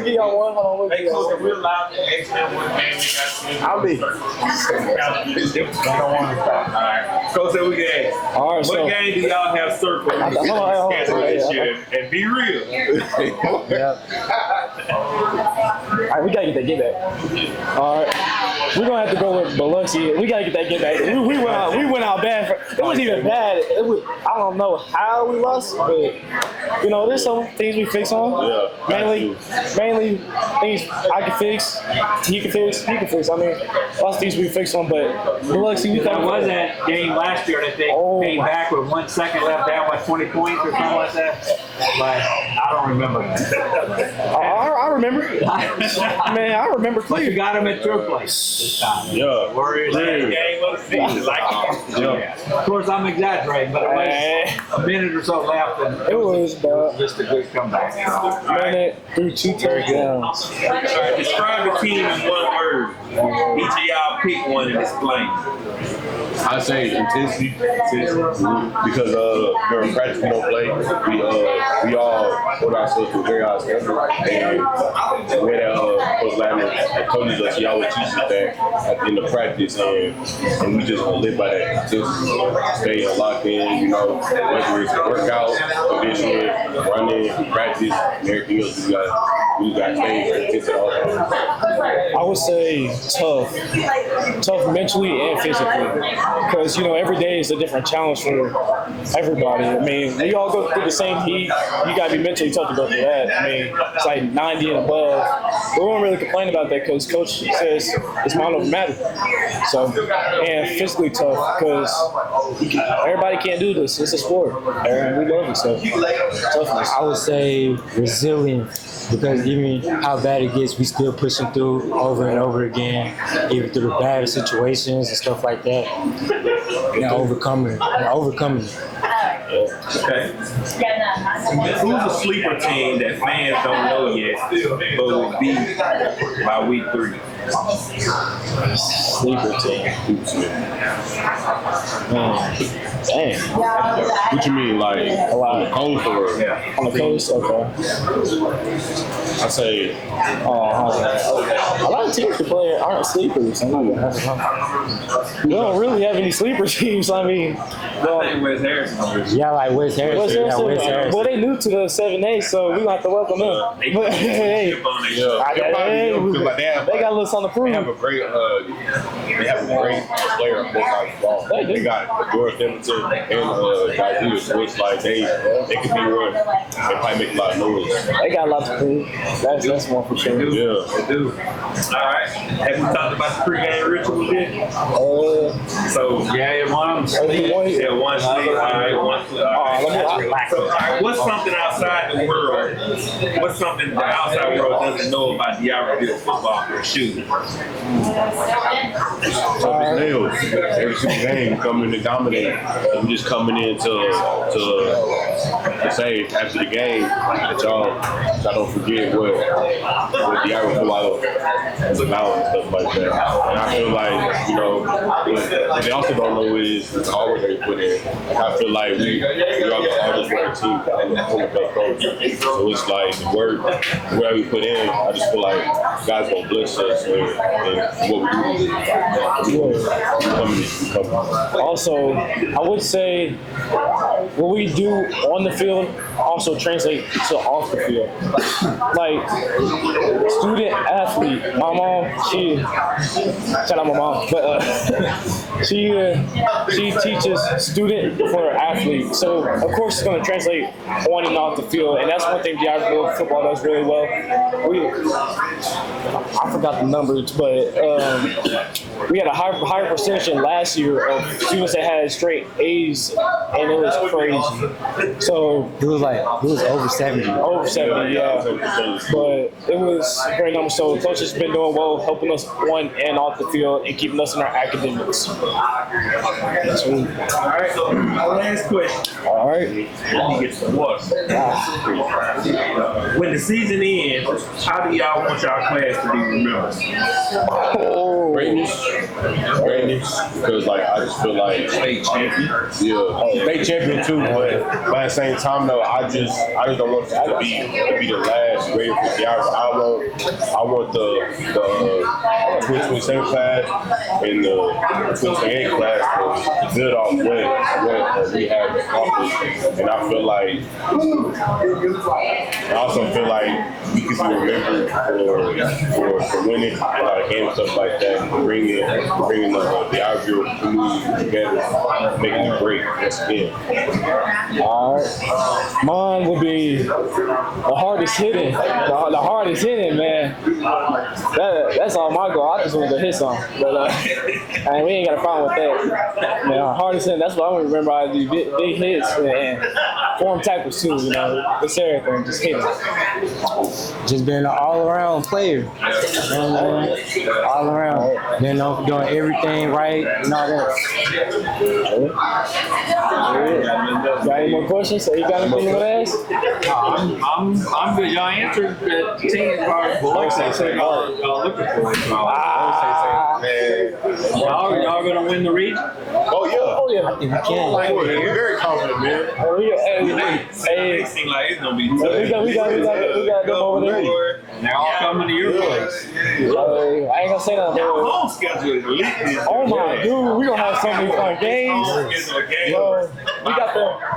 get y'all one. Hold on, Hey, Coach, we're allowed to ask them what game they got. I'll be. I don't want to stop. All right. Coach said we can ask. All right, what game do y'all have circled in the schedule this year? And be real. All right, we gotta get that get back. All right, we're gonna have to go with Biloxi. We gotta get that get back. We went out bad. It wasn't even bad. It was, I don't know how we lost, but you know, there's some things we fix on. Mainly things I can fix. He can fix. I mean, lots of things we fix on, but Biloxi, we That was that game last year that they came back with 1 second left, down by 20 points or something like that. But I don't remember that. I remember. Man, I remember clear. You got him at your place this time. Yeah. Warriors game of the season. Of course, I'm exaggerating, but it was a minute or so left, and it was just a good comeback. Minute through 2 touchdowns. All right, describe the team in one word. Each of y'all pick one and explain. I say intensity, because during practice we don't play. We all hold ourselves to a very high standard, and the way that Coach Ladner told us, he always teaches that at the end of practice, and we just gonna live by that. Just stay locked in, you know, whether it's a workout, conditioning, running, practice, and everything else. We got to stay intense at all times. I would say tough mentally and physically, because you know every day is a different challenge for everybody. I mean, we all go through the same heat. You gotta be mentally tough to go through that. I mean, it's like 90 and above. We won't really complain about that because Coach says it's mind over matter. So, and physically tough because everybody can't do this. It's a sport, and we love it. So, toughness. I would say resilient, because even how bad it gets, we still pushing through over and over again, even through the bad situations and stuff like that, and overcoming it. Okay. Who's a sleeper team that fans don't know yet, but will be by week 3? Sleeper team. Dang. What you mean, like a lot on the coast or? On the coast, okay. I say. A lot of teams that play aren't sleepers. We don't really have any sleeper teams. I mean, well, I think West Harrison. Yeah, like West Harrison. Well, they new to the 7A, so we gonna have to welcome them. But hey, they got a little something to prove. They have a great player on both sides of the ball. They got George Hamilton and Isaiah, so it's like they can be run. They probably make a lot of noise. They got a lot to prove. That's one for sure. Yeah, they do. All right. Have we talked about the pregame ritual yet? So yeah, one sleep. One sleep. All right, one sleep. What's something outside the world? What's something the outside world doesn't know about Diablo football or shooting? Nails. Every single game, coming to dominate. I'm just coming in to say after the game that y'all don't forget what the average football is about and stuff like that. And I feel like, you know, what they also don't know is the hard work they put in. I feel like we are the hardest working team on the coach. So it's like the work, whatever we put in, I just feel like God's gonna bless us and what we do. Also, I would say what we do on the field, also translate to off the field. Like student athlete, my mom, shout out my mom, but she teaches student for athlete. So of course it's going to translate on and off the field, and that's one thing Diablo football does really well. I forgot the numbers, but we had a higher percentage last year of students that had straight A's, and it was crazy. So it was over 70. Over 70, yeah. But it was a great number. So coach has been doing well, helping us on and off the field and keeping us in our academics. All right, so our last question. All right. Let me get some water. When the season ends, how do y'all want y'all class to be remembered? Greatness, because like I just feel like state champion. Yeah, state champion too. But at the same time though, I just don't want it to be the last grade for Diablo. I want the 2027 class and the 2028 class to build off what we have accomplished. And I feel like I also feel like we could be remembered for winning a lot of games, stuff like that, and bringing the Diablo community together, making it great once again. All right. Mine would be the hardest hitting. The hardest hitting, man. That's all my goal. I just want to hit some. But and we ain't got a problem with that. Man, hardest hitting, that's what I want to remember. I do big hits and form tackles too, you know. It's everything, just hitting. Just being an all-around player. You know what I'm saying? All around. Then doing everything right and all that. Got any more questions? So you got anything you want to ask? I'm good. Y'all answered the team part. Like I said, y'all looking for it. Y'all gonna win the region? Oh yeah. Oh yeah. I think we can. We're very confident, man. It seems like it's gonna be tough. We got them over there. They're all coming to your place. I ain't gonna say nothing. Home schedule is elite. Oh my dude, we gonna have so many fun games. Bro,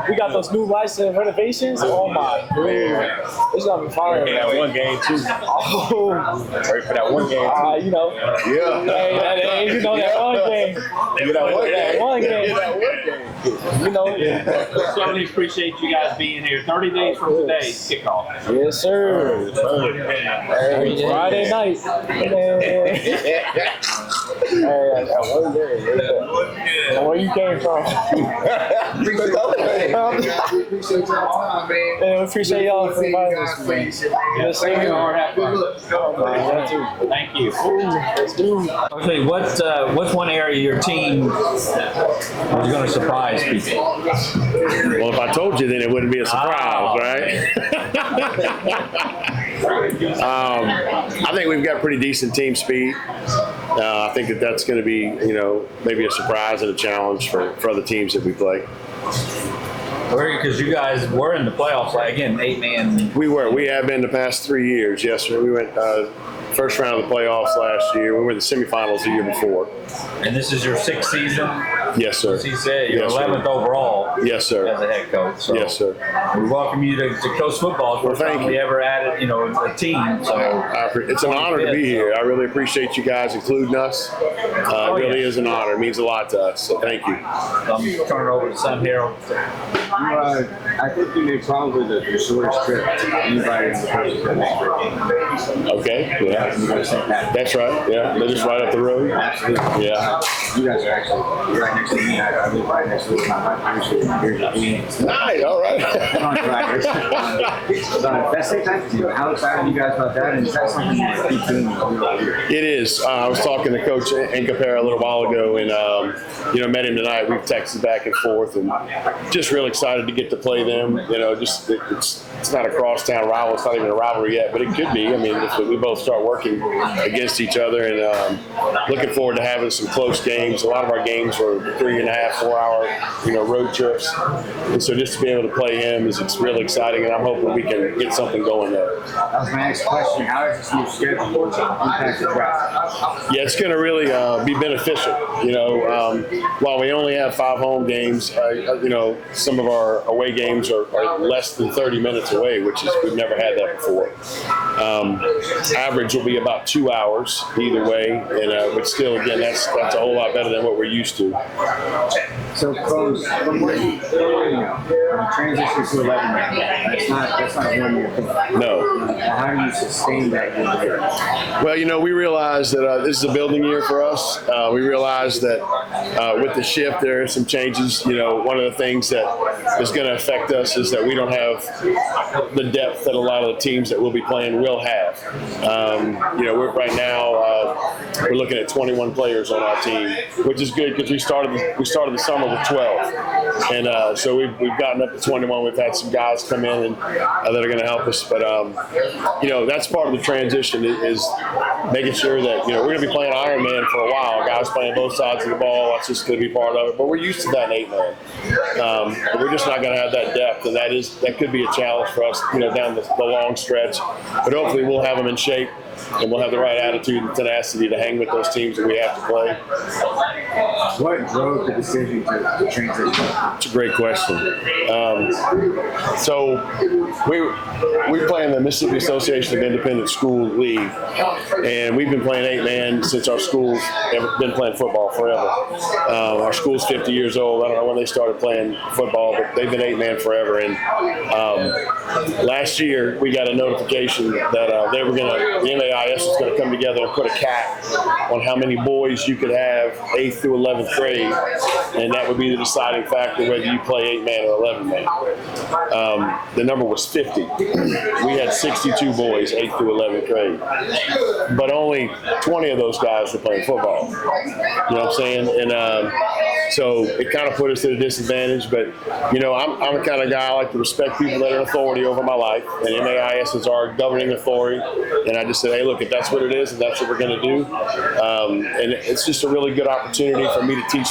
we got those new license renovations. Oh my dude, it's gonna be fire. That one game too. Oh, Ready for that one game too. you know. Yeah. Hey, you know that one game. That one game. You know. Certainly appreciate you guys being here. 30 days from today, kickoff. Yes, sir. Friday night. Where you came from? Appreciate y'all time, man. Yeah, we appreciate y'all for inviting us, man. Yes, sir. Thank you. Okay, what's one area your team was going to surprise people? Well, if I told you, then it wouldn't be a surprise, right? I think we've got pretty decent team speed. I think that's going to be, maybe a surprise and a challenge for other teams that we play. Because you guys were in the playoffs, again, 8-man. We have been the past 3 years, yes, sir. We went first round of the playoffs last year. We were in the semifinals the year before. And this is your 6th season? Yes, sir. As he said, you're Yes, 11th sir. overall. Yes, sir. As a head coach. So yes, sir. We welcome you to coach football. First time we ever added, a team. So it's an honor to be here. I really appreciate you guys including us. It really is an honor. It means a lot to us. So thank you. I'm turning it over to Son Harold. I think you made probably the shortest trip to anybody in the country. Okay, yeah. That's right, yeah. They're just right up the road. Absolutely. Yeah. You guys are actually right next to me. I live right next to my wife. Nice, all right. That same time, how excited are you guys about that? And is that something you keep doing? It is. I was talking to Coach Enkapera a little while ago, and met him tonight. We've texted back and forth, and just real excited to get to play them. It's not a crosstown rival. It's not even a rivalry yet, but it could be. I mean, if we both start working against each other, and looking forward to having some close games. A lot of our games were 3.5, 4 hour, road trip. shifts. And so just to be able to play him is really exciting, and I'm hoping we can get something going there. That was my next question. How does this new schedule impact the draft? Yeah, it's going to really be beneficial. While we only have 5 home games, some of our away games are less than 30 minutes away, which is we've never had that before. Average will be about 2 hours either way, but still, again, that's a whole lot better than what we're used to. So, Coach, transition to 11 man. That's not a 1 year thing. No. How do you sustain that? Well, we realize that this is a building year for us. We realize that with the shift, there are some changes. One of the things that is going to affect us is that we don't have the depth that a lot of the teams that we'll be playing will have. We're right now we're looking at 21 players on our team, which is good because we started the summer with 12, and so we've gotten up to 21. We've had some guys come in and that are going to help us, but that's part of the transition is making sure that we're going to be playing Iron Man for a while. Guys playing both sides of the ball. That's just going to be part of it. But we're used to that in 8-man. But we're just not going to have that depth, and that could be a challenge for us, down the long stretch. But hopefully we'll have them in shape, and we'll have the right attitude and tenacity to hang with those teams that we have to play. What drove the decision to transition? It's a great question. So we play in the Mississippi Association of Independent School League, and we've been playing 8-man since our school's been playing football forever. Our school's 50 years old. I don't know when they started playing football, but they've been 8-man forever. And last year we got a notification that the MAIS was going to come together and put a cap on how many boys you could have 8th through 11th grade, and that would be the deciding factor whether you play 8-man or 11-man. The number was 50. We had 62 boys 8th through 11th grade, but only 20 of those guys were playing football. You know what I'm saying? And so it kind of put us at a disadvantage, but I'm the kind of guy I like to respect people that are in authority over my life, and MAIS is our governing authority, and I just said, hey, look, if that's what it is, and that's what we're going to do, and it's just a really good opportunity for me to teach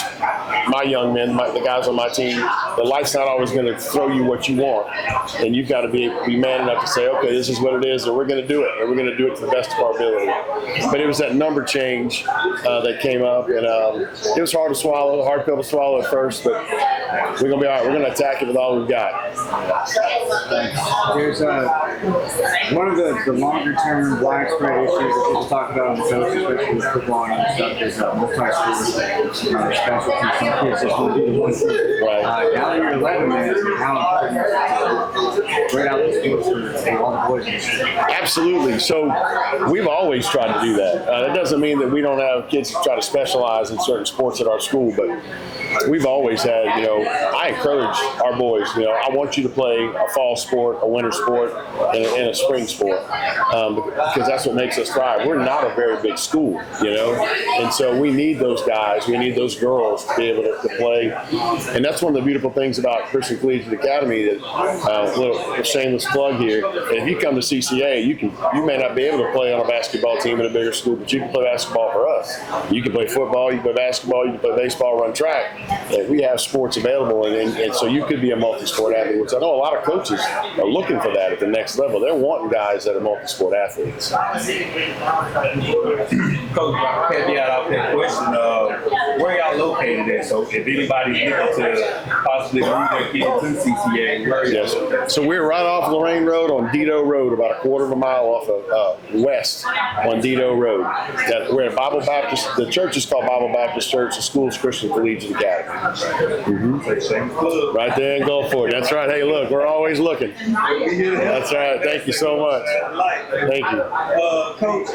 my young men, the guys on my team, that life's not always going to throw you what you want, and you've got to be man enough to say, okay, this is what it is, and we're going to do it, and we're going to do it to the best of our ability. But it was that number change that came up, and it was hard to swallow, hard pill to swallow at first, but we're going to be all right. We're going to attack it with all we've got. There's one of the longer-term widespread issues that people talk about on the coast, especially with football and stuff, is multi-sport specialty. Some kids just want to do the one thing. Right. Now that you're 11, man, how important is it to spread out the sports for all the boys in the street? Absolutely. So we've always tried to do that. That doesn't mean that we don't have kids who try to specialize in certain sports at our school, but we've always had, I encourage our boys, I want you to play a fall sport, a winter sport, and a spring sport, because that's what makes us thrive. We're not a very big school, and so we need those guys, we need those girls to be able to play. And that's one of the beautiful things about Christian Collegiate Academy, that little shameless plug here, if you come to CCA, you may not be able to play on a basketball team in a bigger school, but you can play basketball for us. You can play football, you can play basketball, you can play baseball, run track. And we have sports available, and so you could be a multi-sport athlete, which I know a lot of coaches are looking for that at the next level. They're wanting guys that are multi-sport athletes. Coach, had you out that question, where y'all located at? So if anybody's looking to possibly move their kids to CCA, where are y'all located? So we're right off Lorraine Road on Dido Road, about a quarter of a mile off of west on Dido Road. We're at Bible Baptist. The church is called Bible Baptist Church. The school is Christian Collegiate Academy. Right there in Gulfport. That's right. Hey, look, we're always looking. That's right. Thank you so much. Thank you. Coach,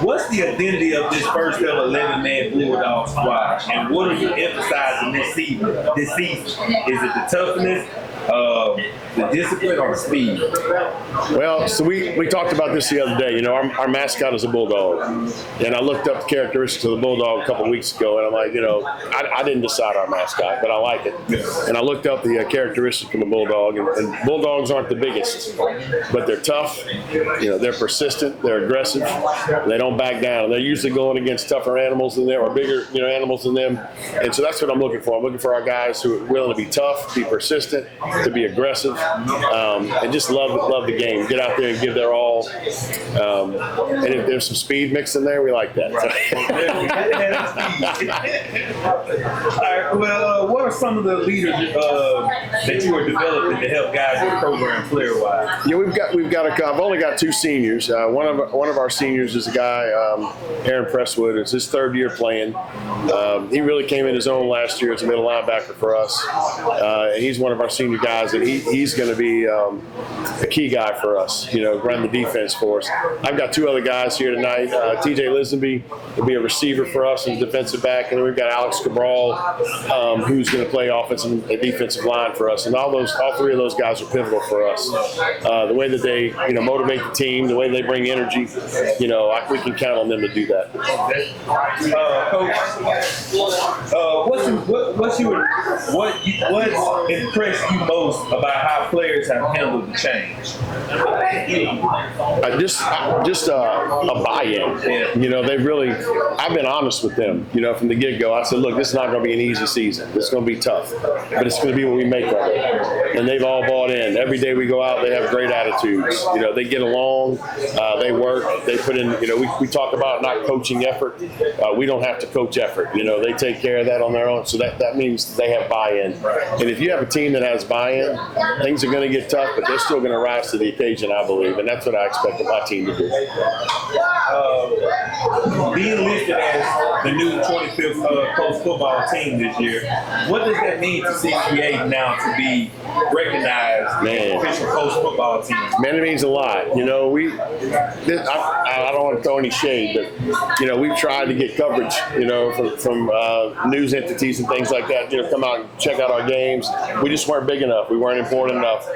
what's the identity of this first ever 11-man Bulldog squad, and what are you emphasizing this season? Is it the toughness? the discipline or the speed? Well, so we talked about this the other day. You know, our mascot is a bulldog, and I looked up the characteristics of the bulldog a couple of weeks ago, and I'm like, you know, I didn't decide our mascot, but I like it. And I looked up the characteristics of the bulldog, and bulldogs aren't the biggest, but they're tough. You know, they're persistent, they're aggressive, they don't back down. They're usually going against tougher animals than them or bigger, you know, animals than them. And so that's what I'm looking for. I'm looking for our guys who are willing to be tough, be persistent, to be aggressive, and just love the game. Get out there and give their all. And if there's some speed mixed in there, we like that. All right, well, what are some of the leaders that you are developing to help guide your program player-wise? Yeah, we've got I've only got 2 seniors. One of our seniors is a guy, Aaron Presswood. It's his 3rd year playing. He really came in his own last year as a middle linebacker for us. And he's one of our senior guys, and he's going to be a key guy for us, you know, run the defense for us. I've got 2 other guys here tonight. TJ Lisenby will be a receiver for us and defensive back, and then we've got Alex Cabral, who's going to play offensive and defensive line for us. And all 3 of those guys are pivotal for us. The way that they, you know, motivate the team, the way they bring energy, you know, we can count on them to do that. Coach, what impressed you most about how players have handled the change? Just a buy-in. You know, I've been honest with them, you know, from the get-go. I said, look, this is not going to be an easy season. It's going to be tough, but it's going to be what we make of it. And they've all bought in. Every day we go out, they have great attitudes. You know, they get along, they work, they put in, you know, we talk about not coaching effort. We don't have to coach effort. You know, they take care of that on their own. So that means they have buy-in. And if you have a team that has buy-in, things are going to get tough, but they're still going to rise to the occasion, I believe. And that's what I expect of my team to do. Being listed as the new 25th coach football team this year, what does that mean to CCA now to be recognized as official coach football team? Man, it means a lot. You know, I don't want to throw any shade, but, you know, we've tried to get coverage, you know, from news entities and things like that, you know, come out and check out our games. We just weren't big enough. We weren't important enough.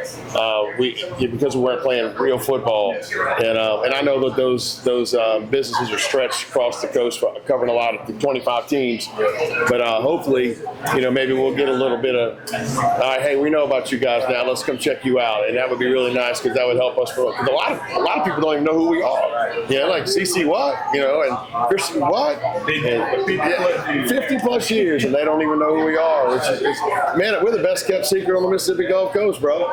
Because we weren't playing real football. And I know that those businesses are stretched across the coast, covering a lot of the 25 teams. But hopefully, you know, maybe we'll get a little bit of, all right, hey, we know about you guys now. Let's come check you out. And that would be really nice because that would help us. Because a lot of people don't even know who we are. You know, like CC what? You know, and Christian what? And 50 plus years, and they don't even know who we are. Which is, man, we're the best kept secret on the Mississippi Gulf Coast, bro.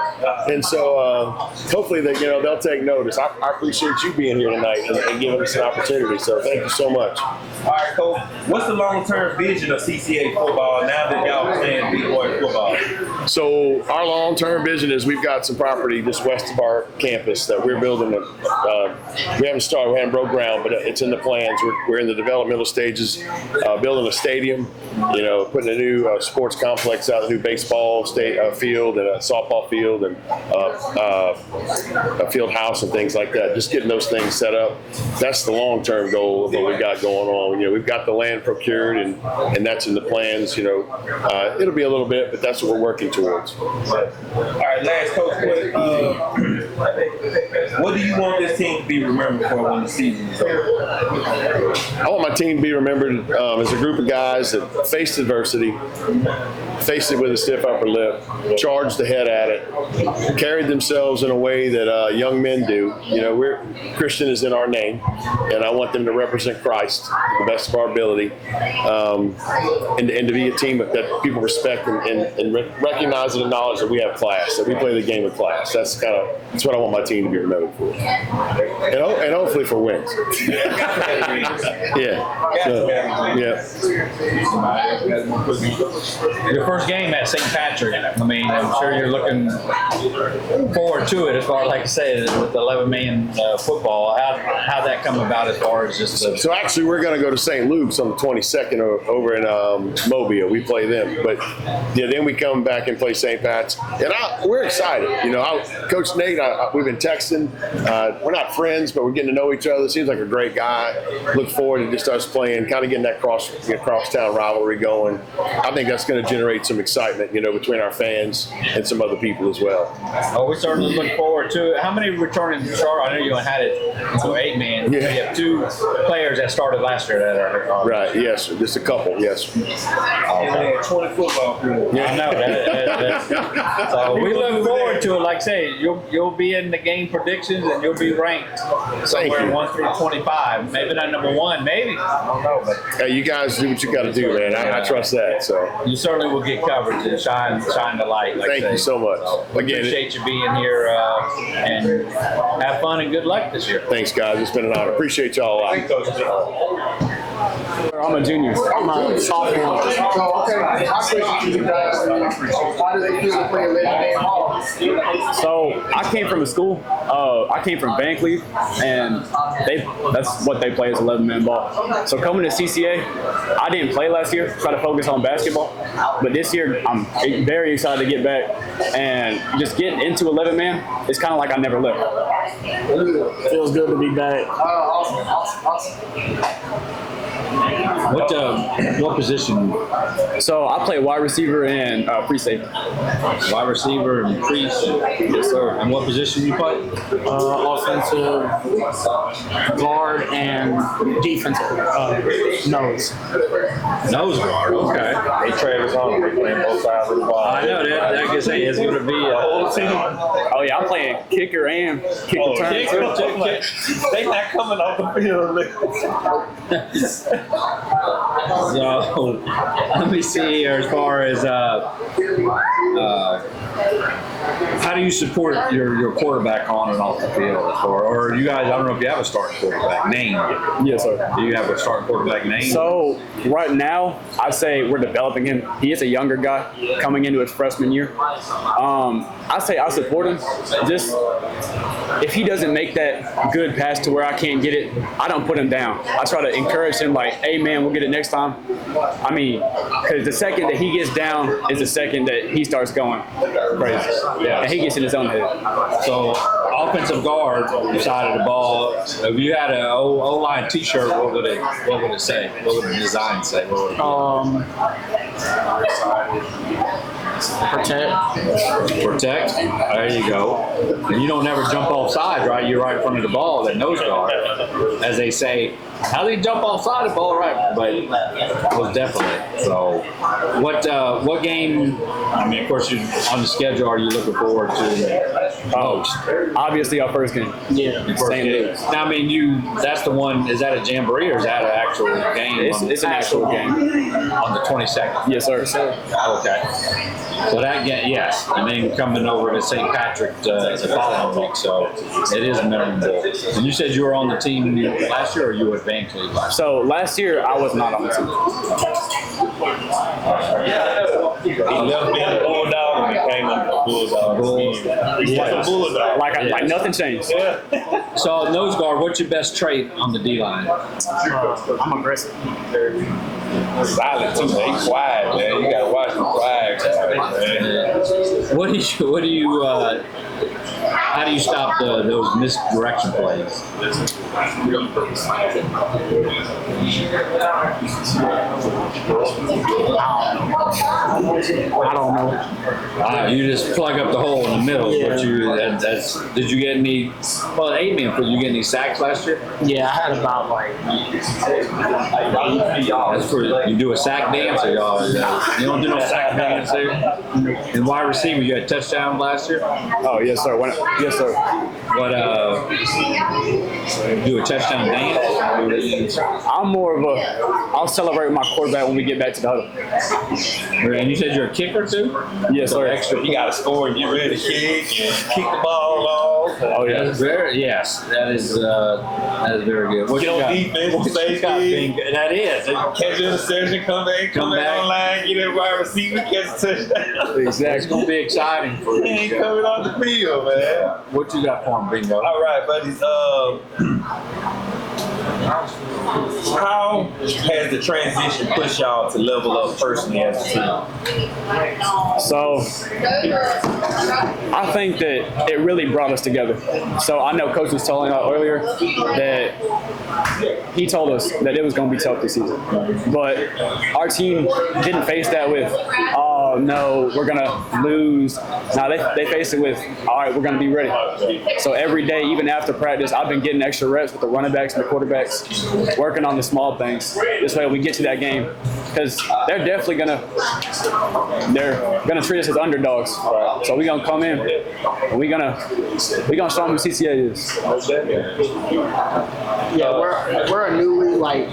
And so hopefully they'll take notice. I appreciate you being here tonight and giving us an opportunity. So thank you so much. All right, Coach. What's the long-term vision of CCA football now that y'all playing big boy football? So our long-term vision is we've got some property just west of our campus that we're building. We haven't started, we haven't broke ground, but it's in the plans. We're in the developmental stages, building a stadium, you know, putting a new sports complex out, a new baseball field and a softball field and a field house and things like that. Just getting those things set up. That's the long-term goal of what we got going on. You know, we've got the land procured and that's in the plans. You know, it'll be a little bit, but that's what we're working towards. All right, last, Coach, what do you want this team to be remembered for when the season is over? I want my team to be remembered as a group of guys that faced adversity, faced it with a stiff upper lip, charged ahead at it, carried themselves in a way that young men do. You know, Christian is in our name, and I want them to represent Christ to the best of our ability, and to be a team that people respect and recognize and acknowledge that we have class, that we play the game with class. That's what I want my team to be remembered for, and hopefully for wins. Your first game at St. Patrick. I mean, I'm sure you're looking forward to it as far as, like I say, with the 11-man football. How'd that come about as far as just So actually, we're going to go to St. Luke's on the 22nd over in Mobile. We play them. But yeah, then we come back and play St. Pat's. And we're excited. You know, Coach Nate, we've been texting. We're not friends. friends, but we're getting to know each other. Seems like a great guy. Look forward to just us playing, kind of getting that crosstown rivalry going. I think that's going to generate some excitement, between our fans and some other people as well. Oh, we certainly look forward to it. How many returning starters? I know you had it to 8 man. Yeah. You have 2 players that started last year that are right. Yes, sir. Just a couple. Yes. 20 football field. I know that. So we look forward to it. Like I say, you'll be in the game predictions and you'll be ranked somewhere 1 through 25. Maybe not number 1. Maybe. I don't know. But hey, you guys do what you got to do, man. I trust that. So you certainly will get coverage and shine the light. Like thank you so much. So appreciate you being here and have fun and good luck this year. Thanks, guys. It's been an honor. Appreciate y'all a lot. I'm a junior. I'm a sophomore. So, okay, my question to you guys is, why do they feel to play 11-man ball? So I came from a school. I came from Bankley, and that's what they play as 11-man ball. So coming to CCA, I didn't play last year. Try to focus on basketball, but this year I'm very excited to get back and just get into 11-man. It's kind of like I never left. Feels good to be back. Awesome. What position? So I play wide receiver and free safety. Wide receiver and free safety. Yes, sir. And what position you play? Offensive guard and defensive nose. Nose guard. Okay. Hey, Travis Hunter, we playing both sides of the ball. I know that. I guess it's going to be a whole team. Oh yeah, I'm playing kicker and kick return. They not coming off the field. So let me see here as far as how do you support your quarterback on and off the field? Or you guys, I don't know if you have a starting quarterback name. Yes, sir. Do you have a starting quarterback name? So right now, I'd say we're developing him. He is a younger guy coming into his freshman year. I say I support him. Just if he doesn't make that good pass to where I can't get it, I don't put him down. I try to encourage him like, hey man, we'll get it next time. I mean, because the second that he gets down is the second that he starts going crazy. Yeah. And he gets in his own head. So offensive guard side of the ball, if you had an O-line t-shirt, what would it say? What would the design say? What would Protect. There you go. And you don't ever jump off sides, right? You're right in front of the ball, that nose guard. As they say, how do you jump off side of the ball, right? But most definitely. So what game, I mean, of course, on the schedule, are you looking forward to most? Obviously our first game. Yeah. Same league. Now, I mean, that's the one, is that a jamboree or is that an actual game? It's an actual game. On the 22nd? Yes, sir. Okay. So that yes, and then coming over to St. Patrick the following week, so it is memorable. And you said you were on the team last year, or you were at Bankley last year? So last year I was not on the team. He left being a bulldog and became a bulldog. He's like a bulldog. Like nothing changed. Yeah. So nose guard, what's your best trait on the D-line? I'm aggressive. Silent too, man. He's quiet, man. You gotta watch him quiet, man. How do you stop those misdirection plays? I don't know. You just plug up the hole in the middle. Yeah. Did you get any? Well, 8-man, did you get any sacks last year? Yeah, I had about That's for you do a sack dance, or y'all? You don't do no sack dance there. And wide receiver, you had a touchdown last year. Oh yes, sir. Yes, sir. What do a touchdown dance? I'm more of I'll celebrate with my quarterback when we get back to the huddle. And you said you're a kicker too? Yes, sir. Extra, you gotta score and get ready to kick and kick the ball off. Oh yeah. That is very good. What Get on defense, safety. That is. Catch an interception, come back online, get that wide receiver, catch a touchdown. Exactly. It's gonna be exciting for you. He ain't coming on the field, man. What you got for him, Bingo? All right, buddies. How has the transition pushed y'all to level up personally as a team? So I think that it really brought us together. So I know Coach was telling us earlier that he told us that it was going to be tough this season. But our team didn't face that with, oh, no, we're going to lose. Now they faced it with, all right, we're going to be ready. So every day, even after practice, I've been getting extra reps with the running backs and the quarterbacks, working on the small things. This way we get to that game. Because they're definitely gonna treat us as underdogs. So we're gonna come in and we're gonna show them who CCA is. Yeah, we're a newly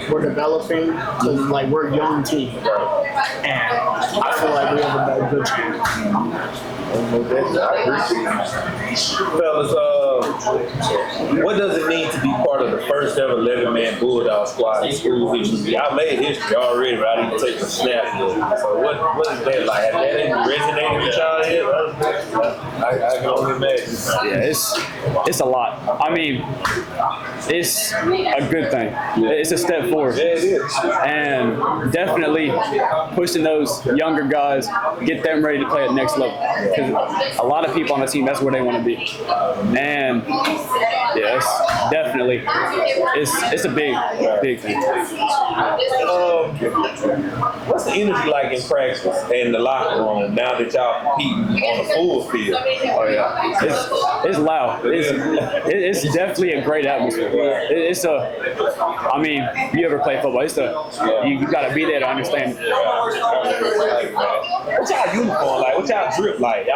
we're developing because we're a young team, and I feel like we have a good chance. Fellas, what does it mean to be part of the first ever 11-man Bulldog squad in school history? Y'all made history already, but I didn't take a snap yet. So what is that like? Has that even resonated with y'all yet? I can only imagine. Yeah, it's a lot. I mean, it's a good thing. It's a step forward. Yeah, it is. And definitely pushing those younger guys, get them ready to play at next level. Because a lot of people on the team, that's where they want to be. And yes, definitely, it's a big thing. What's the energy like in practice and the locker room now that y'all competing on the full field? Oh yeah, it's loud. It's definitely a great atmosphere. I mean, you ever play football? You got to be there to understand. What's y'all uniform like? What's y'all drip like?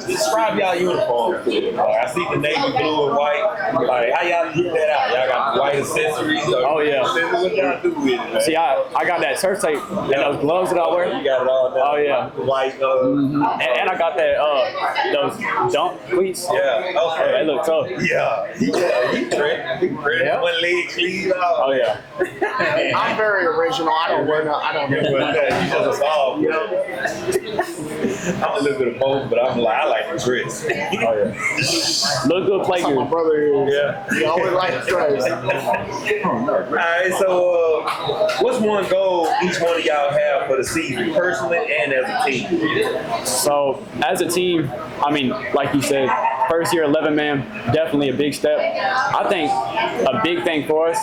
Describe y'all uniform. I see the navy blue and white. Like, how y'all drip that out? Y'all got the white accessories? Oh yeah. What y'all do with it, man? See, I got that shirt tape and those gloves that I wear. You got it all now. Oh yeah. White. And I got that those dunk cleats. Yeah. Okay. They look tough. Yeah. He ready. Yeah. One leg sleeve out. Oh yeah. I'm very original. I don't wear that. You just evolved, you know. I'm a little bit of both, but I like the dress. Oh yeah. Look good, play good. My brother is. Yeah. He always likes dress. All right, so what's one goal each one of y'all have for the season, personally and as a team? So as a team, I mean, like you said, first year 11-man, definitely a big step. I think a big thing for us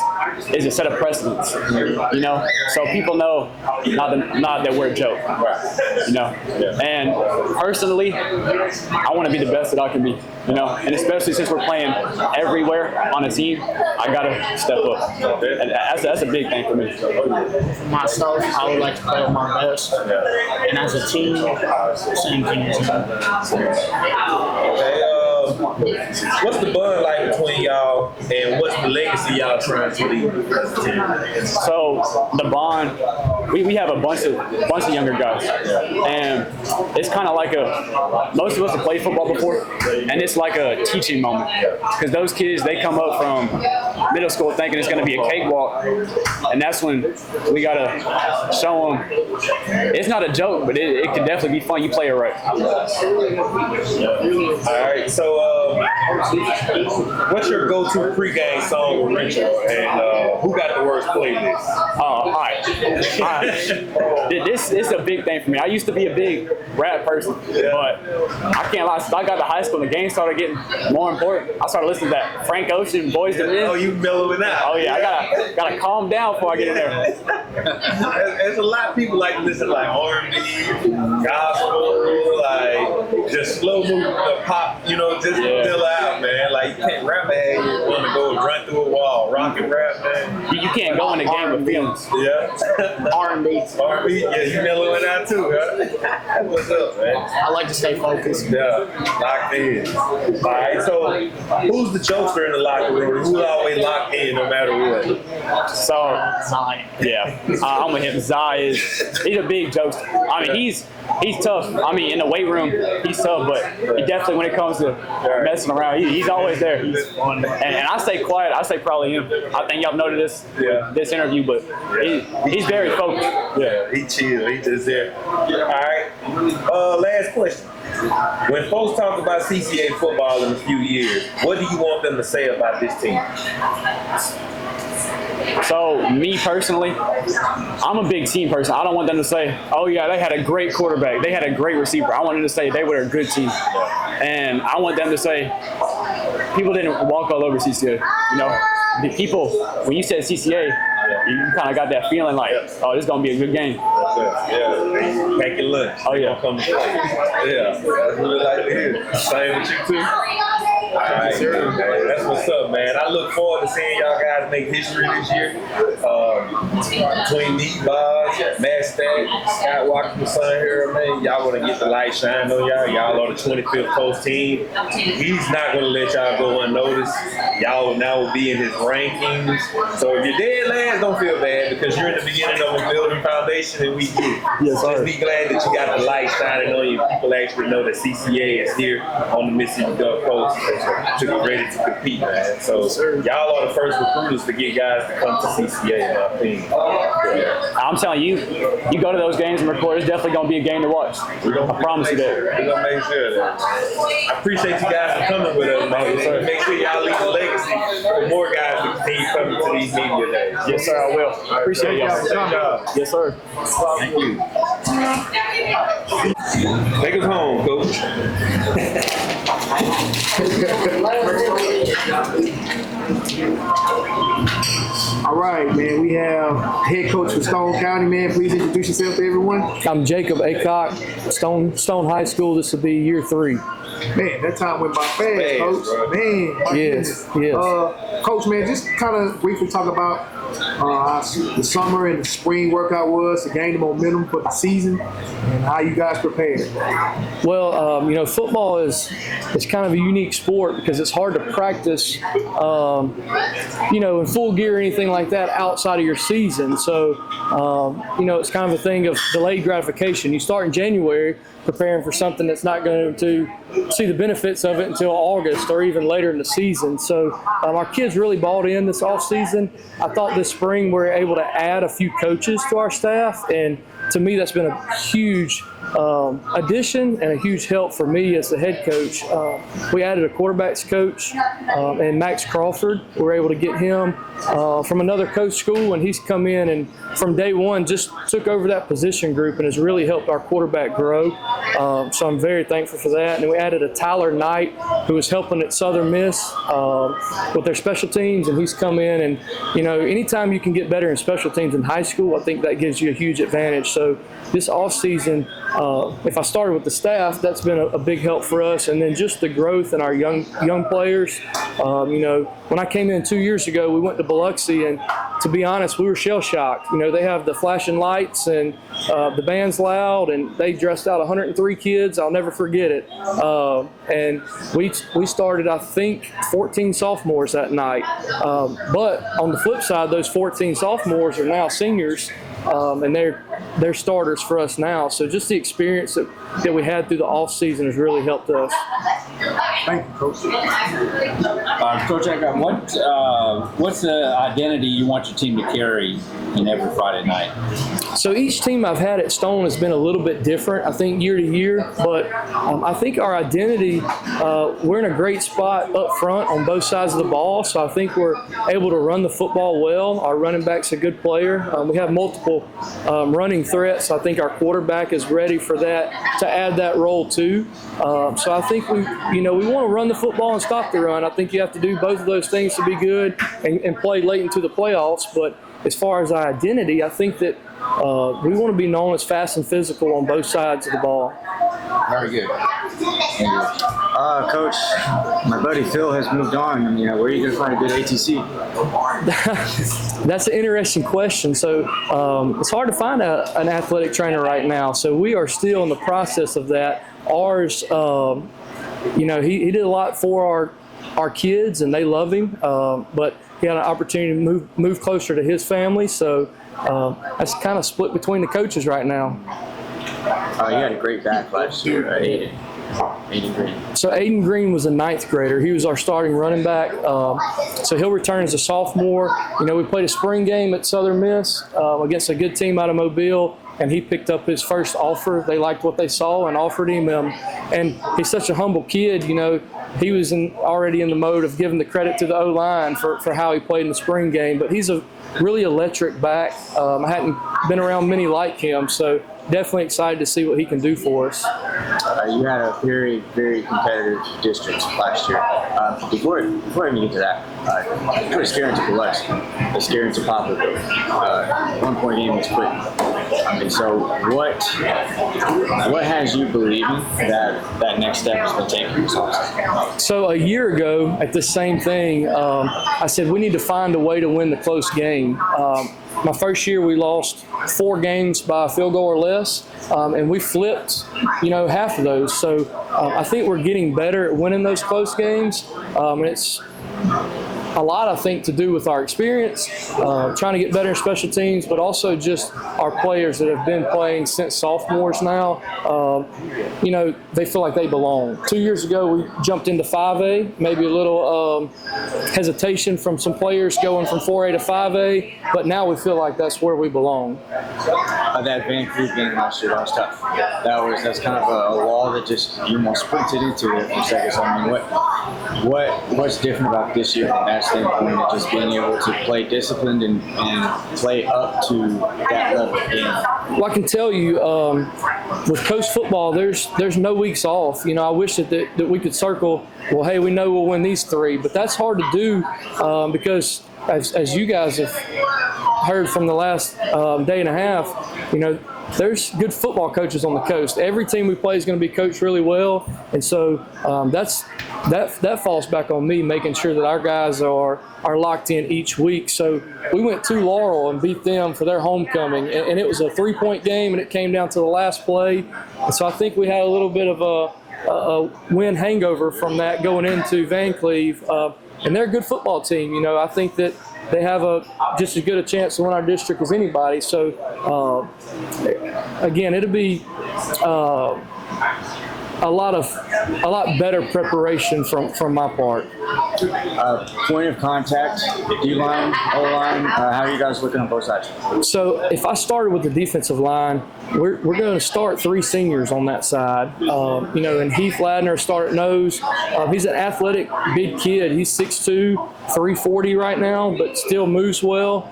is to set a precedence, you know, so people know not that we're a joke, you know. And personally, I want to be the best that I can be, you know, and especially since we're playing everywhere on a team, I gotta step up. And that's a big thing for me. For myself, I would like to play with my best, and as a team, same thing as Okay, what's the bond like between y'all, and what's the legacy y'all trying to leave as a team? So the bond, we have a bunch of younger guys, and it's kind of like most of us have played football before, and it's like a teaching moment, because those kids, they come up from middle school thinking it's going to be a cakewalk, and that's when we got to show them it's not a joke, but it can definitely be fun. You play it right. All right, so what's your go-to pregame song or ritual, and who got the worst playlist? All right. This is a big thing for me. I used to be a big rap person, but I can't lie. Since I got to high school and the game started getting more important, I started listening to that Frank Ocean, Boys to Men. Oh, you mellowing out. Oh yeah, I gotta calm down before I get in there. There's a lot of people like to listen to like R&B, gospel, like just slow moving pop, you know, just chill out, man. Like you can't rap, man. You want to go run through a wall, rock and rap, man. You can't go in the game with feelings. Yeah. R&B. Yeah, you mellowing out too, huh? What's up, man? I like to stay focused. Yeah, locked in. All right, so who's the jokester in the locker room? Who's always locked in no matter what? So, Zion. Yeah, I'm with him. Zai he's a big jokester. I mean, he's tough. I mean, in the weight room, he's tough, but he definitely, when it comes to messing around, he's always there. And I stay quiet. I say probably him. I think y'all noticed this interview, but he's very focused. Yeah, he chill. He just there. All right. Last question. When folks talk about CCA football in a few years, what do you want them to say about this team? So me personally, I'm a big team person. I don't want them to say, oh yeah, they had a great quarterback, they had a great receiver. I want them to say they were a good team. And I want them to say, people didn't walk all over CCA. You know, the people, when you said CCA, you kind of got that feeling like, oh, this is going to be a good game. Yeah, pack your lunch. Oh, yeah. Come to play. Yeah, that's what I like to hear. Same with you, too? All right, that's what's up, man. I look forward to seeing y'all guys make history this year. Between me, Boz, Matt Stack, Scott Walker, son here, man, y'all want to get the light shine on y'all. Y'all are the 25th coach team. He's not going to let y'all go unnoticed. Y'all will now be in his rankings. So if you're dead last, don't feel bad because you're in the beginning of a building foundation and we get it. Yes, Just be glad that you got the light shining on you. People actually know that CCA is here on the Mississippi Gulf Coast to be ready to compete, man. So y'all are the first recruiters to get guys to come to CCA, in my opinion. Yeah. I'm telling you, you go to those games and record, it's definitely going to be a game to watch. I promise you that. We're going to make sure of that. I appreciate you guys for coming with us, man. Make sure y'all leave a legacy for more guys to continue coming to these media days. Yes, sir, I will. I appreciate y'all for coming. Yes, sir. Thank you. Take us home, Coach. All right, man. We have head coach for Stone County, man. Please introduce yourself to everyone. I'm Jacob Acock, Stone High School. This will be year 3. Man, that time went by fast, Coach. Bro. Man, my Yes, goodness. yes. Coach, man, just kind of briefly talk about how the summer and the spring workout was to gain the momentum for the season and how you guys prepared. Well, you know, football is kind of a unique sport because it's hard to practice, you know, in full gear or anything like that outside of your season. So, you know, it's kind of a thing of delayed gratification. You start in January preparing for something that's not going to see the benefits of it until August or even later in the season. So our kids really bought in this off season. I thought this spring we were able to add a few coaches to our staff, and to me that's been a huge addition and a huge help for me as the head coach. We added a quarterbacks coach and Max Crawford. We were able to get him from another coach school, and he's come in and from day one just took over that position group and has really helped our quarterback grow. So I'm very thankful for that. And then we added a Tyler Knight who was helping at Southern Miss with their special teams, and he's come in, and you know, anytime you can get better in special teams in high school, I think that gives you a huge advantage. So this off season, if I started with the staff, that's been a big help for us. And then just the growth in our young players. You know, when I came in 2 years ago, we went to Biloxi, and to be honest, we were shell-shocked. You know, they have the flashing lights and the band's loud, and they dressed out 103 kids. I'll never forget it. And we started, I think, 14 sophomores that night. But on the flip side, those 14 sophomores are now seniors. And they're starters for us now. So just the experience that we had through the off season has really helped us. Thank you, Coach. Coach Eckert, what's the identity you want your team to carry in every Friday night? So each team I've had at Stone has been a little bit different, I think, year to year. But I think our identity, we're in a great spot up front on both sides of the ball. So I think we're able to run the football well. Our running back's a good player. We have multiple running threats. I think our quarterback is ready for that, to add that role too. So I think we want to run the football and stop the run. I think you have to do both of those things to be good and play late into the playoffs. But as far as our identity, I think that we want to be known as fast and physical on both sides of the ball. Very good. Coach, my buddy Phil has moved on. You know, where are you going to find a good ATC? That's an interesting question. So it's hard to find an athletic trainer right now. So we are still in the process of that. Ours, you know, he did a lot for our kids, and they love him. But he had an opportunity to move closer to his family. So that's kind of split between the coaches right now. You had a great back last year, right? Aiden Green. So Aiden Green was a 9th grader. He was our starting running back. So he'll return as a sophomore. You know, we played a spring game at Southern Miss against a good team out of Mobile, and he picked up his first offer. They liked what they saw and offered him. And he's such a humble kid, you know. He was already in the mode of giving the credit to the O-line for how he played in the spring game. But he's a really electric back. I hadn't been around many like him, so definitely excited to see what he can do for us. You had a very, very competitive district last year. Before we even get to that, you were scaring to Biloxi, scaring to Poplarville. 1 point game was quick. I mean, so what has you believing that next step has been taken? So a year ago at the same thing, I said we need to find a way to win the close game. My first year we lost 4 games by a field goal or less, and we flipped, half of those. So I think we're getting better at winning those close games, and it's a lot, I think, to do with our experience, trying to get better in special teams, but also just our players that have been playing since sophomores now. They feel like they belong. 2 years ago, we jumped into 5A, maybe a little hesitation from some players going from 4A to 5A, but now we feel like that's where we belong. That Vancouver game last year, that was tough. That's kind of a wall that just you almost sprinted into it for a second. So, I mean, what's different about this year from that standpoint of just being able to play disciplined and play up to that level of game? Well, I can tell you, with coach football, there's no weeks off. I wish that we could circle, well, hey, we know we'll win these 3, but that's hard to do because as you guys have heard from the last day and a half, there's good football coaches on the coast. Every team we play is going to be coached really well, and so that falls back on me, making sure that our guys are locked in each week. So we went to Laurel and beat them for their homecoming, and it was a 3-point game, and it came down to the last play. And so I think we had a little bit of a win hangover from that going into Van Cleve, and they're a good football team. I think that they have just as good a chance to win our district as anybody. So, again, it'll be a lot better preparation from my part. Point of contact, D-line, O-line, how are you guys looking on both sides? So if I started with the defensive line, we're going to start 3 seniors on that side. And Heath Ladner start at nose. He's an athletic big kid. He's 6'2", 340 right now, but still moves well.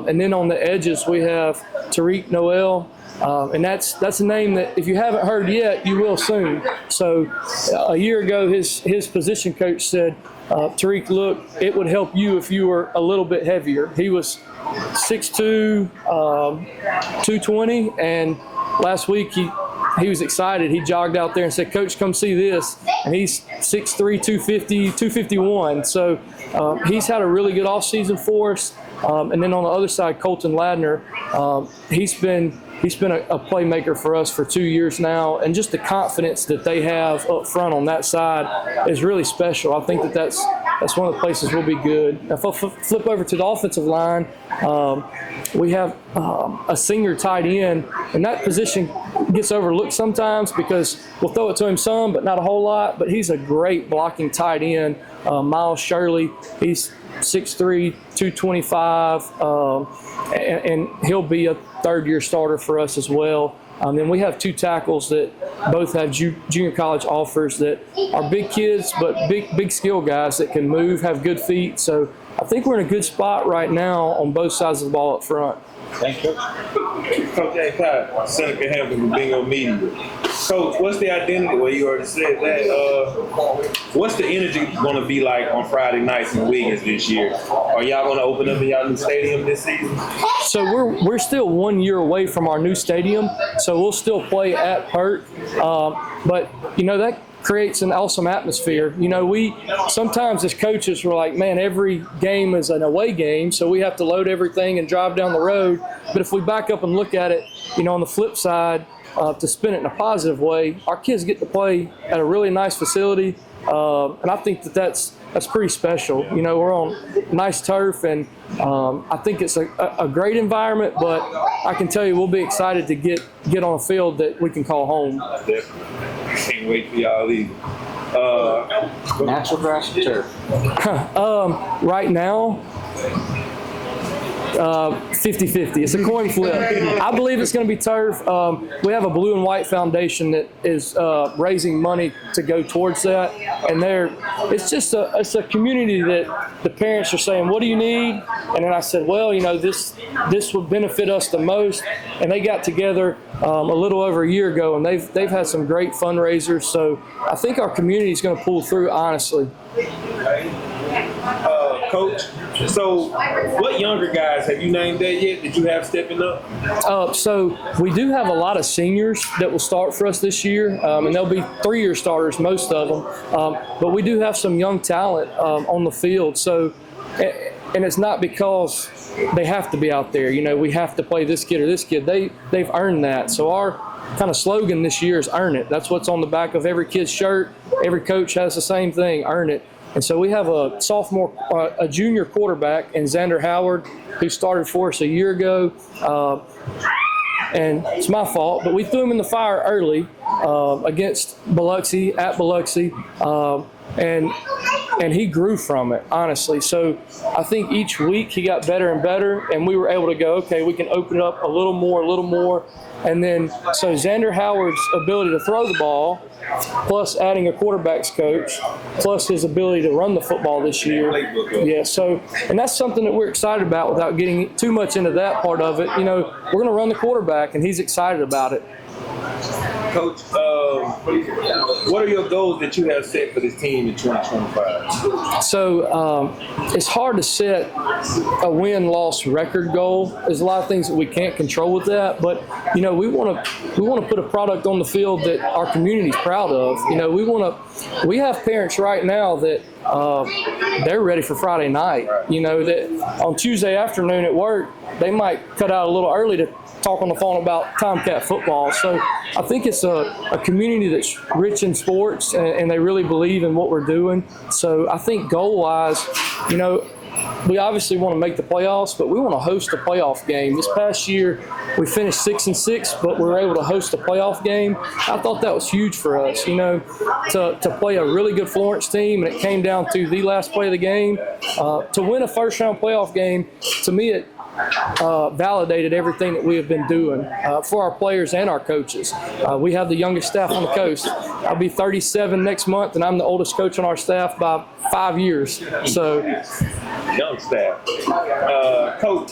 And then on the edges we have Tariq Noel. And that's a name that if you haven't heard yet, you will soon. So a year ago, his position coach said, Tariq, look, it would help you if you were a little bit heavier. He was 6'2", 220, and last week he was excited. He jogged out there and said, Coach, come see this. And he's 6'3", 250, 251. So he's had a really good offseason for us. And then on the other side, Colton Ladner, he's been a playmaker for us for 2 years now, and just the confidence that they have up front on that side is really special. I think that's one of the places we'll be good. If I flip over to the offensive line, we have a senior tight end, and that position gets overlooked sometimes because we'll throw it to him some, but not a whole lot. But he's a great blocking tight end. Miles Shirley, he's 6'3", 225, and he'll be a third-year starter for us as well. Then we have 2 tackles that both have junior college offers that are big kids, but big skill guys that can move, have good feet. So I think we're in a good spot right now on both sides of the ball up front. Thank you. Coach A. Seneca Hampton with Bingo Media. Coach, what's the identity? Well, you already said that. What's the energy going to be like on Friday nights in Wiggins this year? Are y'all going to open up in y'all new stadium this season? So we're still 1 year away from our new stadium, so we'll still play at Pert. But that creates an awesome atmosphere. We sometimes as coaches we're like, man, every game is an away game, so we have to load everything and drive down the road. But if we back up and look at it, on the flip side, to spin it in a positive way, our kids get to play at a really nice facility, and I think that's pretty special. We're on nice turf, and I think it's a great environment, but I can tell you we'll be excited to get on a field that we can call home. Can't wait for y'all to leave. Natural grass or turf? Right now, 50-50. It's a coin flip. I believe it's going to be turf. We have a blue and white foundation that is raising money to go towards that, and it's a community that the parents are saying, "What do you need?" And then I said, "Well, this would benefit us the most." And they got together a little over a year ago, and they've had some great fundraisers. So I think our community is going to pull through, honestly. Coach, so what younger guys have you named that yet that you have stepping up? So we do have a lot of seniors that will start for us this year, and they'll be 3-year starters, most of them. But we do have some young talent on the field. So, and it's not because they have to be out there. We have to play this kid or this kid. They've earned that. So our kind of slogan this year is "Earn It." That's what's on the back of every kid's shirt. Every coach has the same thing: earn it. And so we have a junior quarterback in Xander Howard, who started for us a year ago. And it's my fault, but we threw him in the fire early against Biloxi, at Biloxi. And he grew from it, honestly. So I think each week he got better and better, and we were able to go, okay, we can open it up a little more. And then, so Xander Howard's ability to throw the ball, plus adding a quarterback's coach, plus his ability to run the football this year. Yeah, so, and that's something that we're excited about without getting too much into that part of it. We're going to run the quarterback, and he's excited about it. Coach, what are your goals that you have set for this team in 2025? So it's hard to set a win-loss record goal. There's a lot of things that we can't control with that, but we want to put a product on the field that our community's proud of. We have parents right now that they're ready for Friday night. That on Tuesday afternoon at work, they might cut out a little early to talk on the phone about Tomcat football. So I think it's a community that's rich in sports, and they really believe in what we're doing. So I think goal-wise, we obviously want to make the playoffs, but we want to host a playoff game. This past year, we finished 6-6, but we were able to host a playoff game. I thought that was huge for us, to play a really good Florence team, and it came down to the last play of the game. To win a first-round playoff game, to me, it validated everything that we have been doing for our players and our coaches. We have the youngest staff on the coast. I'll be 37 next month, and I'm the oldest coach on our staff by 5 years. So, young staff. Coach,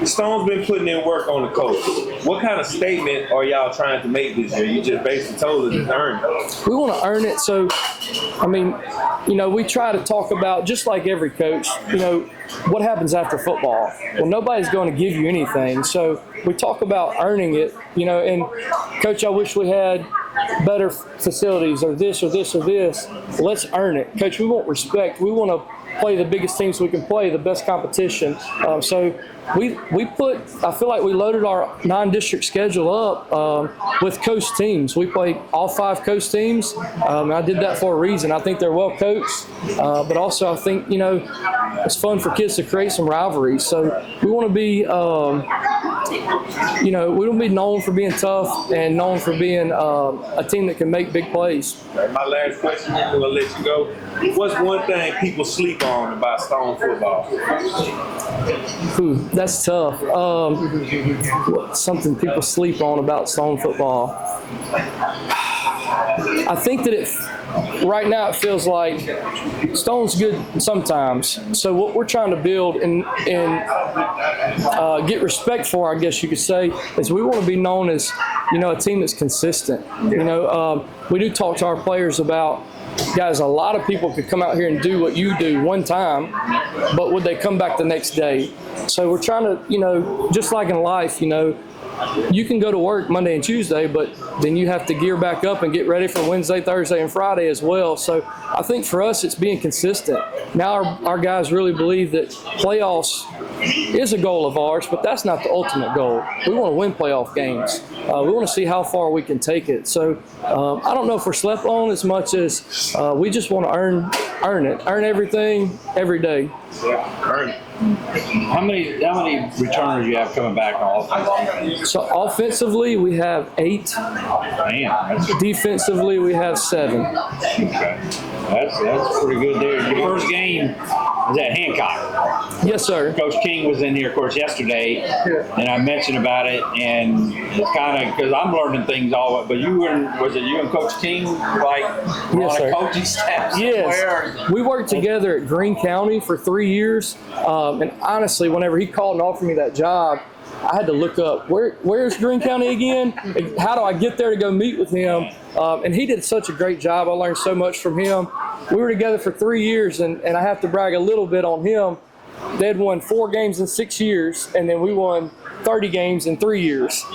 Stone's been putting in work on the coach. What kind of statement are y'all trying to make this year? You just basically told us to earn it. We want to earn it. So, we try to talk about, just like every coach, what happens after football? Well, nobody's going to give you anything. So we talk about earning it, and Coach, I wish we had better facilities or this or this or this. Let's earn it. Coach, we want respect. We want to play the biggest teams we can play, the best competition. So I feel like we loaded our non-district schedule up with coast teams. We played all 5 coast teams. I did that for a reason. I think they're well coached, but also I think, it's fun for kids to create some rivalries. So we want to be, we want to be known for being tough and known for being a team that can make big plays. My last question, I'm going to let you go. What's one thing people sleep on about Stone football? That's tough. Something people sleep on about Stone football. I think that right now it feels like Stone's good sometimes. So what we're trying to build and get respect for, I guess you could say, is we want to be known as, a team that's consistent. We do talk to our players about, guys, a lot of people could come out here and do what you do one time, but would they come back the next day? So we're trying to, just like in life, you can go to work Monday and Tuesday, but then you have to gear back up and get ready for Wednesday, Thursday, and Friday as well. So I think for us, it's being consistent. Now our guys really believe that playoffs is a goal of ours, but that's not the ultimate goal. We want to win playoff games. We want to see how far we can take it. So I don't know if we're slept on as much as we just want to earn it, earn everything every day. Yeah, earn it. How many returners you have coming back on offense? So offensively, we have 8. Man, defensively, we have 7. Okay. That's pretty good there. Your first game was at Hancock. Yes, sir. Coach King was in here, of course, yesterday, and I mentioned about it, and it's kind of because I'm learning things all. But was it you and Coach King like Yes, sir. coaching staff? Yes, we worked together at Greene County for 3 years, and honestly, whenever he called and offered me that job, I had to look up where's Greene County again? And how do I get there to go meet with him? And he did such a great job. I learned so much from him. We were together for 3 years, and I have to brag a little bit on him. They'd won 4 games in 6 years, and then we won 30 games in 3 years.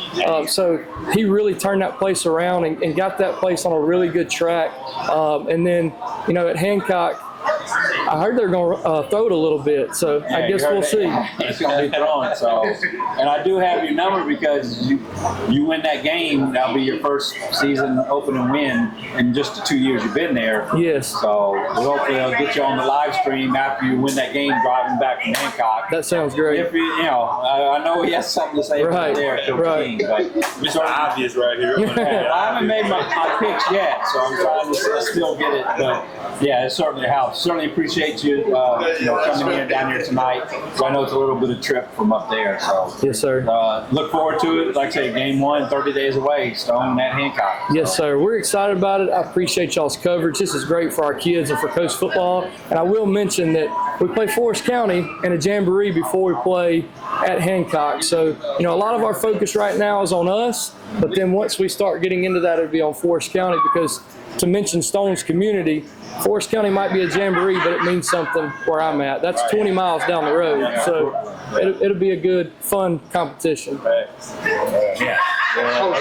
So he really turned that place around and got that place on a really good track. And then, at Hancock, I heard they're going to throw it a little bit, so I guess we'll see. It's going to be throwing. So, and I do have your number because you win that game. That'll be your first season opening win in just the 2 years you've been there. Yes. So hopefully I'll get you on the live stream after you win that game driving back from Hancock. That sounds great. If I know he has something to say about there, Coach King, but it's obvious right here. I haven't made my picks yet, so I'm trying to still get it. But yeah, it certainly helps. Certainly appreciate you, coming in down here tonight. So I know it's a little bit of trip from up there. So yes, sir. Look forward to it. Like I say, game 1, 30 days away. Stone at Hancock. Yes, sir. We're excited about it. I appreciate y'all's coverage. This is great for our kids and for coach football. And I will mention that we play Forest County in a jamboree before we play at Hancock. So, a lot of our focus right now is on us. But then once we start getting into that, it'll be on Forest County because to mention Stone's community, Forest County might be a jamboree, but it means something where I'm at. That's 20 miles down the road. So it'll be a good, fun competition. Coach,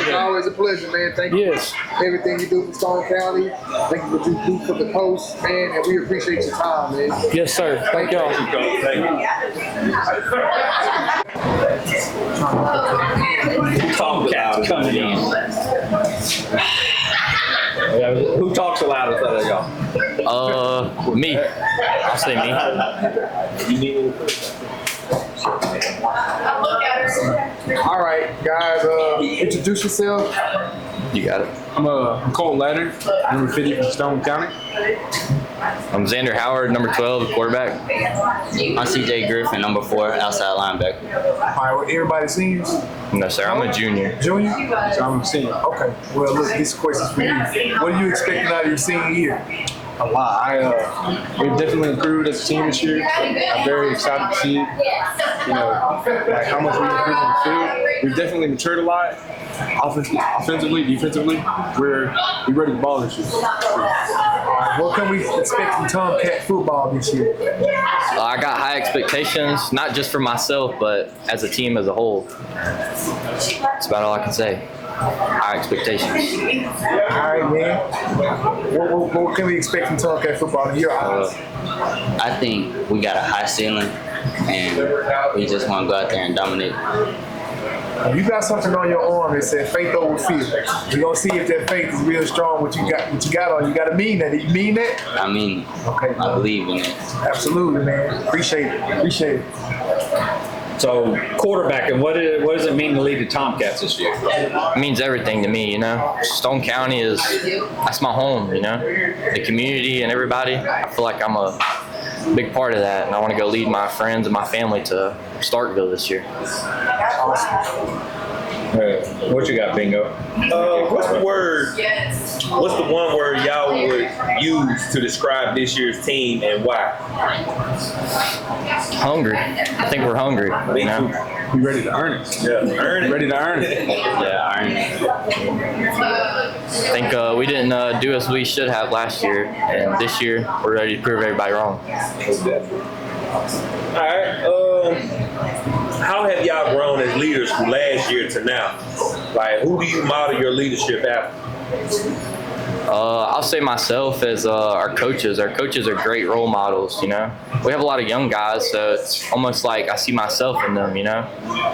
it's always a pleasure, man. Thank you for everything you do for Stone County. Thank you for what you do for the coast, man, and we appreciate your time, man. Yes, sir. Thank y'all. Tomcats coming in. Who talks the loudest out of y'all? Me. I'll say me. All right, guys, introduce yourself. You got it. I'm Cole Ladder, number 50 from Stone County. I'm Xander Howard, number 12, quarterback. I'm CJ Griffin, number 4, outside linebacker. All right, well, everybody seniors? No, sir. I'm a junior. Junior? So I'm a senior. Okay. Well, look, this question's for you. What are you expecting out of your senior year? A lot. We've definitely improved as a team this year. I'm very excited to see, like how much we've improved on the field. We've definitely matured a lot. Offensively, defensively, we're ready to ball this year. What can we expect from Tomcat football this year? I got high expectations, not just for myself, but as a team as a whole. That's about all I can say. High expectations. All right, man. What can we expect from Tomcat football in your eyes? I think we got a high ceiling, and we just want to go out there and dominate. You got something on your arm that says faith over fear. We're going to see if that faith is real strong, what you got on. You got to mean that. Do you mean that? I mean, okay. I believe in it. Absolutely, man. Appreciate it. So, quarterbacking, what does it mean to lead the Tomcats this year? It means everything to me, Stone County that's my home, The community and everybody. I feel like I'm a big part of that, and I want to go lead my friends and my family to Starkville this year. What you got, Bingo? What's the one word y'all would use to describe this year's team and why? Hungry. I think we're hungry. We ready to earn it. Yeah, earn it. Ready to earn it. Yeah, earn it. I think we didn't do as we should have last year, and this year we're ready to prove everybody wrong. All right. How have y'all grown as leaders from last year to now? Like, who do you model your leadership after? I'll say myself as our coaches. Our coaches are great role models, We have a lot of young guys, so it's almost like I see myself in them,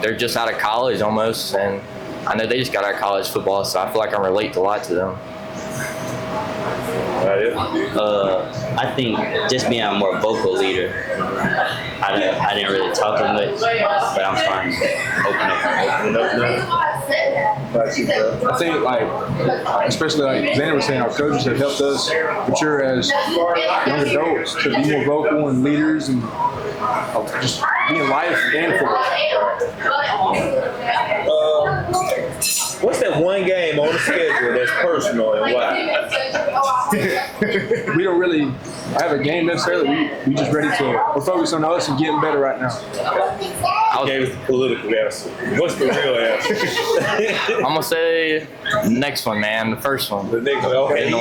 They're just out of college almost, and I know they just got out of college football, so I feel like I relate a lot to them. I think just being a more vocal leader. I didn't really talk as much, but I'm starting to open up now. I think, like, especially like Xander was saying, our coaches have helped us mature as young adults to be more vocal and leaders and just be in life and What's that one game on the schedule that's personal and why? We don't really have a game necessarily. We just ready to. We're focused on us and getting better right now. I gave us the political answer. What's the real answer? I'm gonna say next one, man. The first one. The next one. Okay.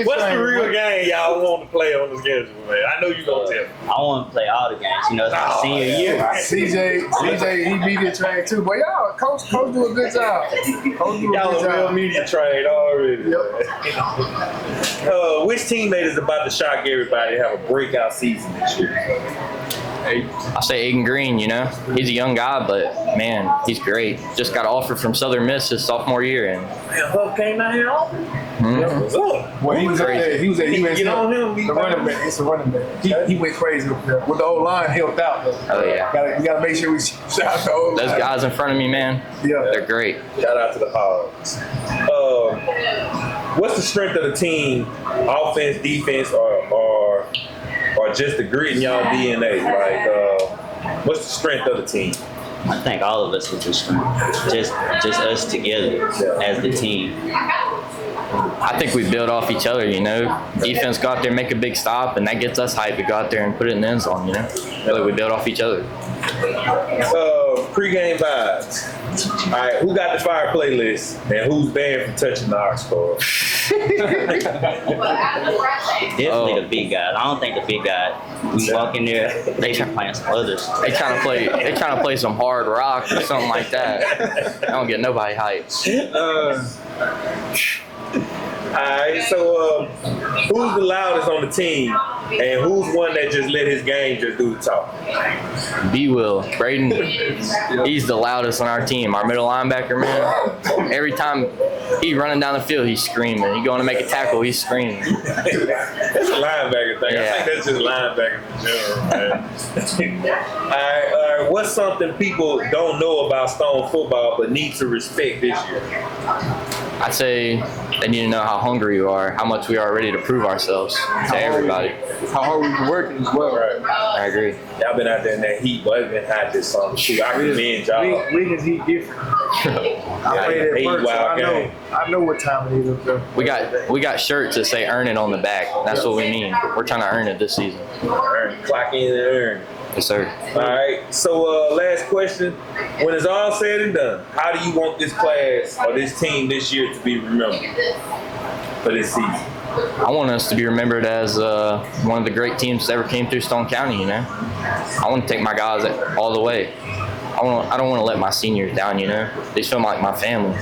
What's the real game y'all want to play on the schedule, man? I know you gonna tell me. I want to play all the games. You know, it's my senior year. CJ, he media trained too. But y'all, coach do a good job. Y'all a real media trained already. Which teammate is about to shock everybody and have a breakout season this year? I say Aiden Green, you know. He's a young guy, but man, he's great. Just got an offer from Southern Miss his sophomore year, and Huff came out here often? Well, he was up there. He was at USC. Get on him. The running back. It's a running back. He went crazy up there. With the old line helped out, though. Oh, yeah. We got to make sure we shout out the old line. those guys in front of me, man, they're great. Shout out to the Hogs. What's the strength of the team, offense, defense, or just the grit in y'all DNA? Like, what's the strength of the team? I think all of us is the strength. Just us together as the team. I think we build off each other, you know. Defense go out there, make a big stop, and that gets us hyped to go out there and put it in the end zone, you know. Really, we build off each other. Pre-game vibes. All right, who got the fire playlist and who's banned from touching the aux cord? Definitely the big guys. I don't think the big guys. We walk in there, they try playing some others. They trying to play some hard rock or something like that. I don't get nobody hyped. Alright, so who's the loudest on the team, and who's one that just let his game just do the talk? B-Will, Braden, he's the loudest on our team. Our middle linebacker, man. Every time he's running down the field, he's screaming. He going to make a tackle, he's screaming. That's a linebacker thing. Yeah. I think that's just linebacker in general, man. Alright, what's something people don't know about Stone football but need to respect this year? I'd say they need to know how hungry we are, how much we are ready to prove ourselves to everybody. How hard we've been working as well. Right. I agree. Y'all been out there in that heat, boy. It's been hot this summer. Shoot, I commend y'all. Wiggins heat different. I played at first, so I know what time it is up there. We got shirts that say "Earn It" on the back. That's what we mean. We're trying to earn it this season. Clock in and earn. Yes, sir. All right. So, last question: when it's all said and done, how do you want this class or this team this year to be remembered for this season? I want us to be remembered as one of the great teams that ever came through Stone County. You know, I want to take my guys all the way. I don't want to let my seniors down. You know, they feel like my family.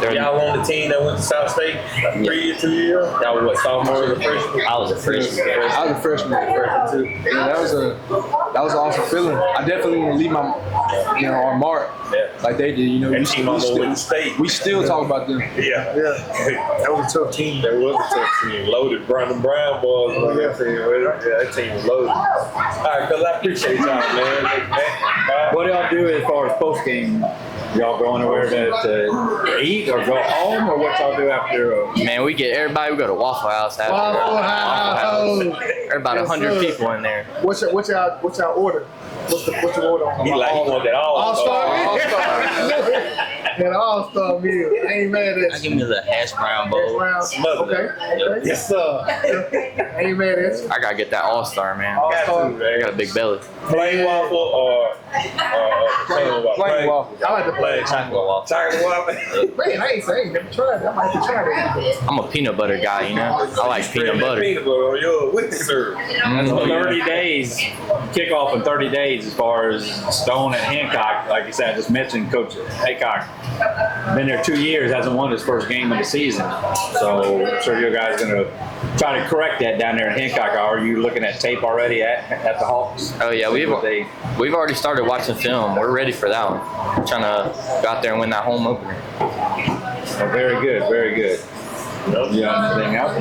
And y'all on the team that went to South State 3 years, 2 years? Y'all were what, sophomores or freshmen? I was a freshman. I was a freshman too. Yeah, that was an awesome feeling. I definitely want to leave our mark like they did. You know, we still talk about them. Yeah. That was a tough team. That was a tough team. Loaded Brown boys on that team. Yeah, that team was loaded. All right, cuz I appreciate y'all, man. What do y'all do as far as post game? Y'all go anywhere to eat or go home, or what y'all do after? Man, we go to Waffle House after. Waffle House. There are about 100 people in there. What's your order? What's your order on? He want that all-star That all-star meal. I ain't mad at I give me the hash brown bowl. Okay. Yes, sir. I ain't mad at you. I gotta get that all-star, man. All-star. I got a big belly. Plain waffle or plain waffle? Plain waffle. I like the plain chocolate waffle. Chocolate waffle. Man, I ain't never tried that. I might have to try that. I'm a peanut butter guy, you know. I like peanut butter. Peanut butter on yours with the syrup. 30 days, kickoff in 30 days as far as Stone and Hancock. Like you said, I just mentioned Coach Hancock. Been there 2 years, hasn't won his first game of the season. So I'm sure you guys are going to try to correct that down there in Hancock. Are you looking at tape already at the Hawks? Oh yeah, we've already started watching film. We're ready for that one. We're trying to go out there and win that home opener. Oh, very good, very good. You got anything else?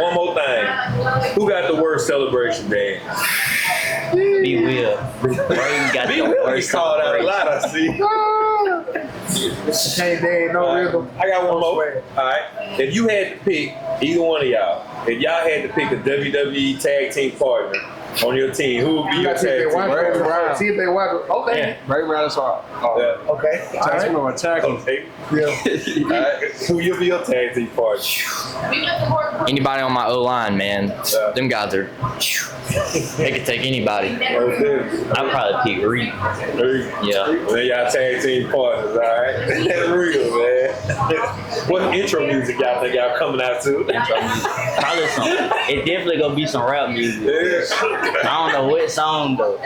One more thing. Who got the worst celebration dance? B Will. Braden got B the Will worst be called out a celebration. lot, I see. Hey, there ain't no rhythm. I got one No more. swag. All right. If you had to pick either one of y'all, if y'all had to pick a WWE tag team partner on your team, who would be You your gotta see if tag they watch team? it. See if they watch it. Okay. Ray Brown is hard. Yeah. Okay. All That's right. going to attack him. Okay. Yeah. All right. Who will be your tag team partner? Anybody on my O line, man. Them guys are. They could take anybody. I'd probably pick Reed. Yeah. Then y'all tag team partners, all right? That's real, man. What intro music y'all think y'all coming out to? Probably some. It definitely gonna be some rap music. I don't know what song though.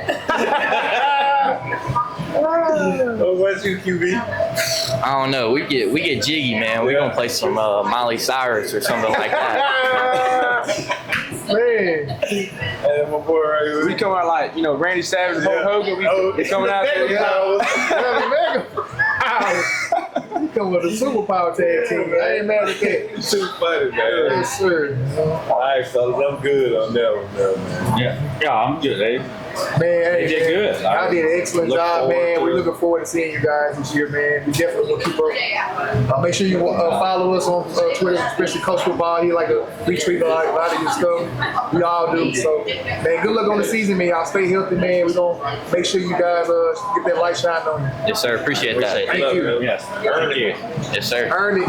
What's you, QB? I don't know. We get jiggy, man. We gonna play some Miley Cyrus or something like that. Man. Hey, my boy right here. We come out like, Randy Savage and Hulk Hogan. We coming out there. You come with a superpower tag team. I ain't mad at that. Too funny, man. Yes, sir. All right, fellas, I'm good on that one, man. Yeah, I'm good, eh? Man, hey, They did good. Y'all did an excellent Look job, forward man. to We're it. looking forward to seeing you guys this year, man. We definitely will keep up. Make sure you follow us on Twitter, especially Coach Football. He like to retweet a lot of your stuff. We all do. So, man, good luck on the season, man. Y'all stay healthy, man. We're going to make sure you guys get that light shine on you. Yes, sir. Appreciate that. Thank you. Yes. Earn it. Yes, sir. Earn it.